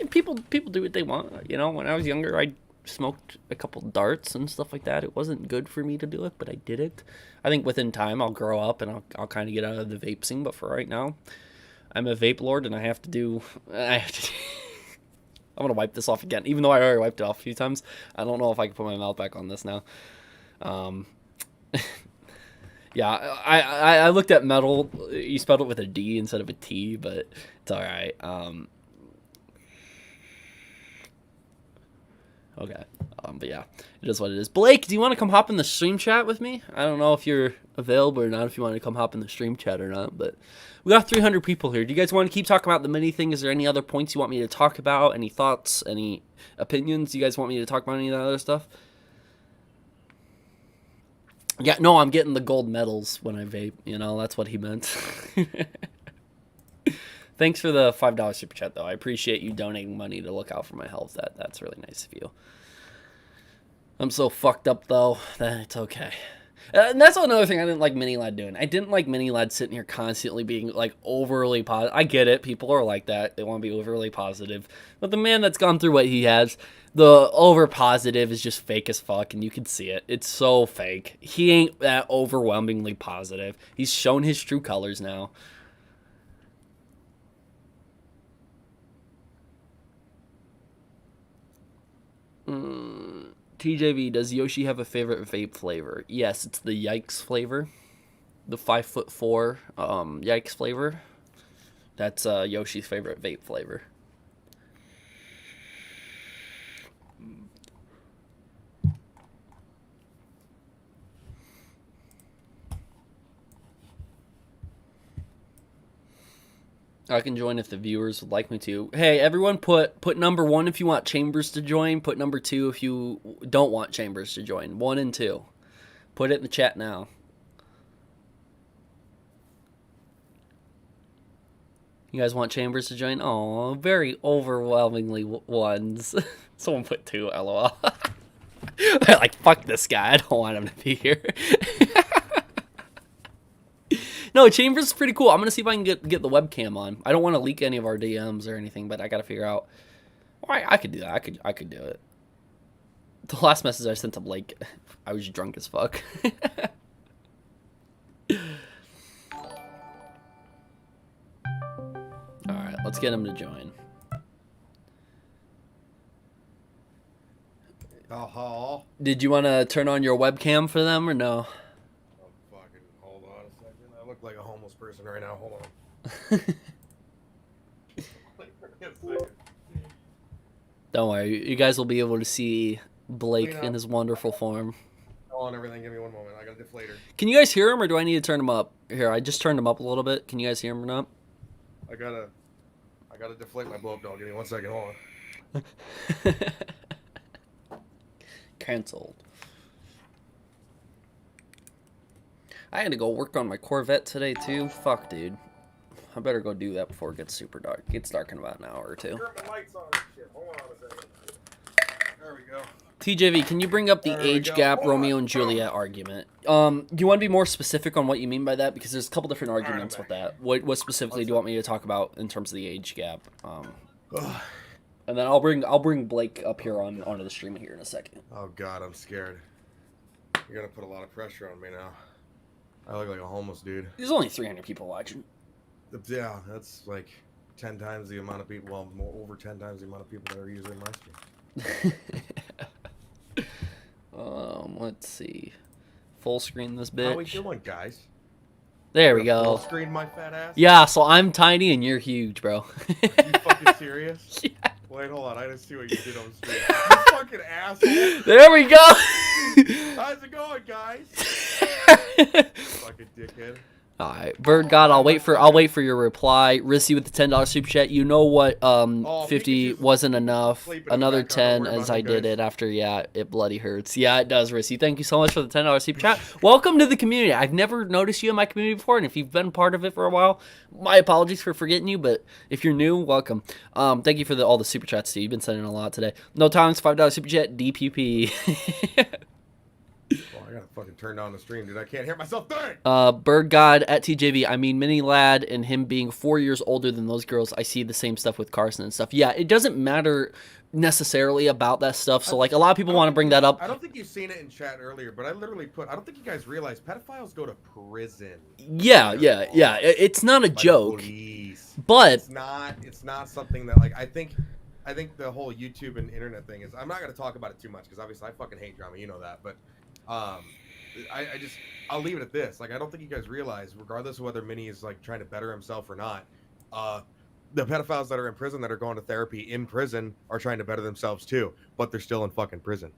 Speaker 1: People do what they want. You know, when I was younger, I smoked a couple darts and stuff like that. It wasn't good for me to do it, but I did it. I think within time I'll grow up and I'll kind of get out of the vape scene. But for right now, I'm a vape lord and I have to do. I'm gonna wipe this off again, even though I already wiped it off a few times. I don't know if I can put my mouth back on this now. Yeah, I looked at metal. You spelled it with a D instead of a T, but it's all right. Okay. But yeah, it is what it is. Blake, do you want to come hop in the stream chat with me? I don't know if you're available or not, if you want to come hop in the stream chat or not, but we got 300 people here. Do you guys want to keep talking about the mini thing? Is there any other points you want me to talk about? Any thoughts? Any opinions? Do you guys want me to talk about any of that other stuff? Yeah, no, I'm getting the gold medals when I vape. You know, that's what he meant. Thanks for the $5 super chat, though. I appreciate you donating money to look out for my health. That's really nice of you. I'm so fucked up, though, that it's okay. And that's another thing I didn't like Mini Lad doing. I didn't like Mini Lad sitting here constantly being, like, overly positive. I get it. People are like that. They want to be overly positive. But the man that's gone through what he has, the over-positive is just fake as fuck, and you can see it. It's so fake. He ain't that overwhelmingly positive. He's shown his true colors now. TJV, does Yoshi have a favorite vape flavor? Yes, it's the Yikes flavor. The 5'4" Yikes flavor. That's Yoshi's favorite vape flavor. I can join if the viewers would like me to. Hey, everyone, put number 1 if you want Chambers to join. Put number 2 if you don't want Chambers to join. 1 and 2. Put it in the chat now. You guys want Chambers to join? Oh, very overwhelmingly ones. Someone put 2, lol. They're like, fuck this guy. I don't want him to be here. No, Chambers is pretty cool. I'm going to see if I can get the webcam on. I don't want to leak any of our DMs or anything, but I got to figure out. Well, I could do that. I could do it. The last message I sent to Blake, I was drunk as fuck. Alright, let's get him to join.
Speaker 8: Oh.
Speaker 1: Did you want to turn on your webcam for them or no?
Speaker 8: Like a homeless person right now. Hold on.
Speaker 1: Don't worry, you guys will be able to see Blake in his wonderful form.
Speaker 8: On everything. Give me one moment. I got a deflator.
Speaker 1: Can you guys hear him, or do I need to turn him up? Here, I just turned him up a little bit. Can you guys hear him or not?
Speaker 8: I gotta deflate my blow up doll. Give me 1 second. Hold on.
Speaker 1: Cancelled. I had to go work on my Corvette today, too. Fuck, dude. I better go do that before it gets super dark. It gets dark in about an hour or two.
Speaker 8: Turn the lights on. Shit. Hold on a second. There we go.
Speaker 1: TJV, can you bring up the age gap Romeo and Juliet argument? Do you want to be more specific on what you mean by that? Because there's a couple different arguments with that. What specifically do you want me to talk about in terms of the age gap? And then I'll bring Blake up here onto the stream here in a second.
Speaker 8: Oh God, I'm scared. You're gonna put a lot of pressure on me now. I look like a homeless dude.
Speaker 1: There's only 300 people watching.
Speaker 8: Yeah, that's like 10 times the amount of people. Well, over 10 times the amount of people that are usually in my stream.
Speaker 1: Let's see. Full screen this bitch.
Speaker 8: How we doing, guys?
Speaker 1: There we go.
Speaker 8: Full screen my fat ass?
Speaker 1: Yeah, so I'm tiny and you're huge, bro.
Speaker 8: Are you fucking serious?
Speaker 1: Yeah.
Speaker 8: Wait, hold on. I gotta see what you did on stream. You fucking asshole.
Speaker 1: There we go.
Speaker 8: How's it going, guys? Fucking dickhead.
Speaker 1: All right, Bird God, I'll wait for your reply. Rissy with the $10 super chat. You know what? 50 wasn't enough. Another 10 as I did it after. Yeah, it bloody hurts. Yeah, it does, Rissy. Thank you so much for the $10 super chat. Welcome to the community. I've never noticed you in my community before, and if you've been part of it for a while, my apologies for forgetting you. But if you're new, welcome. Thank you for all the super chats, Steve. You've been sending a lot today. No Tongs, $5 super chat. DPP.
Speaker 8: Oh, I gotta fucking turn down the stream, dude. I can't hear myself think.
Speaker 1: Bird God at TJV. I mean, Mini Lad and him being 4 years older than those girls. I see the same stuff with Carson and stuff. Yeah, it doesn't matter necessarily about that stuff. So, like, a lot of people want to bring that up.
Speaker 8: I don't think you've seen it in chat earlier, but I literally put. I don't think you guys realize pedophiles go to prison.
Speaker 1: Yeah. It's not a joke.
Speaker 8: Police.
Speaker 1: But
Speaker 8: it's not something that, like, I think the whole YouTube and internet thing is. I'm not gonna talk about it too much because obviously I fucking hate drama. You know that, but. I'll leave it at this. Like, I don't think you guys realize, regardless of whether Minnie is like trying to better himself or not, the pedophiles that are in prison that are going to therapy in prison are trying to better themselves too, but they're still in fucking prison.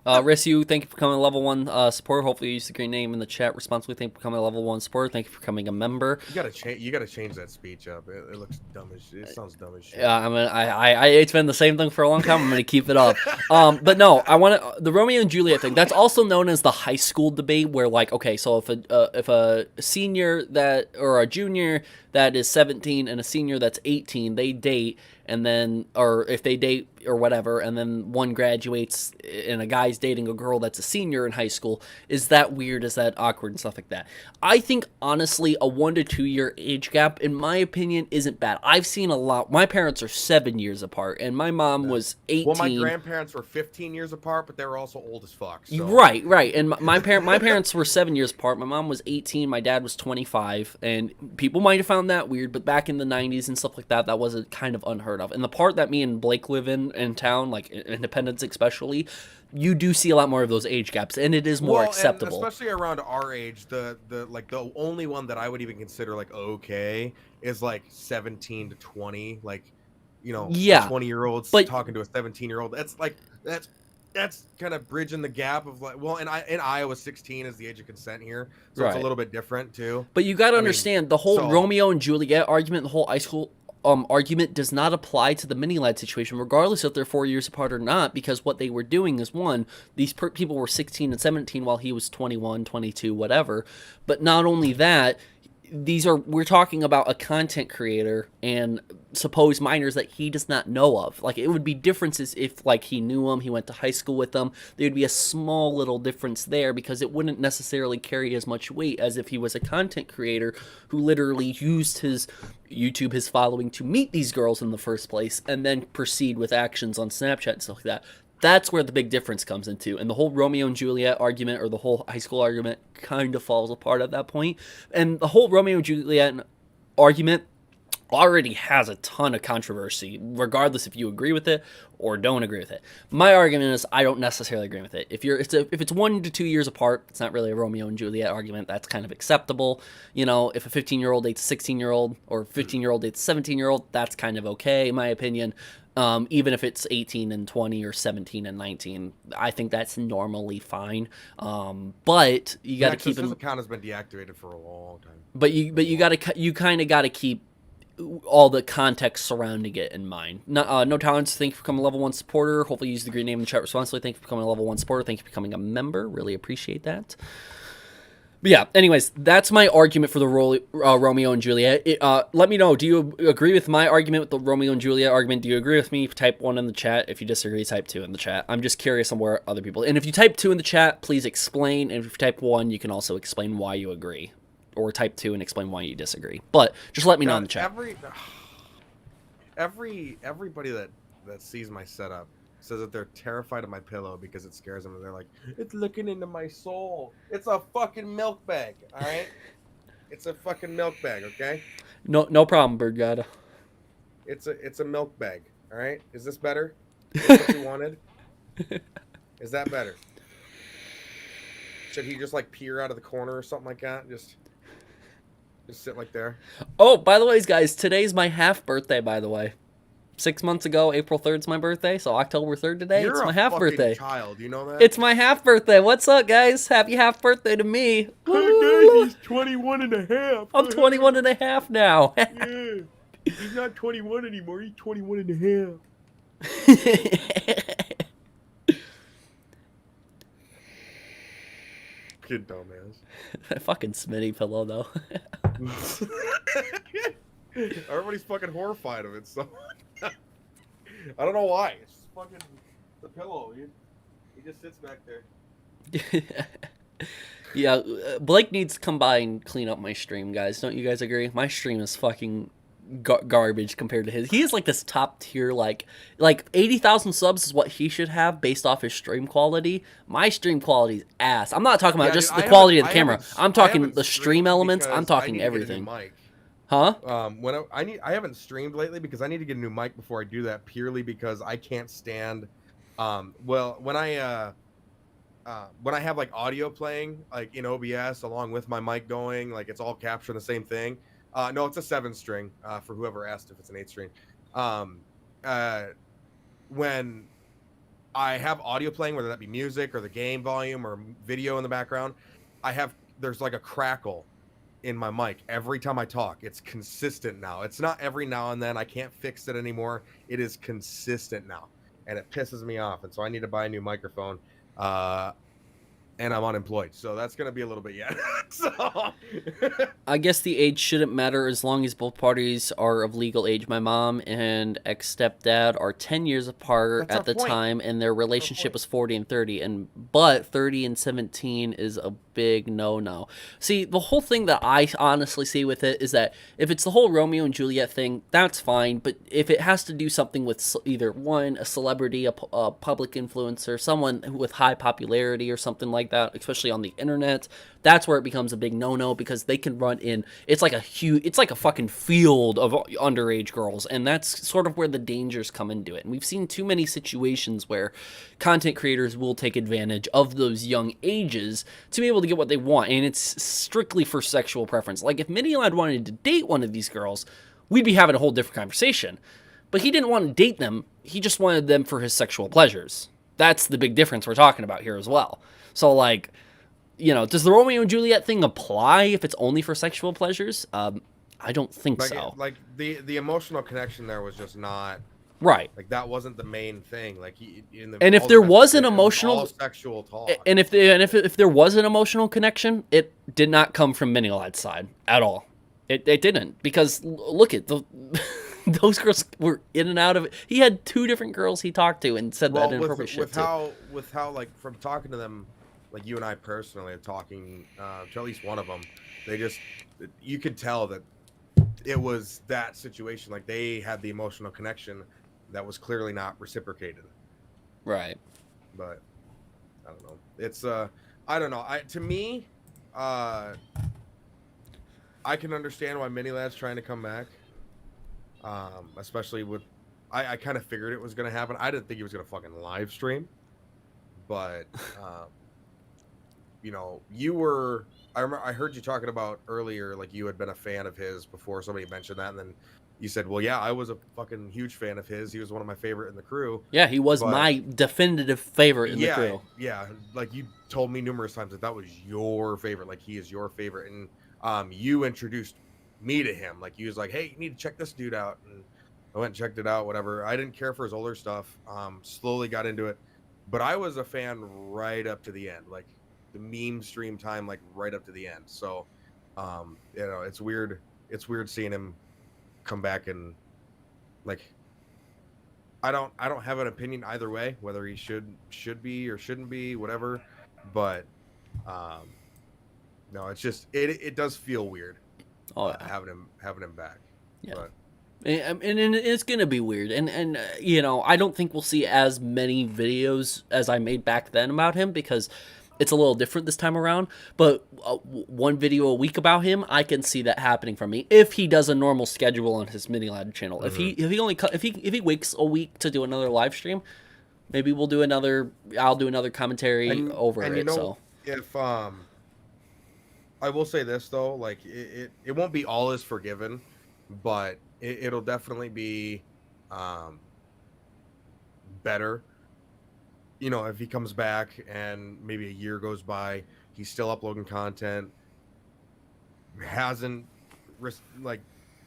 Speaker 1: Risu, thank you for becoming a level 1 supporter. Hopefully you use the green name in the chat responsibly. Thank you for becoming a level 1 supporter. Thank you for becoming a member.
Speaker 8: You gotta change that speech up. It looks dumb as shit. It sounds dumb as shit.
Speaker 1: Yeah, I mean, it's been the same thing for a long time. I'm gonna keep it up. But no, I want to the Romeo and Juliet thing. That's also known as the high school debate, where like, okay, so if a senior that or a junior that is 17 and a senior that's 18, they date. And then, or if they date or whatever, and then one graduates and a guy's dating a girl that's a senior in high school, is that weird? Is that awkward and stuff like that? I think, honestly, a 1 to 2 year age gap, in my opinion, isn't bad. I've seen a lot. My parents are 7 years apart, and my mom was 18.
Speaker 8: Well, my grandparents were 15 years apart, but they were also old as fuck. So.
Speaker 1: Right. And my parents were 7 years apart. My mom was 18. My dad was 25. And people might have found that weird, but back in the 90s and stuff like that, that was kind of unheard of. And the part that me and Blake live in town, like Independence especially, you do see a lot more of those age gaps, and it is more acceptable.
Speaker 8: And especially around our age, the only one that I would even consider like okay is like 17 to 20, like, you know, 20-year-olds talking to a 17-year-old. That's kind of bridging the gap of like, well, in Iowa, 16 is the age of consent here, so it's a little bit different too.
Speaker 1: But you got to understand the whole Romeo and Juliet argument, the whole high school argument does not apply to the mini lad situation, regardless if they're 4 years apart or not, because what they were doing is, one, these people were 16 and 17 while he was 21, 22, whatever. But not only that, we're talking about a content creator and supposed minors that he does not know of. Like, it would be differences if, like, he knew them, he went to high school with them. There would be a small little difference there because it wouldn't necessarily carry as much weight as if he was a content creator who literally used his YouTube, his following, to meet these girls in the first place and then proceed with actions on Snapchat and stuff like that. That's where the big difference comes into. And the whole Romeo and Juliet argument, or the whole high school argument, kind of falls apart at that point. And the whole Romeo and Juliet argument already has a ton of controversy, regardless if you agree with it or don't agree with it. My argument is I don't necessarily agree with it. If it's 1 to 2 years apart, it's not really a Romeo and Juliet argument. That's kind of acceptable. You know, if a 15-year-old dates a 16-year-old or a 15-year-old dates a 17-year-old, that's kind of okay, in my opinion. Even if it's 18 and 20 or 17 and 19, I think that's normally fine. But you got to keep
Speaker 8: his account has been deactivated for a long time.
Speaker 1: But you kind of got to keep all the context surrounding it in mind. No Talents, thank you for becoming a level 1 supporter. Hopefully you use the green name in the chat responsibly. Thank you for becoming a level 1 supporter. Thank you for becoming a member. Really appreciate that. But yeah, anyways, that's my argument for the Romeo and Juliet. Let me know, do you agree with my argument with the Romeo and Juliet argument? Do you agree with me? Type 1 in the chat. If you disagree, type 2 in the chat. I'm just curious on where other people... And if you type 2 in the chat, please explain. And if you type 1, you can also explain why you agree. Or type 2 and explain why you disagree. But just let me know in the chat.
Speaker 8: Everybody that sees my setup says that they're terrified of my pillow because it scares them, and they're like, it's looking into my soul. It's a fucking milk bag, all right? It's a fucking milk bag, okay?
Speaker 1: No problem, Bird God.
Speaker 8: It's a milk bag, all right? Is this better? Is this what you wanted? Is that better? Should he just like peer out of the corner or something like that? Just sit like there.
Speaker 1: Oh, by the way, guys, today's my half birthday, by the way. 6 months ago, April 3rd's my birthday, so October 3rd today.
Speaker 8: You're
Speaker 1: it's my
Speaker 8: a
Speaker 1: half
Speaker 8: fucking
Speaker 1: birthday.
Speaker 8: child, you know that?
Speaker 1: It's my half birthday. What's up, guys? Happy half birthday to me.
Speaker 8: He's 21 and a half.
Speaker 1: I'm 21 and a half now.
Speaker 8: Yeah. He's not 21 anymore. He's 21 and a half. Kid dumbass.
Speaker 1: Fucking Smitty pillow, though.
Speaker 8: Everybody's fucking horrified of it, so... I don't know why. It's just fucking the pillow. He just sits back there.
Speaker 1: Yeah, Blake needs to come by and clean up my stream, guys. Don't you guys agree? My stream is fucking garbage compared to his. He is like this top tier, like 80,000 subs is what he should have based off his stream quality. My stream quality is ass. I'm not talking about just the quality of the camera. I'm talking the stream elements. I'm talking everything. Huh?
Speaker 8: I haven't streamed lately because I need to get a new mic before I do that, purely because I can't stand when I have like audio playing like in OBS along with my mic going, like it's all capturing the same thing. No, it's a 7-string for whoever asked if it's an 8-string. When I have audio playing, whether that be music or the game volume or video in the background, there's like a crackle in my mic every time I talk. It's consistent now. It's not every now and then. I can't fix it anymore. It is consistent now, and it pisses me off. And so I need to buy a new microphone. And I'm unemployed, so that's gonna be a little bit yet. So
Speaker 1: I guess the age shouldn't matter as long as both parties are of legal age. My mom and ex-stepdad are 10 years apart at the time, and their relationship was 40 and 30. But 30 and 17 is a big no-no. See, the whole thing that I honestly see with it is that if it's the whole Romeo and Juliet thing, that's fine. But if it has to do something with either a celebrity, a public influencer, someone with high popularity or something like that, especially on the internet, that's where it becomes a big no-no, because they can run in. It's like a fucking field of underage girls, and that's sort of where the dangers come into it. And we've seen too many situations where content creators will take advantage of those young ages to be able to get what they want, and it's strictly for sexual preference. Like if Mini Lad wanted to date one of these girls, we'd be having a whole different conversation. But he didn't want to date them. He just wanted them for his sexual pleasures. That's the big difference we're talking about here as well. So, like, you know, does the Romeo and Juliet thing apply if it's only for sexual pleasures? I don't think so.
Speaker 8: Like, the emotional connection there was just not...
Speaker 1: Right.
Speaker 8: Like, that wasn't the main thing. Like,
Speaker 1: and if there was an emotional...
Speaker 8: all sexual talk.
Speaker 1: And if there was an emotional connection, it did not come from Mini Lad's side at all. It didn't. Because, look at the... Those girls were in and out of it. He had 2 different girls he talked to and said that inappropriate shit to.
Speaker 8: With how, like, from talking to them, like you and I personally are talking to at least one of them, you could tell that it was that situation. Like, they had the emotional connection that was clearly not reciprocated.
Speaker 1: Right.
Speaker 8: But, I don't know. It's, I don't know. To me, I can understand why Mini Lad's trying to come back. Especially with, I kind of figured it was going to happen. I didn't think he was going to fucking live stream, but, you know, I heard you talking about earlier, like you had been a fan of his before somebody mentioned that. And then you said, well, yeah, I was a fucking huge fan of his. He was one of my favorite in the crew.
Speaker 1: Yeah. He was my definitive favorite in the crew.
Speaker 8: Yeah. Like you told me numerous times that was your favorite. Like he is your favorite. And, you introduced me to him. Like he was like, hey, you need to check this dude out, and I went and checked it out, whatever. I didn't care for his older stuff. Slowly got into it, but I was a fan right up to the end, like the meme stream time, like right up to the end. So you know, it's weird seeing him come back, and like I don't have an opinion either way, whether he should be or shouldn't be, whatever, but no, it's just it does feel weird.
Speaker 1: Oh, yeah.
Speaker 8: Having him back.
Speaker 1: Yeah.
Speaker 8: But.
Speaker 1: And it's gonna be weird, and you know, I don't think we'll see as many videos as I made back then about him, because it's a little different this time around. But one video a week about him, I can see that happening from me if he does a normal schedule on his Mini Lad channel. Mm-hmm. If he waits a week to do another live stream, maybe I'll do another commentary over it.
Speaker 8: You know,
Speaker 1: so
Speaker 8: if I will say this though, like it won't be all is forgiven, but it'll definitely be better. You know, if he comes back and maybe a year goes by, he's still uploading content, hasn't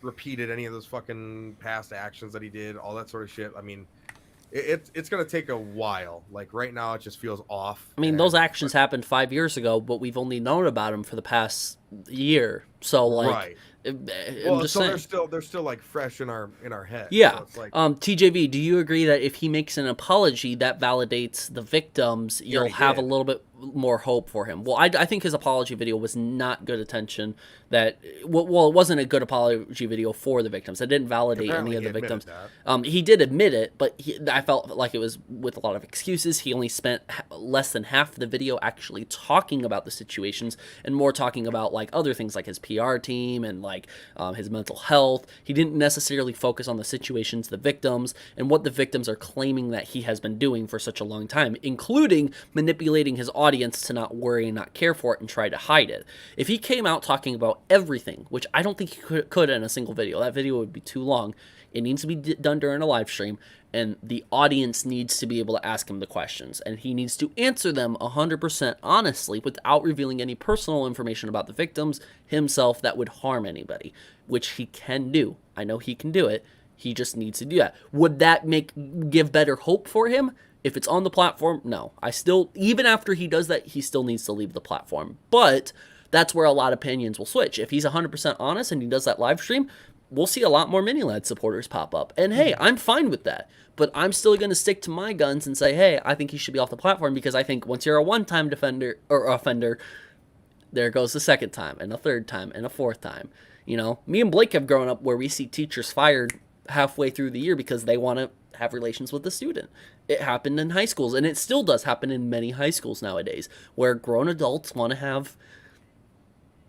Speaker 8: repeated any of those fucking past actions that he did, all that sort of shit. I mean, it's gonna take a while. Like right now, it just feels off.
Speaker 1: I mean, those actions happened 5 years ago, but we've only known about them for the past year. So like,
Speaker 8: right.
Speaker 1: I'm just
Speaker 8: so
Speaker 1: saying.
Speaker 8: they're still like fresh in our head.
Speaker 1: Yeah.
Speaker 8: So it's like,
Speaker 1: TJV, do you agree that if he makes an apology, that validates the victims? You'll have a little bit more hope for him. Well, I think his apology video was not good attention. Well, it wasn't a good apology video for the victims. It didn't validate any of the victims. He did admit it, but I felt like it was with a lot of excuses. He only spent less than half the video actually talking about the situations and more talking about like other things like his PR team and like his mental health. He didn't necessarily focus on the situations, the victims, and what the victims are claiming that he has been doing for such a long time, including manipulating his audience to not worry and not care for it and try to hide it. If he came out talking about everything, which I don't think he could in a single video, that video would be too long. It needs to be done during a live stream, and the audience needs to be able to ask him the questions, and he needs to answer them 100% honestly without revealing any personal information about the victims, himself, that would harm anybody, which he can do. I know he can do it. He just needs to do that. Would that give better hope for him? If it's on the platform, no. Even after he does that, he still needs to leave the platform. But that's where a lot of opinions will switch. If he's 100% honest and he does that live stream, we'll see a lot more Mini-Lad supporters pop up. And hey, I'm fine with that. But I'm still going to stick to my guns and say, hey, I think he should be off the platform, because I think once you're a one-time defender or offender, there goes the second time and a third time and a fourth time. You know, me and Blake have grown up where we see teachers fired halfway through the year because they want to have relations with the student. It happened in high schools, and it still does happen in many high schools nowadays, where grown adults want to have,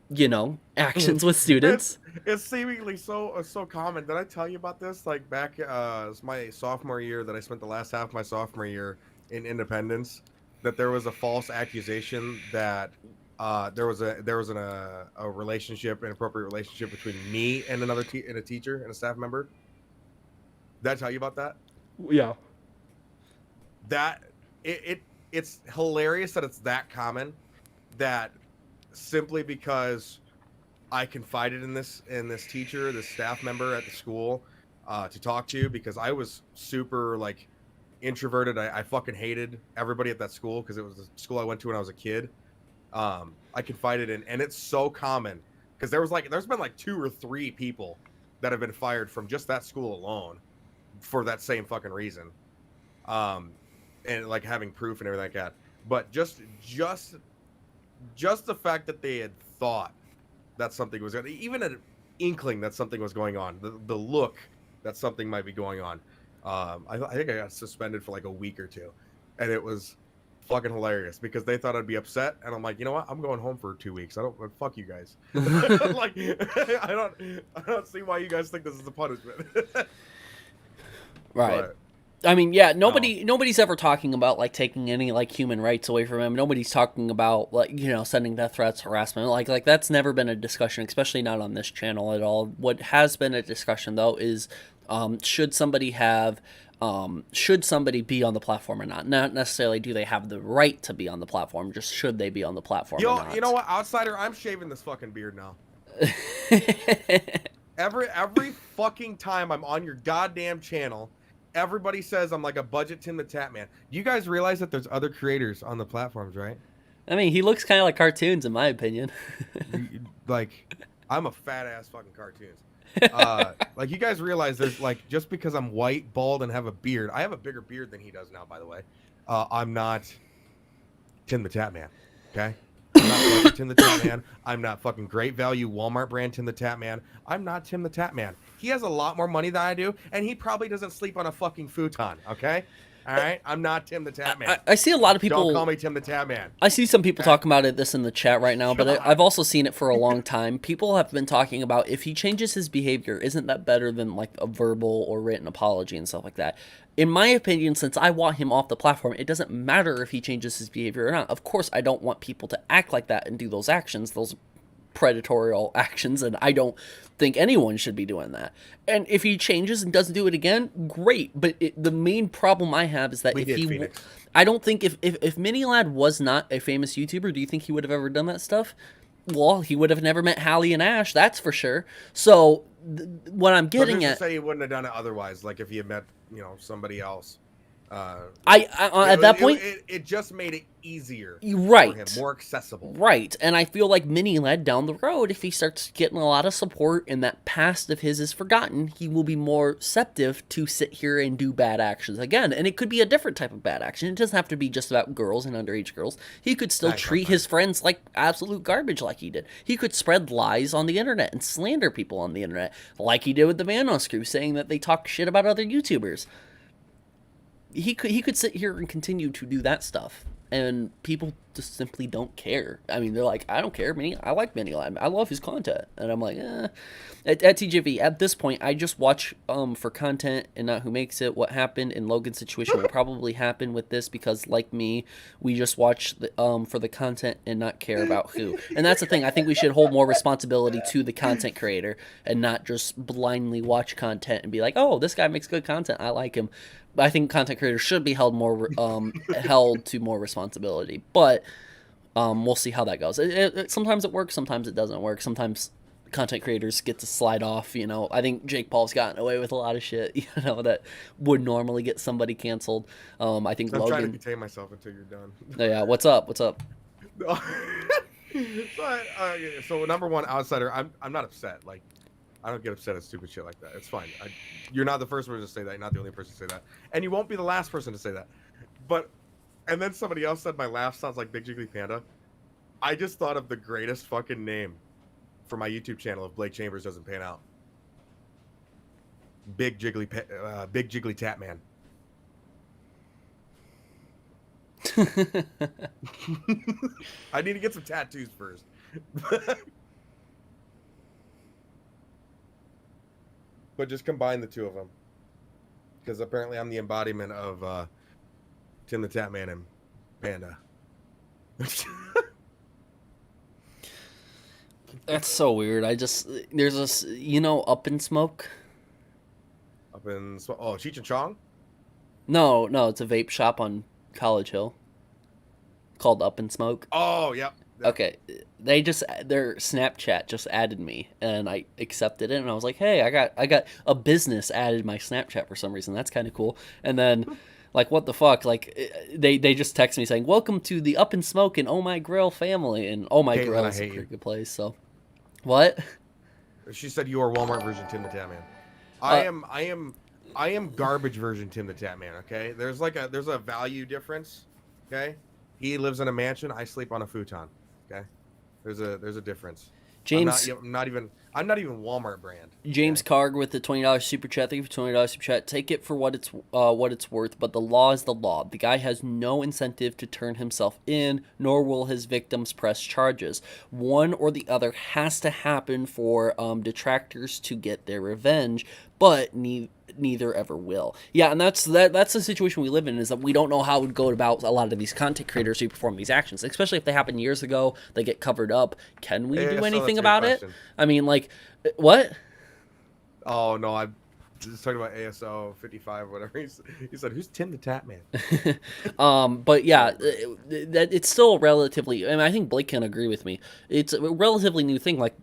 Speaker 1: you know, actions with students.
Speaker 8: It's seemingly so common. Did I tell you about this? Like back, it was my sophomore year that I spent the last half of my sophomore year in Independence, that there was a false accusation that there was a relationship, inappropriate relationship between me and another and a teacher and a staff member. Did I tell you about that?
Speaker 1: Yeah.
Speaker 8: That it's hilarious that it's that common, that simply because I confided in this teacher, this staff member at the school, to talk to, because I was super like introverted. I fucking hated everybody at that school because it was the school I went to when I was a kid. I confided in, and it's so common because there's been like 2 or 3 people that have been fired from just that school alone for that same fucking reason. And like having proof and everything like that. But just the fact that they had thought that something was going, even an inkling that something was going on, the look that something might be going on. I think I got suspended for like a week or 2, and it was fucking hilarious because they thought I'd be upset, and I'm like, you know what? I'm going home for 2 weeks. Fuck you guys. Like, I don't see why you guys think this is a punishment.
Speaker 1: Right.
Speaker 8: But,
Speaker 1: I mean, yeah, nobody's ever talking about like taking any like human rights away from him. Nobody's talking about like, you know, sending death threats, harassment. Like that's never been a discussion, especially not on this channel at all. What has been a discussion though is should somebody be on the platform or not? Not necessarily do they have the right to be on the platform, just should they be on the platform or not.
Speaker 8: You know what, outsider, I'm shaving this fucking beard now. Every fucking time I'm on your goddamn channel, everybody says I'm like a budget Tim the Tap Man. You guys realize that there's other creators on the platforms, right?
Speaker 1: I mean, he looks kind of like cartoons, in my opinion.
Speaker 8: Like, I'm a fat ass fucking cartoons. Like, you guys realize there's like, just because I'm white, bald, and have a beard, I have a bigger beard than he does now, by the way. I'm not Tim the Tap Man, okay? I'm not budget Tim the Tap Man. I'm not fucking great value Walmart brand Tim the Tap Man. I'm not Tim the Tap Man. He has a lot more money than I do, and he probably doesn't sleep on a fucking futon, okay? All right? I'm not Tim the Tap Man.
Speaker 1: I see a lot of people...
Speaker 8: Don't call me Tim the Tap Man.
Speaker 1: I see some people talking about this in the chat right now, but I've also seen it for a long time. People have been talking about if he changes his behavior, isn't that better than like a verbal or written apology and stuff like that? In my opinion, since I want him off the platform, it doesn't matter if he changes his behavior or not. Of course, I don't want people to act like that and do those actions. Those predatorial actions, and I don't think anyone should be doing that. And if he changes and doesn't do it again, great. But the main problem I have is that I don't think if Mini Lad was not a famous YouTuber, do you think he would have ever done that stuff? Well, he would have never met Hallie and Ash, that's for sure. So what I'm getting at,
Speaker 8: to say he wouldn't have done it otherwise, like if he had met, somebody else.
Speaker 1: At that point,
Speaker 8: it just made it easier,
Speaker 1: right?
Speaker 8: For him, more accessible,
Speaker 1: right? And I feel like Mini Led down the road, if he starts getting a lot of support and that past of his is forgotten, he will be more receptive to sit here and do bad actions again. And it could be a different type of bad action. It doesn't have to be just about girls and underage girls. He could still treat his friends like absolute garbage, like he did. He could spread lies on the internet and slander people on the internet, like he did with the Vanos crew, saying that they talk shit about other YouTubers. He could sit here and continue to do that stuff, and people just simply don't care. I mean, they're like, I don't care, I like Mini Lad. I love his content. And I'm like, At TJV, at this point, I just watch for content and not who makes it. What happened in Logan's situation will probably happen with this, because like me, we just watch for the content and not care about who. And that's the thing. I think we should hold more responsibility to the content creator and not just blindly watch content and be like, oh, this guy makes good content, I like him. I think content creators should be held to more responsibility, but we'll see how that goes. Sometimes it works, sometimes it doesn't work. Sometimes content creators get to slide off. I think Jake Paul's gotten away with a lot of shit, that would normally get somebody canceled. I think Logan.
Speaker 8: I'm trying to contain myself until you're done.
Speaker 1: Oh, yeah, what's up?
Speaker 8: So number one, outsider. I'm not upset. Like, I don't get upset at stupid shit like that. It's fine. You're not the first person to say that. You're not the only person to say that. And you won't be the last person to say that. And then somebody else said my laugh sounds like Big Jiggly Panda. I just thought of the greatest fucking name for my YouTube channel if Blake Chambers doesn't pan out. Big Jiggly Tap Man. I need to get some tattoos first. But just combine the two of them, because apparently I'm the embodiment of Tim the Tap Man and Panda.
Speaker 1: That's so weird. There's this, Up in Smoke.
Speaker 8: Cheech and Chong?
Speaker 1: No, it's a vape shop on College Hill called Up in Smoke.
Speaker 8: Oh, yep.
Speaker 1: Okay, their Snapchat just added me, and I accepted it, and I was like, hey, I got a business added my Snapchat for some reason. That's kind of cool. And then, like, what the fuck? Like, they just text me saying, welcome to the Up in Smoke and Oh My Grill family, and Oh My Grill is a pretty good place. So, what?
Speaker 8: She said you are Walmart version Tim the Tap Man. I am garbage version Tim the Tap Man. Okay, there's a value difference. Okay, he lives in a mansion. I sleep on a futon. Okay, there's a difference.
Speaker 1: James,
Speaker 8: I'm not even Walmart brand.
Speaker 1: James Carg with the $20 super chat. Thank you for $20 super chat. Take it for what it's worth, but the law is the law. The guy has no incentive to turn himself in, nor will his victims press charges. One or the other has to happen for detractors to get their revenge, but neither ever will. Yeah, and that's the situation we live in, is that we don't know how it would go about a lot of these content creators who perform these actions, especially if they happen years ago, they get covered up. Can we do anything about it? I mean, like, what?
Speaker 8: Oh, no, I'm just talking about ASO 55 or whatever. He said, who's Tim the Tap Man?
Speaker 1: But yeah, it's still relatively, and I think Blake can agree with me, it's a relatively new thing. Like,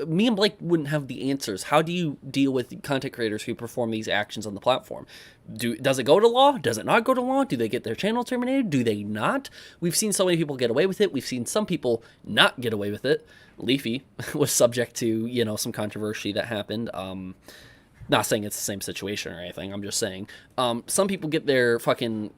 Speaker 1: me and Blake wouldn't have the answers. How do you deal with content creators who perform these actions on the platform? Does it go to law? Does it not go to law? Do they get their channel terminated? Do they not? We've seen so many people get away with it. We've seen some people not get away with it. Leafy was subject to, some controversy that happened. Not saying it's the same situation or anything. I'm just saying some people get their fucking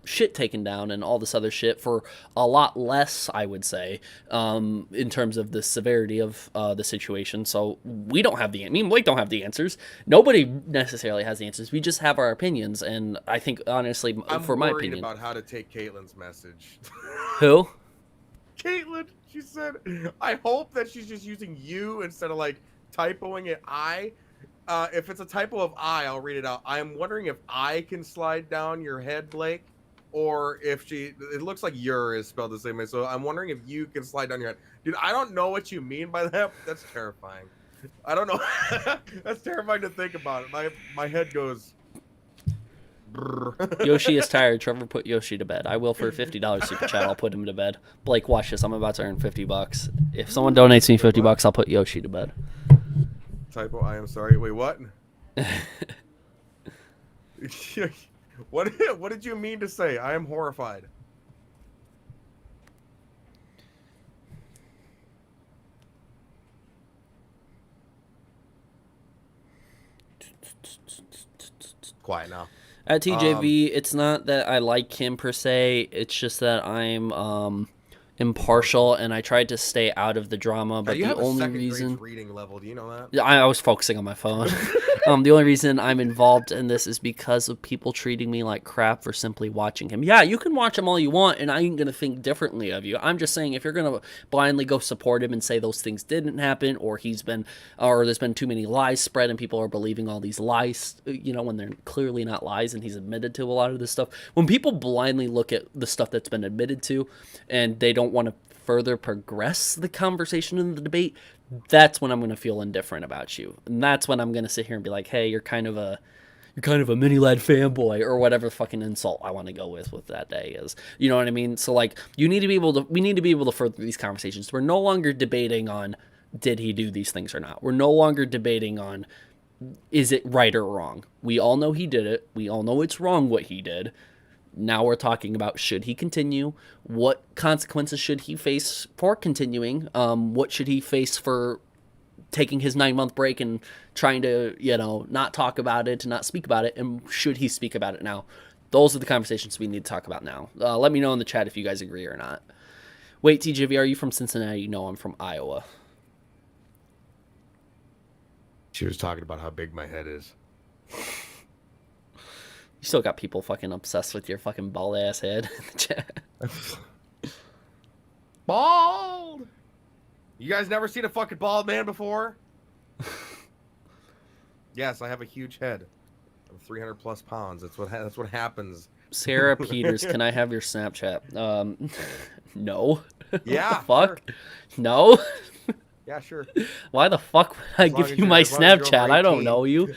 Speaker 1: shit taken down and all this other shit for a lot less, I would say, in terms of the severity of the situation. So me and Blake don't have the answers. Nobody necessarily has the answers. We just have our opinions, and I think, honestly, for my opinion,
Speaker 8: I'm worried about how to take Caitlin's message.
Speaker 1: Who?
Speaker 8: Caitlin. She said, I hope that she's just using you instead of like typoing it I. If it's a typo of I'll read it out. I'm wondering if I can slide down your head, Blake. or if she. It looks like your is spelled the same way. So I'm wondering if you can slide down your head, dude. I don't know what you mean by that. That's terrifying. I don't know. That's terrifying to think about. My head goes.
Speaker 1: Yoshi is tired. Trevor, put Yoshi to bed. I will for $50 super chat. I'll put him to bed. Blake, watch this. I'm about to earn $50. If someone donates me $50, I'll put Yoshi to bed.
Speaker 8: Typo. I am sorry. Wait, what? What did you mean to say? I am horrified. Quiet now.
Speaker 1: At TJV, it's not that I like him per se. It's just that I'm impartial and I tried to stay out of the drama. But
Speaker 8: you
Speaker 1: the
Speaker 8: have
Speaker 1: only
Speaker 8: a second
Speaker 1: reason
Speaker 8: grade reading level, do you know that?
Speaker 1: Yeah, I was focusing on my phone. The only reason I'm involved in this is because of people treating me like crap for simply watching him. Yeah, you can watch him all you want, and I ain't gonna think differently of you. I'm just saying if you're gonna blindly go support him and say those things didn't happen, or there's been too many lies spread and people are believing all these lies, when they're clearly not lies, and he's admitted to a lot of this stuff. When people blindly look at the stuff that's been admitted to, and they don't want to further progress the conversation in the debate, that's when I'm going to feel indifferent about you. And that's when I'm going to sit here and be like, hey, you're kind of a mini lad fanboy, or whatever fucking insult I want to go with that day is. You know what I mean? So like, we need to be able to further these conversations. We're no longer debating on, did he do these things or not? We're no longer debating on, is it right or wrong? We all know he did it. We all know it's wrong what he did. Now we're talking about, should he continue? What consequences should he face for continuing? What should he face for taking his 9-month break and trying to, not talk about it, to not speak about it? And should he speak about it now? Those are the conversations we need to talk about now. Let me know in the chat if you guys agree or not. Wait, TJV, are you from Cincinnati? No, I'm from Iowa.
Speaker 8: She was talking about how big my head is.
Speaker 1: You still got people fucking obsessed with your fucking bald ass head in the chat.
Speaker 8: Bald! You guys never seen a fucking bald man before? Yes, I have a huge head. I'm 300 plus pounds. That's what happens.
Speaker 1: Sarah Peters, can I have your Snapchat? No.
Speaker 8: Yeah.
Speaker 1: Fuck.
Speaker 8: Sure.
Speaker 1: No.
Speaker 8: Yeah, sure.
Speaker 1: Why the fuck would I give you my Snapchat? I don't know you.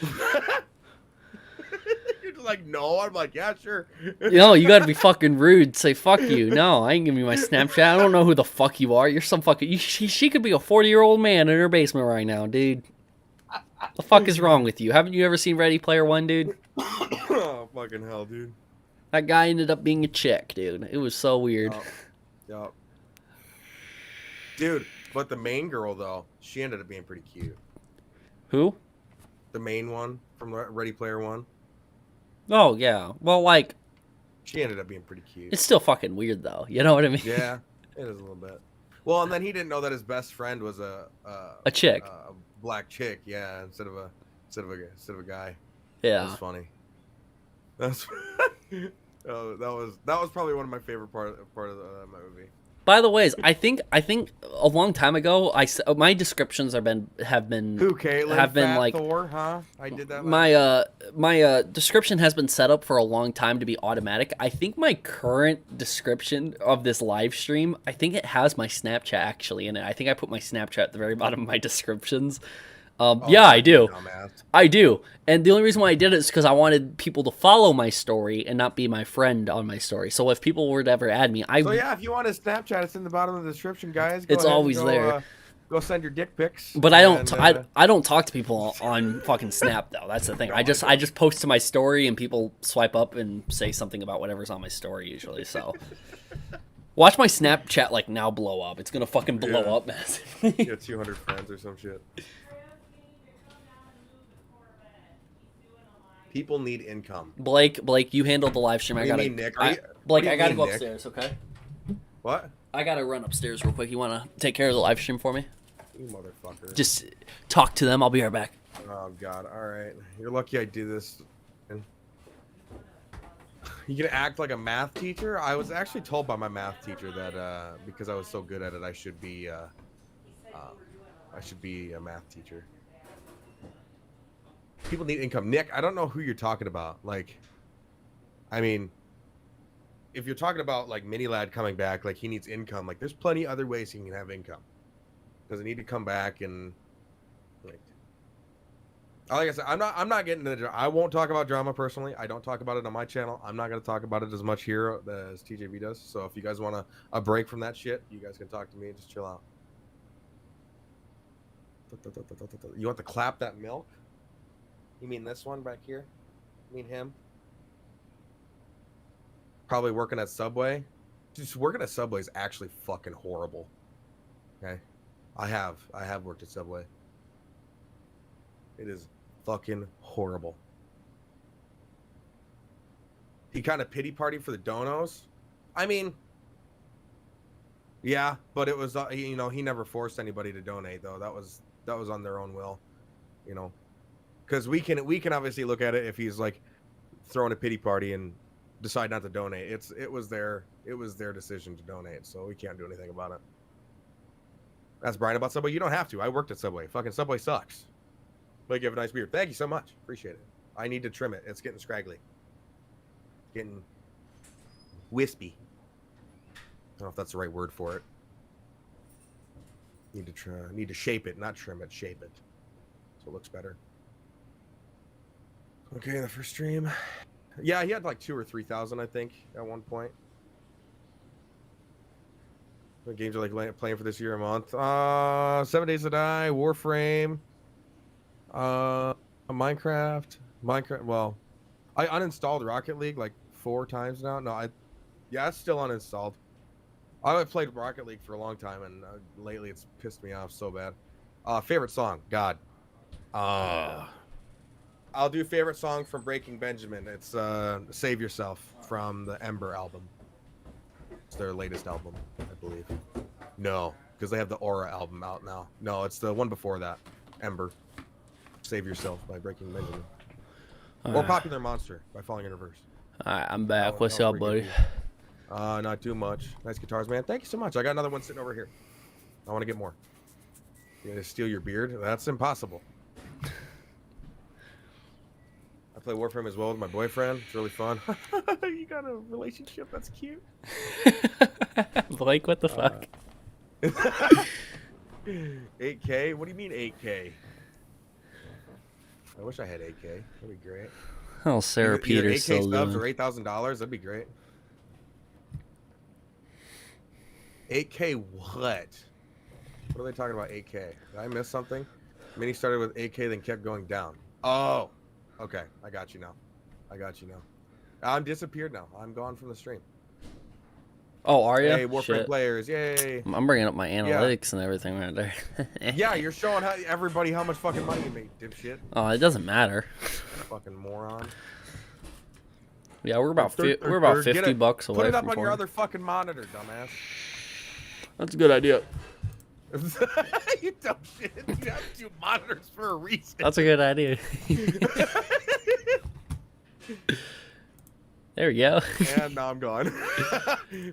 Speaker 8: Like, no, I'm like, yeah, sure.
Speaker 1: You gotta be fucking rude. Say fuck you. No, I ain't giving you my Snapchat. I don't know who the fuck you are. You're some fucking. She could be a 40-year-old man in her basement right now, dude. The fuck is wrong with you? Haven't you ever seen Ready Player One, dude?
Speaker 8: Oh, fucking hell, dude.
Speaker 1: That guy ended up being a chick, dude. It was so weird.
Speaker 8: Yep. Dude, but the main girl though, she ended up being pretty cute.
Speaker 1: Who?
Speaker 8: The main one from Ready Player One.
Speaker 1: Oh, yeah. Well, like...
Speaker 8: She ended up being pretty cute.
Speaker 1: It's still fucking weird, though. You know what I mean?
Speaker 8: Yeah, it is a little bit. Well, and then he didn't know that his best friend was a
Speaker 1: chick.
Speaker 8: A black chick, yeah, instead of a guy.
Speaker 1: Yeah.
Speaker 8: That was funny. That's... that was probably one of my favorite part of my movie.
Speaker 1: By the way, I think a long time ago, my descriptions have been
Speaker 8: Who, Caitlin?
Speaker 1: have been
Speaker 8: Fat
Speaker 1: like
Speaker 8: Thor, huh? I did that.
Speaker 1: My description has been set up for a long time to be automatic. I think my current description of this live stream, I think it has my Snapchat actually in it. I think I put my Snapchat at the very bottom of my descriptions. Yeah, I do. I do. And the only reason why I did it is because I wanted people to follow my story and not be my friend on my story. So if people were to ever add me,
Speaker 8: So yeah, if you want a Snapchat, it's in the bottom of the description, guys.
Speaker 1: It's always there.
Speaker 8: Go send your dick pics.
Speaker 1: But I don't talk to people on fucking Snap though. That's the thing. No, I just post to my story and people swipe up and say something about whatever's on my story usually. So watch my Snapchat like now blow up. It's gonna fucking blow up massively.
Speaker 8: You got 200 friends or some shit. People need income.
Speaker 1: Blake, you handle the live stream.
Speaker 8: Nick?
Speaker 1: Blake, I gotta go upstairs, okay?
Speaker 8: What?
Speaker 1: I gotta run upstairs real quick. You wanna take care of the live stream for me?
Speaker 8: You motherfucker.
Speaker 1: Just talk to them. I'll be right back.
Speaker 8: Oh god, alright. You're lucky I do this. You gonna act like a math teacher? I was actually told by my math teacher that because I was so good at it, I should be a math teacher. People need income. Nick, I don't know who you're talking about. Like, I mean, if you're talking about like Mini Lad coming back, like he needs income. Like there's plenty other ways he can have income. Doesn't need to come back and like I said, I'm not getting into I won't talk about drama personally. I don't talk about it on my channel. I'm not gonna talk about it as much here as TJV does. So if you guys want a break from that shit, you guys can talk to me and just chill out. You want to clap that milk? You mean this one back here? You mean him? Probably working at Subway. Just working at Subway is actually fucking horrible. Okay, I have worked at Subway. It is fucking horrible. He kind of pity party for the donos. I mean, yeah, but it was you know, he never forced anybody to donate though. That was on their own will, you know. Because we can obviously look at it if he's like throwing a pity party and decide not to donate. It was their decision to donate, so we can't do anything about it. That's Brian about Subway. You don't have to. I worked at Subway. Fucking Subway sucks. But you have a nice beard. Thank you so much. Appreciate it. I need to trim it. It's getting scraggly. Getting wispy. I don't know if that's the right word for it. Need to shape it, not trim it. Shape it, so it looks better. Okay, the first stream. Yeah, he had like 2,000 or 3,000, I think, at one point. What games are like playing for this year a month? 7 Days to Die, Warframe, Minecraft. Well, I uninstalled Rocket League like 4 times now. No, it's still uninstalled. I've played Rocket League for a long time, and lately it's pissed me off so bad. Favorite song? God. I'll do favorite song from Breaking Benjamin. It's Save Yourself from the Ember album. It's their latest album, I believe. No, because they have the Aura album out now. No, it's the one before that. Ember. Save Yourself by Breaking Benjamin. Or Popular Monster by Falling in Reverse.
Speaker 1: Alright, I'm back. What's up, buddy?
Speaker 8: Not too much. Nice guitars, man. Thank you so much. I got another one sitting over here. I want to get more. You're gonna steal your beard? That's impossible. I play Warframe as well with my boyfriend. It's really fun. You got a relationship? That's cute.
Speaker 1: Blake, what the fuck?
Speaker 8: 8K? What do you mean 8K? I wish I had 8K. That'd be great.
Speaker 1: Oh, Sarah Peters.
Speaker 8: 8K subs or $8,000. That'd be great. 8K what? What are they talking about 8K? Did I miss something? Mini started with 8K, then kept going down. Oh, okay. I got you now. I'm disappeared now. I'm gone from the stream.
Speaker 1: Oh, are you?
Speaker 8: Hey, Warframe players, yay!
Speaker 1: I'm bringing up my analytics and everything right there.
Speaker 8: Yeah, you're showing everybody how much fucking money you made, dipshit.
Speaker 1: Oh, it doesn't matter.
Speaker 8: Fucking moron.
Speaker 1: Yeah, we're about 50 bucks away.
Speaker 8: Put it up
Speaker 1: from
Speaker 8: on
Speaker 1: 40.
Speaker 8: your other fucking monitor, dumbass.
Speaker 1: That's a good idea.
Speaker 8: You dumb shit. You have 2 monitors for a reason.
Speaker 1: That's a good idea. There we go.
Speaker 8: And now I'm gone.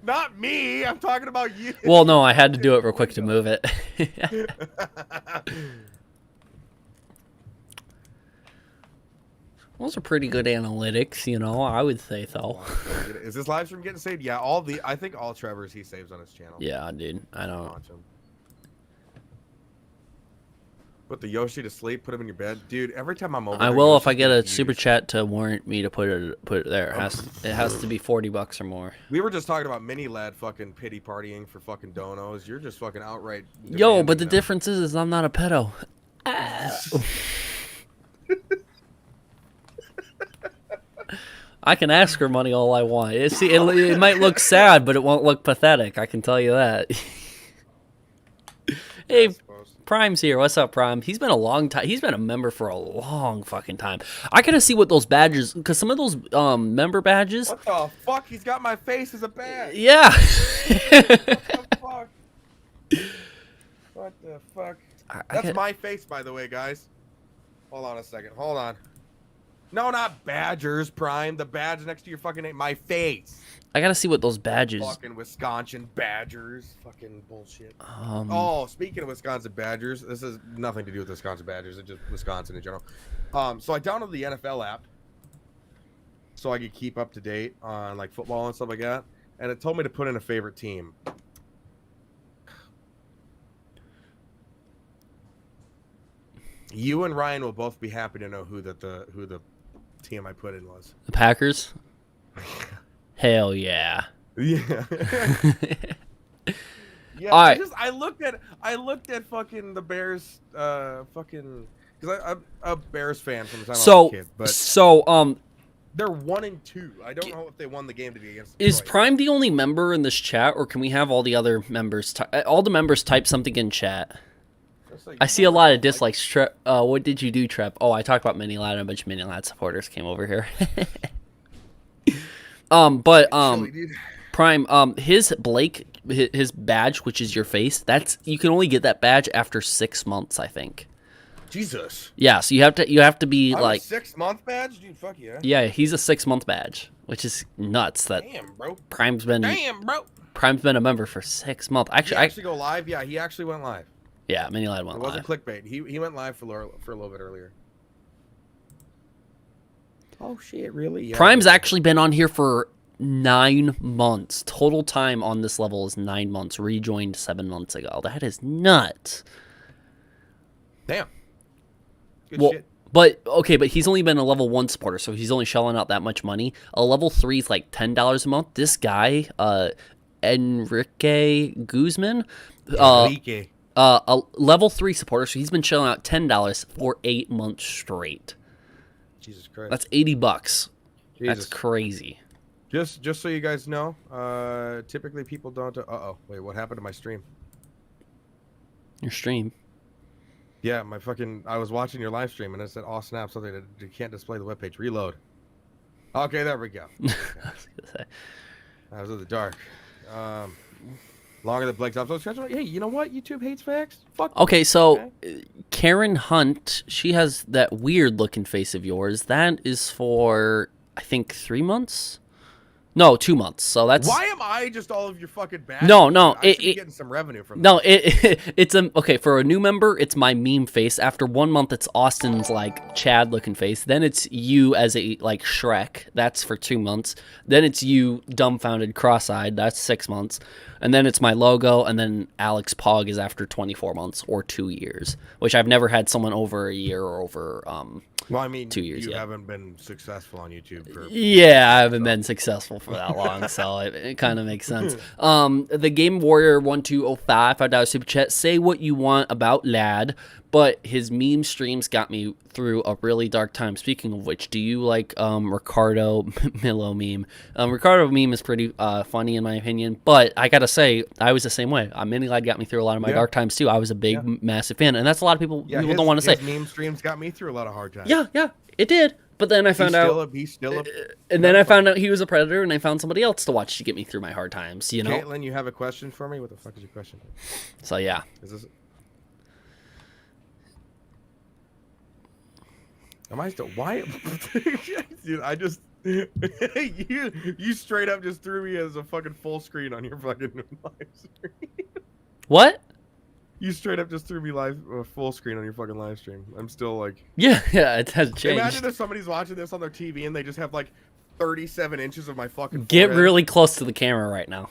Speaker 8: Not me. I'm talking about you.
Speaker 1: Well, no, I had to do it real quick to move it. Those are pretty good analytics, you know. I would say so.
Speaker 8: Is this live stream getting saved? Yeah, I think all Trevor's he saves on his channel.
Speaker 1: Yeah, dude. I don't watch
Speaker 8: him. Put the Yoshi to sleep. Put him in your bed, dude. Every time I'm over,
Speaker 1: I will if I get a super chat to warrant me to put it there. It has to be $40 or more.
Speaker 8: We were just talking about Mini Lad fucking pity partying for fucking donos. You're just fucking outright.
Speaker 1: Yo, but the difference is I'm not a pedo. I can ask her money all I want. It might look sad, but it won't look pathetic. I can tell you that. Hey, Prime's here. What's up, Prime? He's been a long time. He's been a member for a long fucking time. I gotta see what those badges, because some of those member badges.
Speaker 8: What the fuck? He's got my face as a badge.
Speaker 1: Yeah.
Speaker 8: What the fuck? What the fuck? That's my face, by the way, guys. Hold on a second. Hold on. No, not Badgers, Prime. The badge next to your fucking name. My face.
Speaker 1: I gotta see what those badges.
Speaker 8: Fucking Wisconsin Badgers. Fucking bullshit. Oh, speaking of Wisconsin Badgers, this has nothing to do with Wisconsin Badgers. It's just Wisconsin in general. So I downloaded the NFL app. so I could keep up to date on like football and stuff like that. And it told me to put in a favorite team. You and Ryan will both be happy to know who the team I put in was.
Speaker 1: The Packers? Hell yeah.
Speaker 8: Yeah. Yeah.
Speaker 1: All right.
Speaker 8: I looked at fucking the Bears fucking because I'm a Bears fan from the time I was a kid. But they're 1-2. I don't know if they won the game today against Detroit.
Speaker 1: Is Prime the only member in this chat, or can we have all the other members all the members type something in chat? I see a lot of dislikes. Trep, what did you do, Trep? Oh, I talked about Mini Lad, and a bunch of Mini Lad supporters came over here. Prime, his badge, which is your face, you can only get that badge after 6 months, I think.
Speaker 8: Jesus.
Speaker 1: Yeah, so you have to be like
Speaker 8: 6 month badge, dude. Fuck yeah.
Speaker 1: Yeah, he's a 6 month badge, which is nuts.
Speaker 8: Damn, bro.
Speaker 1: Prime's been a member for 6 months. Actually,
Speaker 8: he actually go live. Yeah, he actually went live.
Speaker 1: Yeah, Mini Lad went live.
Speaker 8: It wasn't clickbait. He went live for a little bit earlier. Oh shit, really? Yeah.
Speaker 1: Prime's actually been on here for 9 months. Total time on this level is 9 months. Rejoined 7 months ago. That is nuts.
Speaker 8: Damn. Good shit.
Speaker 1: But he's only been a level 1 supporter, so he's only shelling out that much money. A level 3 is like $10 a month. This guy, Enrique Guzman, a level 3 supporter, so he's been shelling out $10 for 8 months straight.
Speaker 8: Jesus Christ.
Speaker 1: That's $80.
Speaker 8: Jesus.
Speaker 1: That's crazy.
Speaker 8: Just so you guys know, typically people don't. Wait, what happened to my stream?
Speaker 1: Your stream?
Speaker 8: Yeah, I was watching your live stream and it said, "Oh snap! Something that you can't display the webpage. Reload." Okay, there we go. I was in the dark. Longer than Blake's episode. Hey, you know what? YouTube hates facts. Fuck.
Speaker 1: Okay, so Karen Hunt, she has that weird looking face of yours. That is for, I think, 3 months. No, 2 months. So that's
Speaker 8: why am I just all of your fucking bad?
Speaker 1: No,
Speaker 8: I should be getting some revenue from.
Speaker 1: No, it's okay for a new member. It's my meme face. After 1 month, it's Austin's like Chad looking face. Then it's you as a like Shrek. That's for 2 months. Then it's you dumbfounded, cross-eyed. That's 6 months. And then it's my logo. And then Alex Pog is after 24 months or 2 years, which I've never had someone over a year or over.
Speaker 8: Well, I mean,
Speaker 1: 2 years.
Speaker 8: You haven't been successful on YouTube for.
Speaker 1: Yeah, I haven't been successful for that long, so it kind of makes sense. The Game Warrior 1205 $5 super chat. Say what you want about Lad, but his meme streams got me through a really dark time. Speaking of which, do you like Ricardo Milo meme? Ricardo meme is pretty funny in my opinion, but I gotta say I was the same way. Mini Lad got me through a lot of my dark times too. I was a big massive fan, and that's a lot of people don't want to say.
Speaker 8: His meme streams got me through a lot of hard times.
Speaker 1: Yeah, it did. But then I found out, then I found out he was a predator, and I found somebody else to watch to get me through my hard times. You know,
Speaker 8: Caitlin, you have a question for me? What the fuck is your question?
Speaker 1: So yeah,
Speaker 8: is this? Am I still? Why? Dude, I just you straight up just threw me as a fucking full screen on your fucking live stream.
Speaker 1: What?
Speaker 8: You straight up just threw me full screen on your fucking live stream. I'm still like...
Speaker 1: Yeah, it has changed.
Speaker 8: Imagine if somebody's watching this on their TV and they just have like 37 inches of my fucking
Speaker 1: Get
Speaker 8: forehead.
Speaker 1: really close to the camera right now.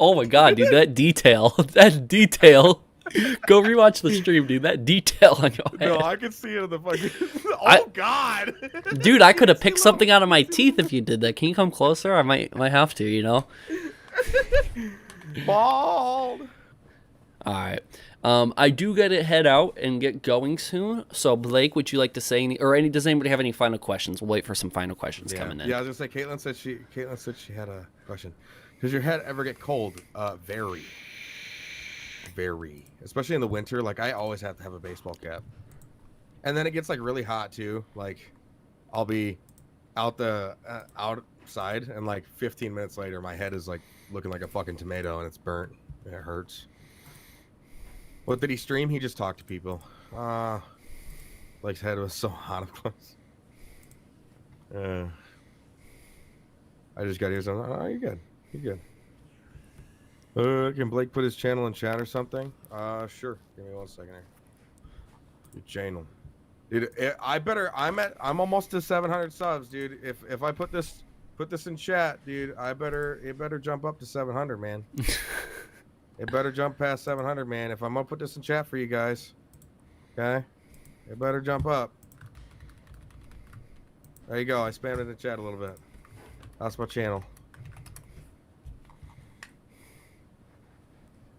Speaker 1: Oh my god, dude, that detail. That detail. Go rewatch the stream, dude. That detail on your head.
Speaker 8: No, I can see it in the fucking... God!
Speaker 1: Dude, I could have picked something out of my teeth if you did that. Can you come closer? I might have to, you know?
Speaker 8: Bald.
Speaker 1: All right. I do gotta head out and get going soon. So Blake, would you like to say does anybody have any final questions? We'll wait for some final questions coming in.
Speaker 8: Yeah, I was gonna say Caitlin said she had a question. Does your head ever get cold? Very. Especially in the winter. Like I always have to have a baseball cap. And then it gets like really hot too. Like I'll be outside and like 15 minutes later my head is like looking like a fucking tomato and it's burnt and it hurts. What did he stream? He just talked to people. Blake's head was so hot up close. I just got here. So oh, you're good. Can Blake put his channel in chat or something? Sure. Give me 1 second here. Your channel. Dude, I'm almost to 700 subs, dude. If I put this in chat, dude, it better jump up to 700, man. It better jump past 700, man. If I'm gonna put this in chat for you guys, okay? It better jump up. There you go. I spammed it in the chat a little bit. That's my channel.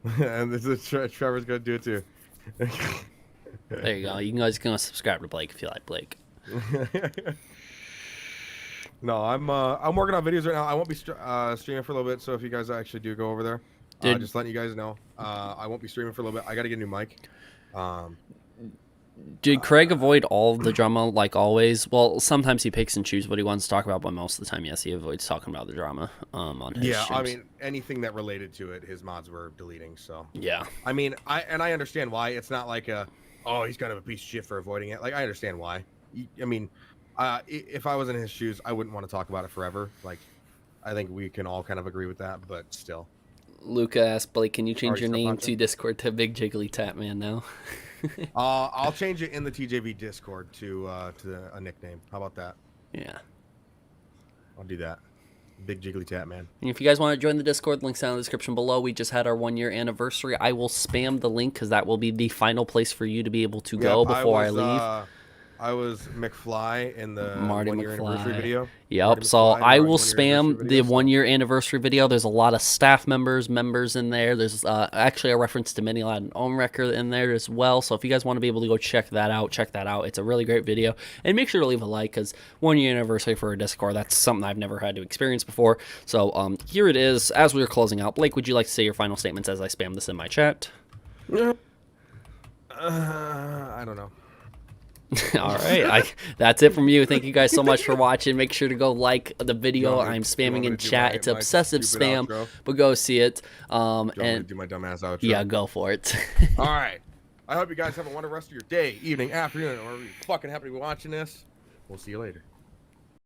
Speaker 8: And this is Trevor's gonna do it too.
Speaker 1: There you go. You guys can subscribe to Blake if you like Blake.
Speaker 8: No, I'm working on videos right now. I won't be streaming for a little bit, so if you guys actually do go over there, just letting you guys know, I won't be streaming for a little bit. I got to get a new mic.
Speaker 1: Did Craig avoid all of the drama like always? Well, sometimes he picks and chooses what he wants to talk about, but most of the time, yes, he avoids talking about the drama on his streams.
Speaker 8: I mean, anything that related to it, his mods were deleting. So
Speaker 1: yeah,
Speaker 8: I mean, I understand why. It's not like he's kind of a piece of shit for avoiding it. Like, I understand why. I mean, if I was in his shoes, I wouldn't want to talk about it forever. Like, I think we can all kind of agree with that, but still.
Speaker 1: Luca asked Blake, can you change your name to Discord to Big Jiggly Tap Man now?
Speaker 8: I'll change it in the TJV Discord to a nickname. How about that?
Speaker 1: Yeah.
Speaker 8: I'll do that. Big Jiggly Tap Man.
Speaker 1: And if you guys want to join the Discord, links down in the description below. We just had our 1-year anniversary. I will spam the link because that will be the final place for you to be able to go before I leave.
Speaker 8: I was McFly in the
Speaker 1: Marty
Speaker 8: 1-year anniversary video.
Speaker 1: Yep. So I will spam the 1-year anniversary video. There's a lot of staff members in there. There's actually a reference to Mini Latin Own Record in there as well. So if you guys want to be able to go check that out, It's a really great video. And make sure to leave a like because 1-year anniversary for a Discord, that's something I've never had to experience before. So here it is. As we are closing out, Blake, would you like to say your final statements as I spam this in my chat?
Speaker 8: I don't know.
Speaker 1: All right, that's it from you. Thank you guys so much for watching. Make sure to go like the video. I'm spamming in chat. It's obsessive spam, but go see it. And
Speaker 8: do my dumbass outro.
Speaker 1: Yeah, go for it.
Speaker 8: All right. I hope you guys have a wonderful rest of your day, evening, afternoon, or whatever you fucking happen to be watching this. We'll see you later.